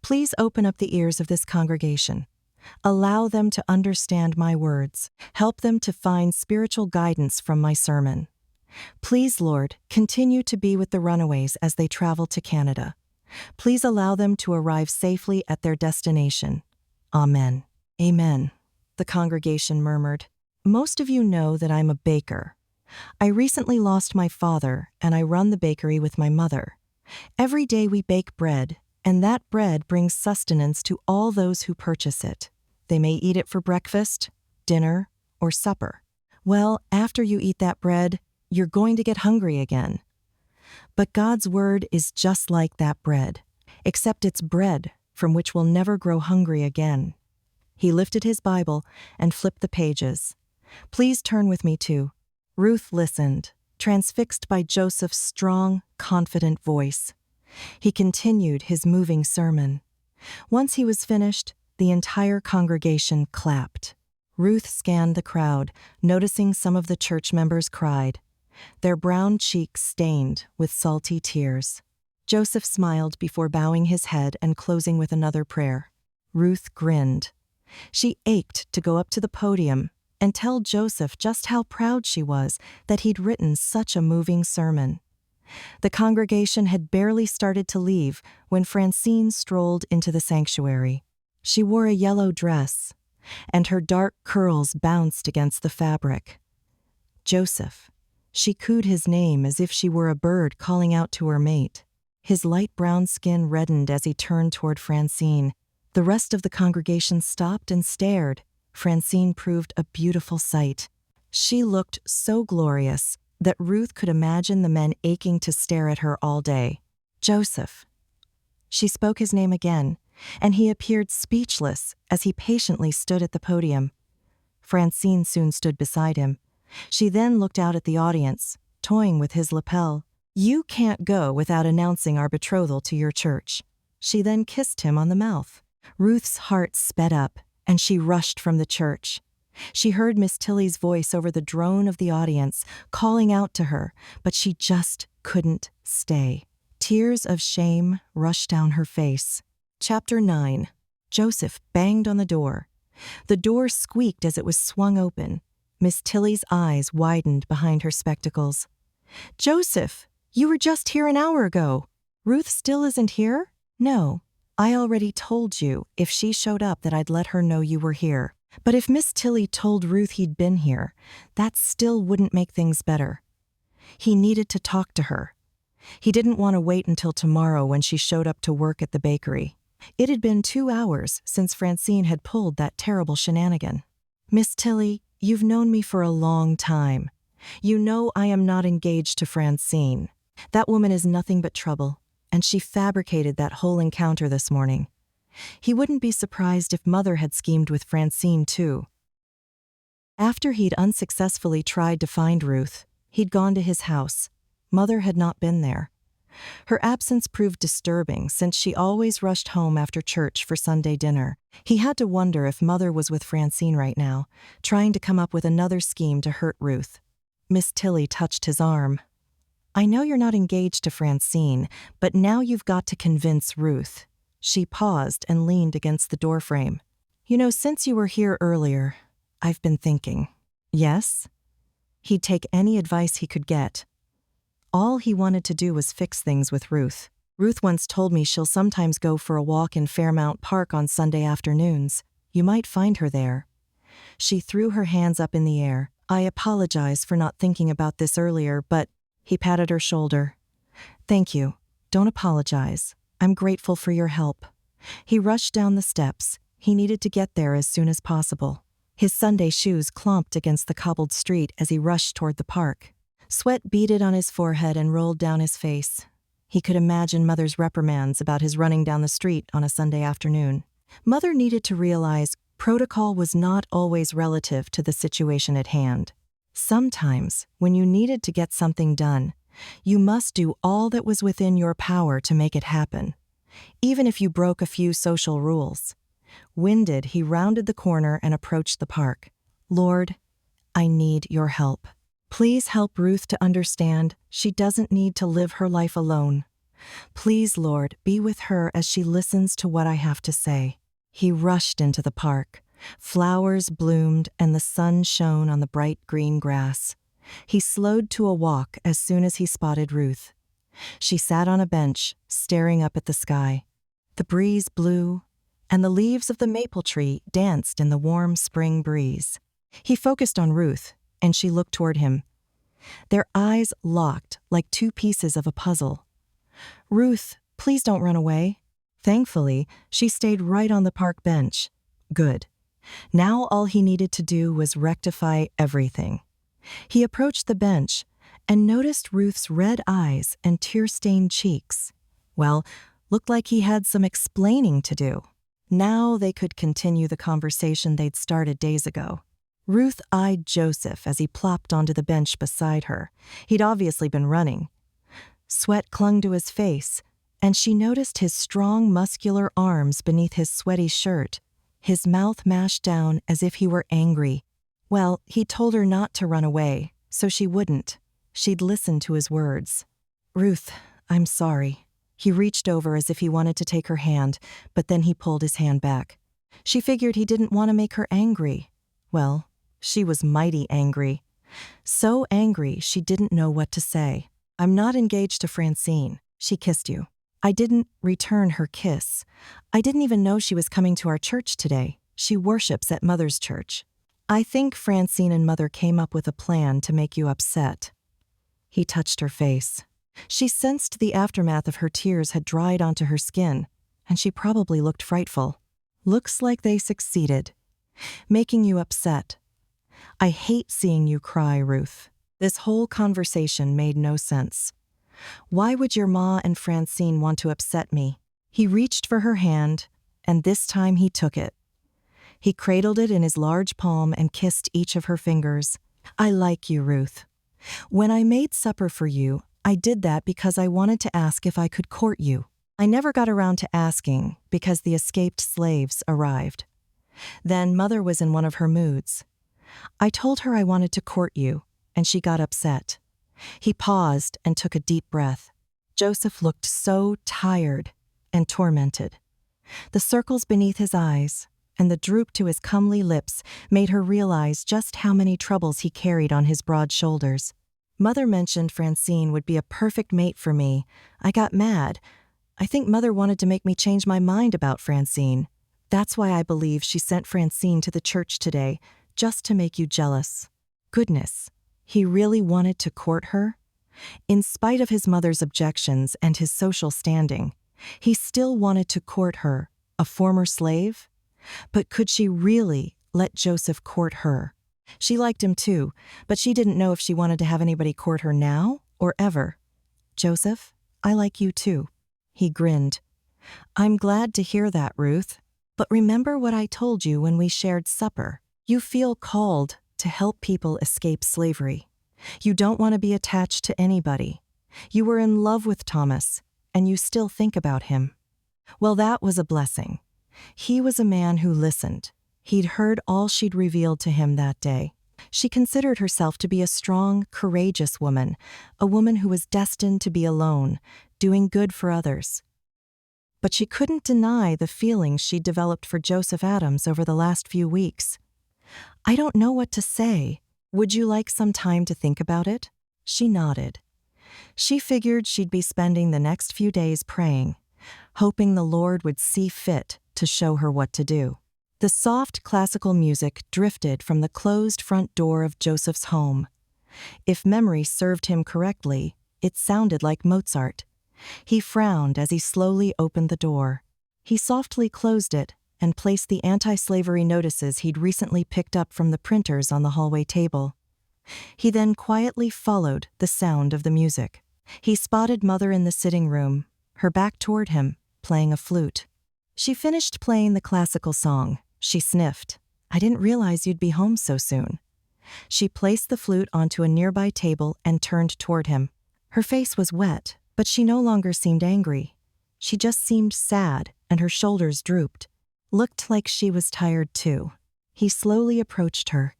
Please open up the ears of this congregation. Allow them to understand my words. Help them to find spiritual guidance from my sermon. Please, Lord, continue to be with the runaways as they travel to Canada. Please allow them to arrive safely at their destination. Amen." "Amen," the congregation murmured. "Most of you know that I'm a baker. I recently lost my father, and I run the bakery with my mother. Every day we bake bread, and that bread brings sustenance to all those who purchase it. They may eat it for breakfast, dinner, or supper. Well, after you eat that bread, you're going to get hungry again. But God's word is just like that bread, except it's bread from which we'll never grow hungry again." He lifted his Bible and flipped the pages. "Please turn with me to..." Ruth listened, transfixed by Joseph's strong, confident voice. He continued his moving sermon. Once he was finished, the entire congregation clapped. Ruth scanned the crowd, noticing some of the church members cried, their brown cheeks stained with salty tears. Joseph smiled before bowing his head and closing with another prayer. Ruth grinned. She ached to go up to the podium and tell Joseph just how proud she was that he'd written such a moving sermon. The congregation had barely started to leave when Francine strolled into the sanctuary. She wore a yellow dress, and her dark curls bounced against the fabric. "Joseph." She cooed his name as if she were a bird calling out to her mate. His light brown skin reddened as he turned toward Francine. The rest of the congregation stopped and stared. Francine proved a beautiful sight. She looked so glorious that Ruth could imagine the men aching to stare at her all day. "Joseph." She spoke his name again, and he appeared speechless as he patiently stood at the podium. Francine soon stood beside him. She then looked out at the audience, toying with his lapel. "You can't go without announcing our betrothal to your church." She then kissed him on the mouth. Ruth's heart sped up, and she rushed from the church. She heard Miss Tilly's voice over the drone of the audience, calling out to her, but she just couldn't stay. Tears of shame rushed down her face. Chapter 9. Joseph banged on the door. The door squeaked as it was swung open. Miss Tilly's eyes widened behind her spectacles. "Joseph, you were just here an hour ago." "Ruth still isn't here?" "No. I already told you if she showed up that I'd let her know you were here. But if Miss Tilly told Ruth he'd been here, that still wouldn't make things better." He needed to talk to her. He didn't want to wait until tomorrow when she showed up to work at the bakery. It had been 2 hours since Francine had pulled that terrible shenanigan. "Miss Tilly, you've known me for a long time. You know I am not engaged to Francine. That woman is nothing but trouble, and she fabricated that whole encounter this morning." He wouldn't be surprised if Mother had schemed with Francine too. After he'd unsuccessfully tried to find Ruth, he'd gone to his house. Mother had not been there. Her absence proved disturbing since she always rushed home after church for Sunday dinner. He had to wonder if Mother was with Francine right now, trying to come up with another scheme to hurt Ruth. Miss Tilly touched his arm. "I know you're not engaged to Francine, but now you've got to convince Ruth." She paused and leaned against the doorframe. "You know, since you were here earlier, I've been thinking." "Yes?" He'd take any advice he could get. All he wanted to do was fix things with Ruth. "Ruth once told me she'll sometimes go for a walk in Fairmount Park on Sunday afternoons. You might find her there." She threw her hands up in the air. "I apologize for not thinking about this earlier, but—" He patted her shoulder. "Thank you. Don't apologize. I'm grateful for your help." He rushed down the steps. He needed to get there as soon as possible. His Sunday shoes clomped against the cobbled street as he rushed toward the park. Sweat beaded on his forehead and rolled down his face. He could imagine Mother's reprimands about his running down the street on a Sunday afternoon. Mother needed to realize protocol was not always relative to the situation at hand. Sometimes, when you needed to get something done, you must do all that was within your power to make it happen, even if you broke a few social rules. Winded, he rounded the corner and approached the park. "Lord, I need your help. Please help Ruth to understand she doesn't need to live her life alone. Please, Lord, be with her as she listens to what I have to say." He rushed into the park. Flowers bloomed and the sun shone on the bright green grass. He slowed to a walk as soon as he spotted Ruth. She sat on a bench, staring up at the sky. The breeze blew, and the leaves of the maple tree danced in the warm spring breeze. He focused on Ruth, and she looked toward him. Their eyes locked like two pieces of a puzzle. "Ruth, please don't run away." Thankfully, she stayed right on the park bench. Good. Now all he needed to do was rectify everything. He approached the bench and noticed Ruth's red eyes and tear-stained cheeks. Well, looked like he had some explaining to do. Now they could continue the conversation they'd started days ago. Ruth eyed Joseph as he plopped onto the bench beside her. He'd obviously been running. Sweat clung to his face, and she noticed his strong, muscular arms beneath his sweaty shirt, his mouth mashed down as if he were angry. Well, he told her not to run away, so she wouldn't. She'd listen to his words. "Ruth, I'm sorry." He reached over as if he wanted to take her hand, but then he pulled his hand back. She figured he didn't want to make her angry. Well, she was mighty angry. So angry she didn't know what to say. "I'm not engaged to Francine. She kissed you." I didn't return her kiss. "I didn't even know she was coming to our church today. She worships at Mother's church." "I think Francine and Mother came up with a plan to make you upset." He touched her face. She sensed the aftermath of her tears had dried onto her skin, and she probably looked frightful. "Looks like they succeeded. Making you upset. I hate seeing you cry, Ruth." This whole conversation made no sense. "Why would your ma and Francine want to upset me?" He reached for her hand, and this time he took it. He cradled it in his large palm and kissed each of her fingers. "I like you, Ruth. When I made supper for you, I did that because I wanted to ask if I could court you. I never got around to asking because the escaped slaves arrived. Then Mother was in one of her moods. I told her I wanted to court you, and she got upset." He paused and took a deep breath. Joseph looked so tired and tormented. The circles beneath his eyes and the droop to his comely lips made her realize just how many troubles he carried on his broad shoulders. "Mother mentioned Francine would be a perfect mate for me. I got mad. I think Mother wanted to make me change my mind about Francine. That's why I believe she sent Francine to the church today, just to make you jealous." Goodness, he really wanted to court her? In spite of his mother's objections and his social standing, he still wanted to court her, a former slave? But could she really let Joseph court her? She liked him too, but she didn't know if she wanted to have anybody court her now or ever. "Joseph, I like you too." He grinned. "I'm glad to hear that, Ruth. But remember what I told you when we shared supper. You feel called to help people escape slavery. You don't want to be attached to anybody. You were in love with Thomas, and you still think about him. Well, that was a blessing. He was a man who listened. He'd heard all she'd revealed to him that day. She considered herself to be a strong, courageous woman, a woman who was destined to be alone, doing good for others. But she couldn't deny the feelings she'd developed for Joseph Adams over the last few weeks. "I don't know what to say. Would you like some time to think about it?" She nodded. She figured she'd be spending the next few days praying, hoping the Lord would see fit to show her what to do. The soft classical music drifted from the closed front door of Joseph's home. If memory served him correctly, it sounded like Mozart. He frowned as he slowly opened the door. He softly closed it and placed the anti-slavery notices he'd recently picked up from the printers on the hallway table. He then quietly followed the sound of the music. He spotted Mother in the sitting room, her back toward him, playing a flute. She finished playing the classical song. She sniffed. "I didn't realize you'd be home so soon." She placed the flute onto a nearby table and turned toward him. Her face was wet, but she no longer seemed angry. She just seemed sad, and her shoulders drooped. Looked like she was tired too. He slowly approached her.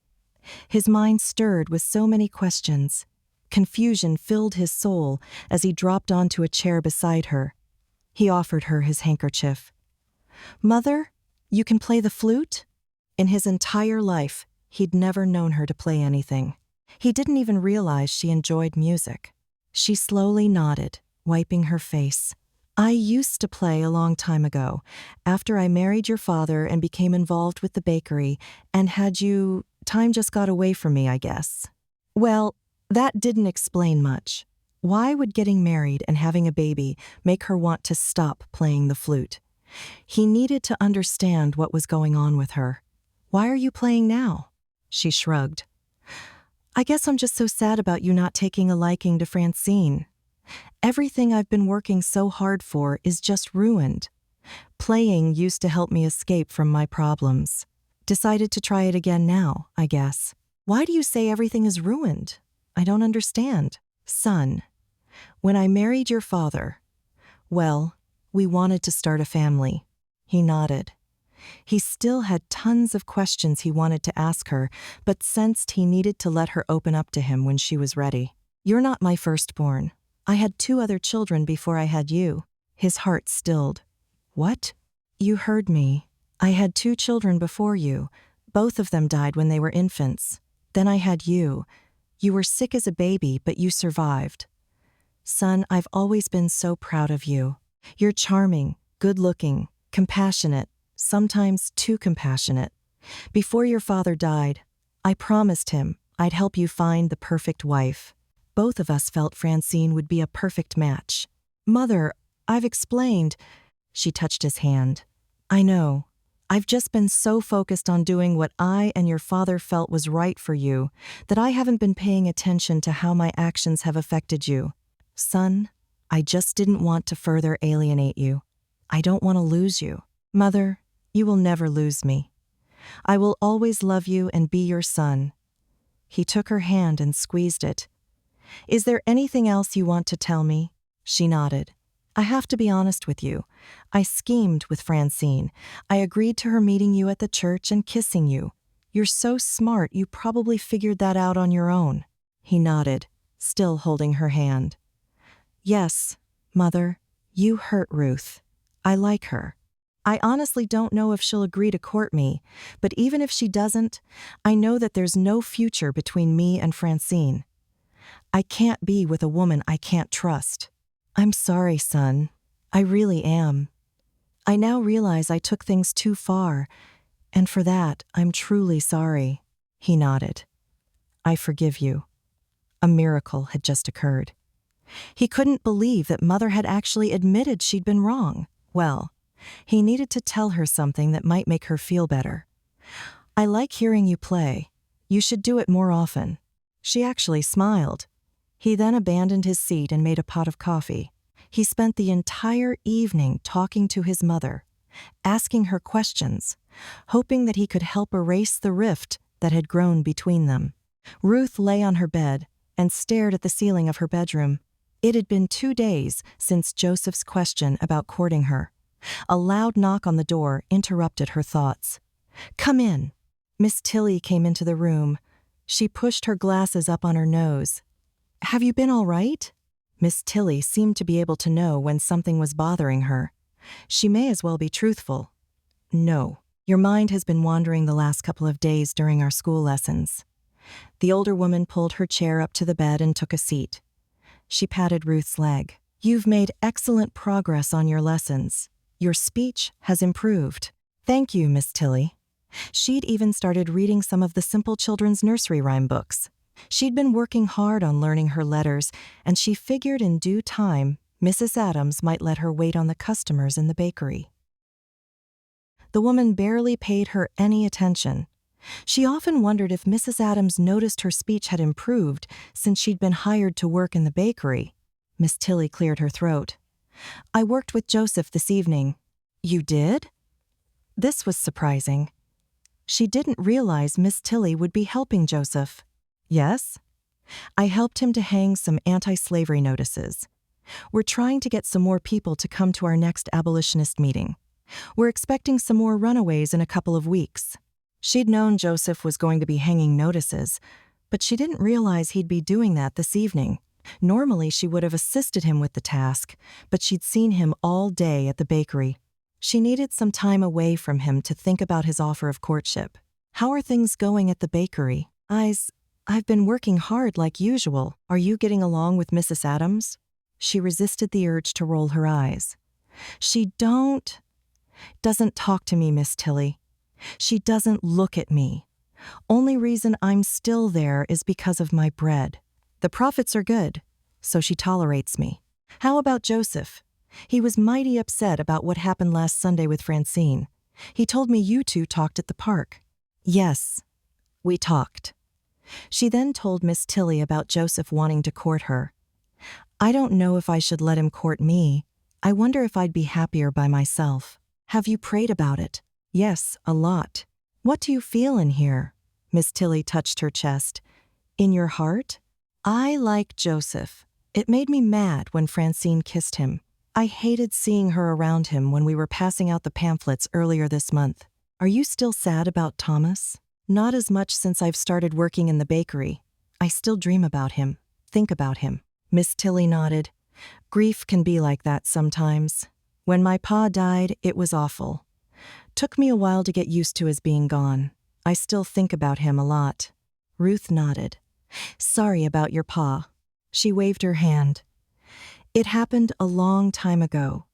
His mind stirred with so many questions. Confusion filled his soul as he dropped onto a chair beside her. He offered her his handkerchief. "Mother, you can play the flute?" In his entire life, he'd never known her to play anything. He didn't even realize she enjoyed music. She slowly nodded, wiping her face. "I used to play a long time ago, after I married your father and became involved with the bakery, and time just got away from me, I guess." Well, that didn't explain much. Why would getting married and having a baby make her want to stop playing the flute? He needed to understand what was going on with her. "Why are you playing now?" She shrugged. "I guess I'm just so sad about you not taking a liking to Francine. Everything I've been working so hard for is just ruined. Playing used to help me escape from my problems. Decided to try it again now, I guess." "Why do you say everything is ruined? I don't understand." "Son, when I married your father, well, we wanted to start a family." He nodded. He still had tons of questions he wanted to ask her, but sensed he needed to let her open up to him when she was ready. "You're not my firstborn. I had 2 other children before I had you." His heart stilled. "What?" "You heard me. I had 2 children before you. Both of them died when they were infants. Then I had you. You were sick as a baby, but you survived. Son, I've always been so proud of you. You're charming, good-looking, compassionate, sometimes too compassionate. Before your father died, I promised him I'd help you find the perfect wife. Both of us felt Francine would be a perfect match." "Mother, I've explained." She touched his hand. "I know. I've just been so focused on doing what I and your father felt was right for you that I haven't been paying attention to how my actions have affected you. Son, I just didn't want to further alienate you. I don't want to lose you. Mother, you will never lose me. I will always love you and be your son." He took her hand and squeezed it. "Is there anything else you want to tell me?" She nodded. "I have to be honest with you. I schemed with Francine. I agreed to her meeting you at the church and kissing you. You're so smart, you probably figured that out on your own." He nodded, still holding her hand. "Yes, Mother, you hurt Ruth. I like her. I honestly don't know if she'll agree to court me, but even if she doesn't, I know that there's no future between me and Francine. I can't be with a woman I can't trust. I'm sorry, son. I really am. I now realize I took things too far, and for that, I'm truly sorry." He nodded. "I forgive you." A miracle had just occurred. He couldn't believe that Mother had actually admitted she'd been wrong. Well, he needed to tell her something that might make her feel better. "I like hearing you play. You should do it more often." She actually smiled. He then abandoned his seat and made a pot of coffee. He spent the entire evening talking to his mother, asking her questions, hoping that he could help erase the rift that had grown between them. Ruth lay on her bed and stared at the ceiling of her bedroom. It had been 2 days since Joseph's question about courting her. A loud knock on the door interrupted her thoughts. "Come in." Miss Tilly came into the room. She pushed her glasses up on her nose. "Have you been all right?" Miss Tilly seemed to be able to know when something was bothering her. She may as well be truthful. "No. Your mind has been wandering the last couple of days during our school lessons." The older woman pulled her chair up to the bed and took a seat. She patted Ruth's leg. "You've made excellent progress on your lessons. Your speech has improved." "Thank you, Miss Tilly." She'd even started reading some of the simple children's nursery rhyme books. She'd been working hard on learning her letters, and she figured in due time Mrs. Adams might let her wait on the customers in the bakery. The woman barely paid her any attention. She often wondered if Mrs. Adams noticed her speech had improved since she'd been hired to work in the bakery. Miss Tilly cleared her throat. "I worked with Joseph this evening." "You did?" This was surprising. She didn't realize Miss Tilly would be helping Joseph. "Yes? I helped him to hang some anti-slavery notices. We're trying to get some more people to come to our next abolitionist meeting. We're expecting some more runaways in a couple of weeks." She'd known Joseph was going to be hanging notices, but she didn't realize he'd be doing that this evening. Normally she would have assisted him with the task, but she'd seen him all day at the bakery. She needed some time away from him to think about his offer of courtship. "How are things going at the bakery?" I've been working hard like usual. Are you getting along with Mrs. Adams?" She resisted the urge to roll her eyes. She doesn't talk to me, Miss Tilly. She doesn't look at me. Only reason I'm still there is because of my bread. The profits are good, so she tolerates me." "How about Joseph? He was mighty upset about what happened last Sunday with Francine. He told me you two talked at the park." "Yes, we talked." She then told Miss Tilly about Joseph wanting to court her. "I don't know if I should let him court me. I wonder if I'd be happier by myself." "Have you prayed about it?" "Yes, a lot." "What do you feel in here?" Miss Tilly touched her chest. "In your heart?" "I like Joseph. It made me mad when Francine kissed him. I hated seeing her around him when we were passing out the pamphlets earlier this month." "Are you still sad about Thomas?" "Not as much since I've started working in the bakery. I still dream about him, think about him." Miss Tilly nodded. "Grief can be like that sometimes. When my pa died, it was awful. Took me a while to get used to his being gone. I still think about him a lot." Ruth nodded. "Sorry about your pa." She waved her hand. "It happened a long time ago.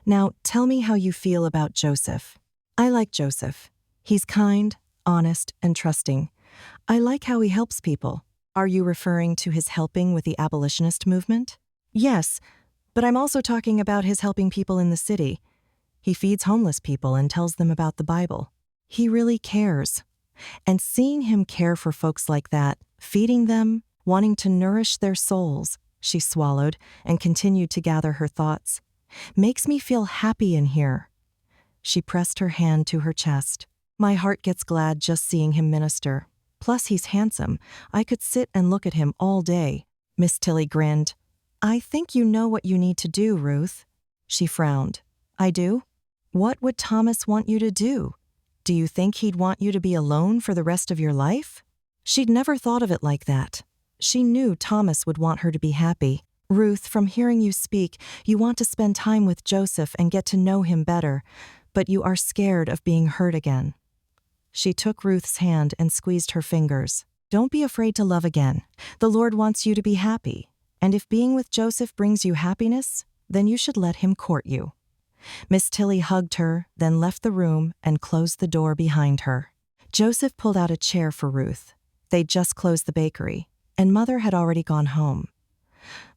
Now tell me how you feel about Joseph." "I like Joseph. He's kind, honest, and trusting. I like how he helps people." "Are you referring to his helping with the abolitionist movement?" "Yes, but I'm also talking about his helping people in the city. He feeds homeless people and tells them about the Bible. He really cares. And seeing him care for folks like that, feeding them, wanting to nourish their souls," she swallowed and continued to gather her thoughts, "makes me feel happy in here." She pressed her hand to her chest. "My heart gets glad just seeing him minister. Plus he's handsome. I could sit and look at him all day." Miss Tilly grinned. "I think you know what you need to do, Ruth." She frowned. "I do? What would Thomas want you to do? Do you think he'd want you to be alone for the rest of your life?" She'd never thought of it like that. She knew Thomas would want her to be happy. "Ruth, from hearing you speak, you want to spend time with Joseph and get to know him better, but you are scared of being hurt again." She took Ruth's hand and squeezed her fingers. "Don't be afraid to love again. The Lord wants you to be happy. And if being with Joseph brings you happiness, then you should let him court you." Miss Tilly hugged her, then left the room and closed the door behind her. Joseph pulled out a chair for Ruth. They'd just closed the bakery, and Mother had already gone home.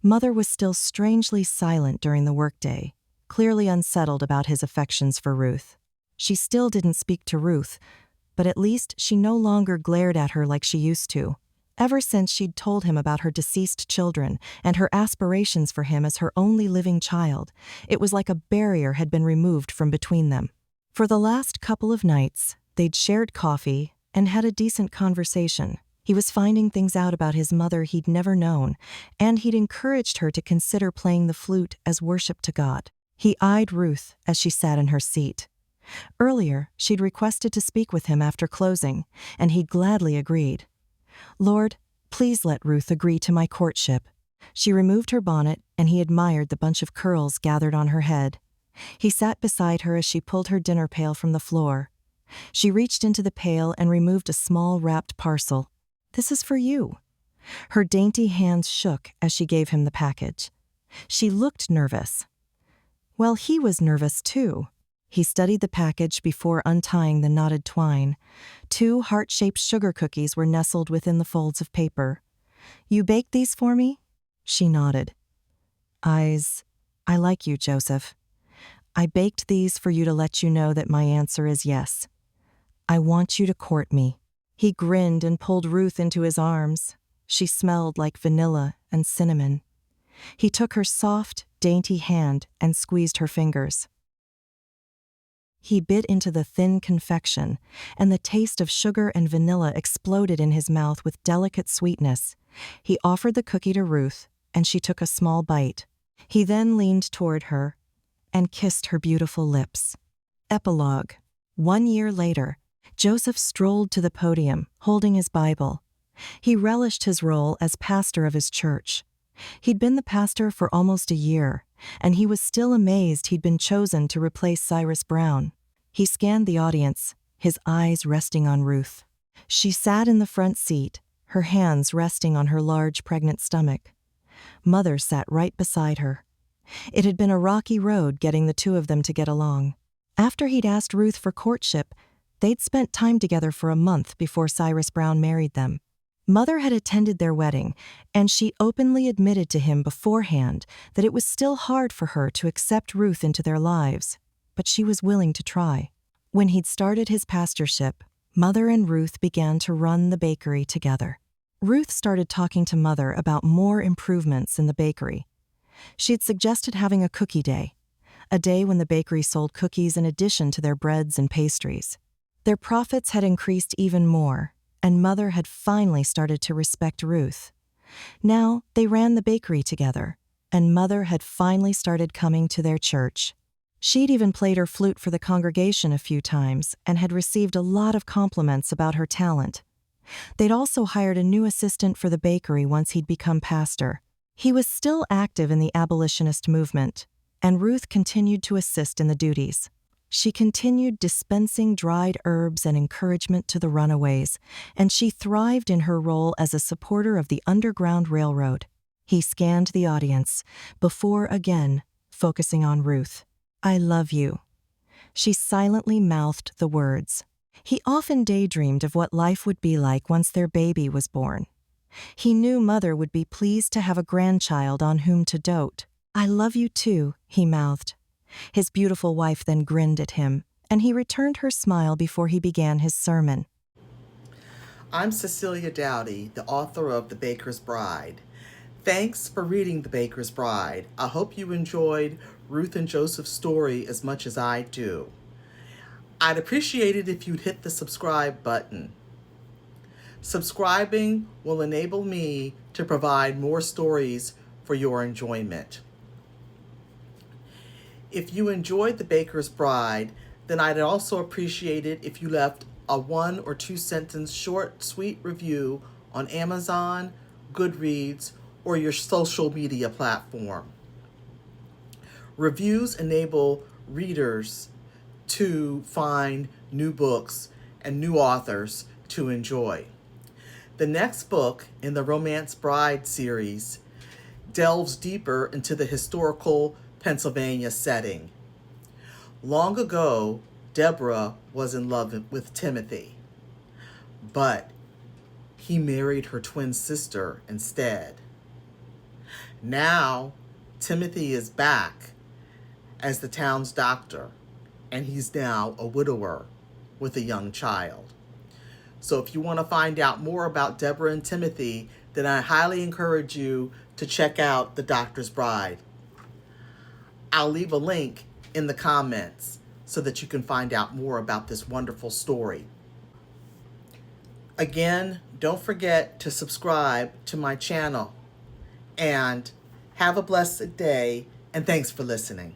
Mother was still strangely silent during the workday, clearly unsettled about his affections for Ruth. She still didn't speak to Ruth, but at least she no longer glared at her like she used to. Ever since she'd told him about her deceased children and her aspirations for him as her only living child, it was like a barrier had been removed from between them. For the last couple of nights, they'd shared coffee and had a decent conversation. He was finding things out about his mother he'd never known, and he'd encouraged her to consider playing the flute as worship to God. He eyed Ruth as she sat in her seat. Earlier, she'd requested to speak with him after closing, and he'd gladly agreed. "Lord, please let Ruth agree to my courtship." She removed her bonnet, and he admired the bunch of curls gathered on her head. He sat beside her as she pulled her dinner pail from the floor. She reached into the pail and removed a small wrapped parcel. "This is for you." Her dainty hands shook as she gave him the package. She looked nervous. Well, he was nervous too. He studied the package before untying the knotted twine. 2 heart-shaped sugar cookies were nestled within the folds of paper. "You baked these for me?" She nodded. I like you, Joseph. I baked these for you to let you know that my answer is yes. I want you to court me." He grinned and pulled Ruth into his arms. She smelled like vanilla and cinnamon. He took her soft, dainty hand and squeezed her fingers. He bit into the thin confection, and the taste of sugar and vanilla exploded in his mouth with delicate sweetness. He offered the cookie to Ruth, and she took a small bite. He then leaned toward her and kissed her beautiful lips. Epilogue. 1 year later, Joseph strolled to the podium, holding his Bible. He relished his role as pastor of his church. He'd been the pastor for almost a year, and he was still amazed he'd been chosen to replace Cyrus Brown. He scanned the audience, his eyes resting on Ruth. She sat in the front seat, her hands resting on her large pregnant stomach. Mother sat right beside her. It had been a rocky road getting the two of them to get along. After he'd asked Ruth for courtship, they'd spent time together for a month before Cyrus Brown married them. Mother had attended their wedding, and she openly admitted to him beforehand that it was still hard for her to accept Ruth into their lives, but she was willing to try. When he'd started his pastorship, Mother and Ruth began to run the bakery together. Ruth started talking to Mother about more improvements in the bakery. She'd suggested having a cookie day, a day when the bakery sold cookies in addition to their breads and pastries. Their profits had increased even more, and Mother had finally started to respect Ruth. Now they ran the bakery together, and Mother had finally started coming to their church. She'd even played her flute for the congregation a few times and had received a lot of compliments about her talent. They'd also hired a new assistant for the bakery once he'd become pastor. He was still active in the abolitionist movement, and Ruth continued to assist in the duties. She continued dispensing dried herbs and encouragement to the runaways, and she thrived in her role as a supporter of the Underground Railroad. He scanned the audience, before again focusing on Ruth. "I love you." She silently mouthed the words. He often daydreamed of what life would be like once their baby was born. He knew Mother would be pleased to have a grandchild on whom to dote. "I love you too," he mouthed. His beautiful wife then grinned at him, and he returned her smile before he began his sermon. I'm Cecelia Dowdy, the author of The Baker's Bride. Thanks for reading The Baker's Bride. I hope you enjoyed Ruth and Joseph's story as much as I do. I'd appreciate it if you'd hit the subscribe button. Subscribing will enable me to provide more stories for your enjoyment. If you enjoyed The Baker's Bride, then I'd also appreciate it if you left a 1 or 2 sentence short, sweet review on Amazon, Goodreads, or your social media platform. Reviews enable readers to find new books and new authors to enjoy. The next book in the Romance Bride series delves deeper into the historical Pennsylvania setting. Long ago, Deborah was in love with Timothy, but he married her twin sister instead. Now, Timothy is back as the town's doctor, and he's now a widower with a young child. So if you want to find out more about Deborah and Timothy, then I highly encourage you to check out The Doctor's Bride. I'll leave a link in the comments so that you can find out more about this wonderful story. Again, don't forget to subscribe to my channel. And have a blessed day, and thanks for listening.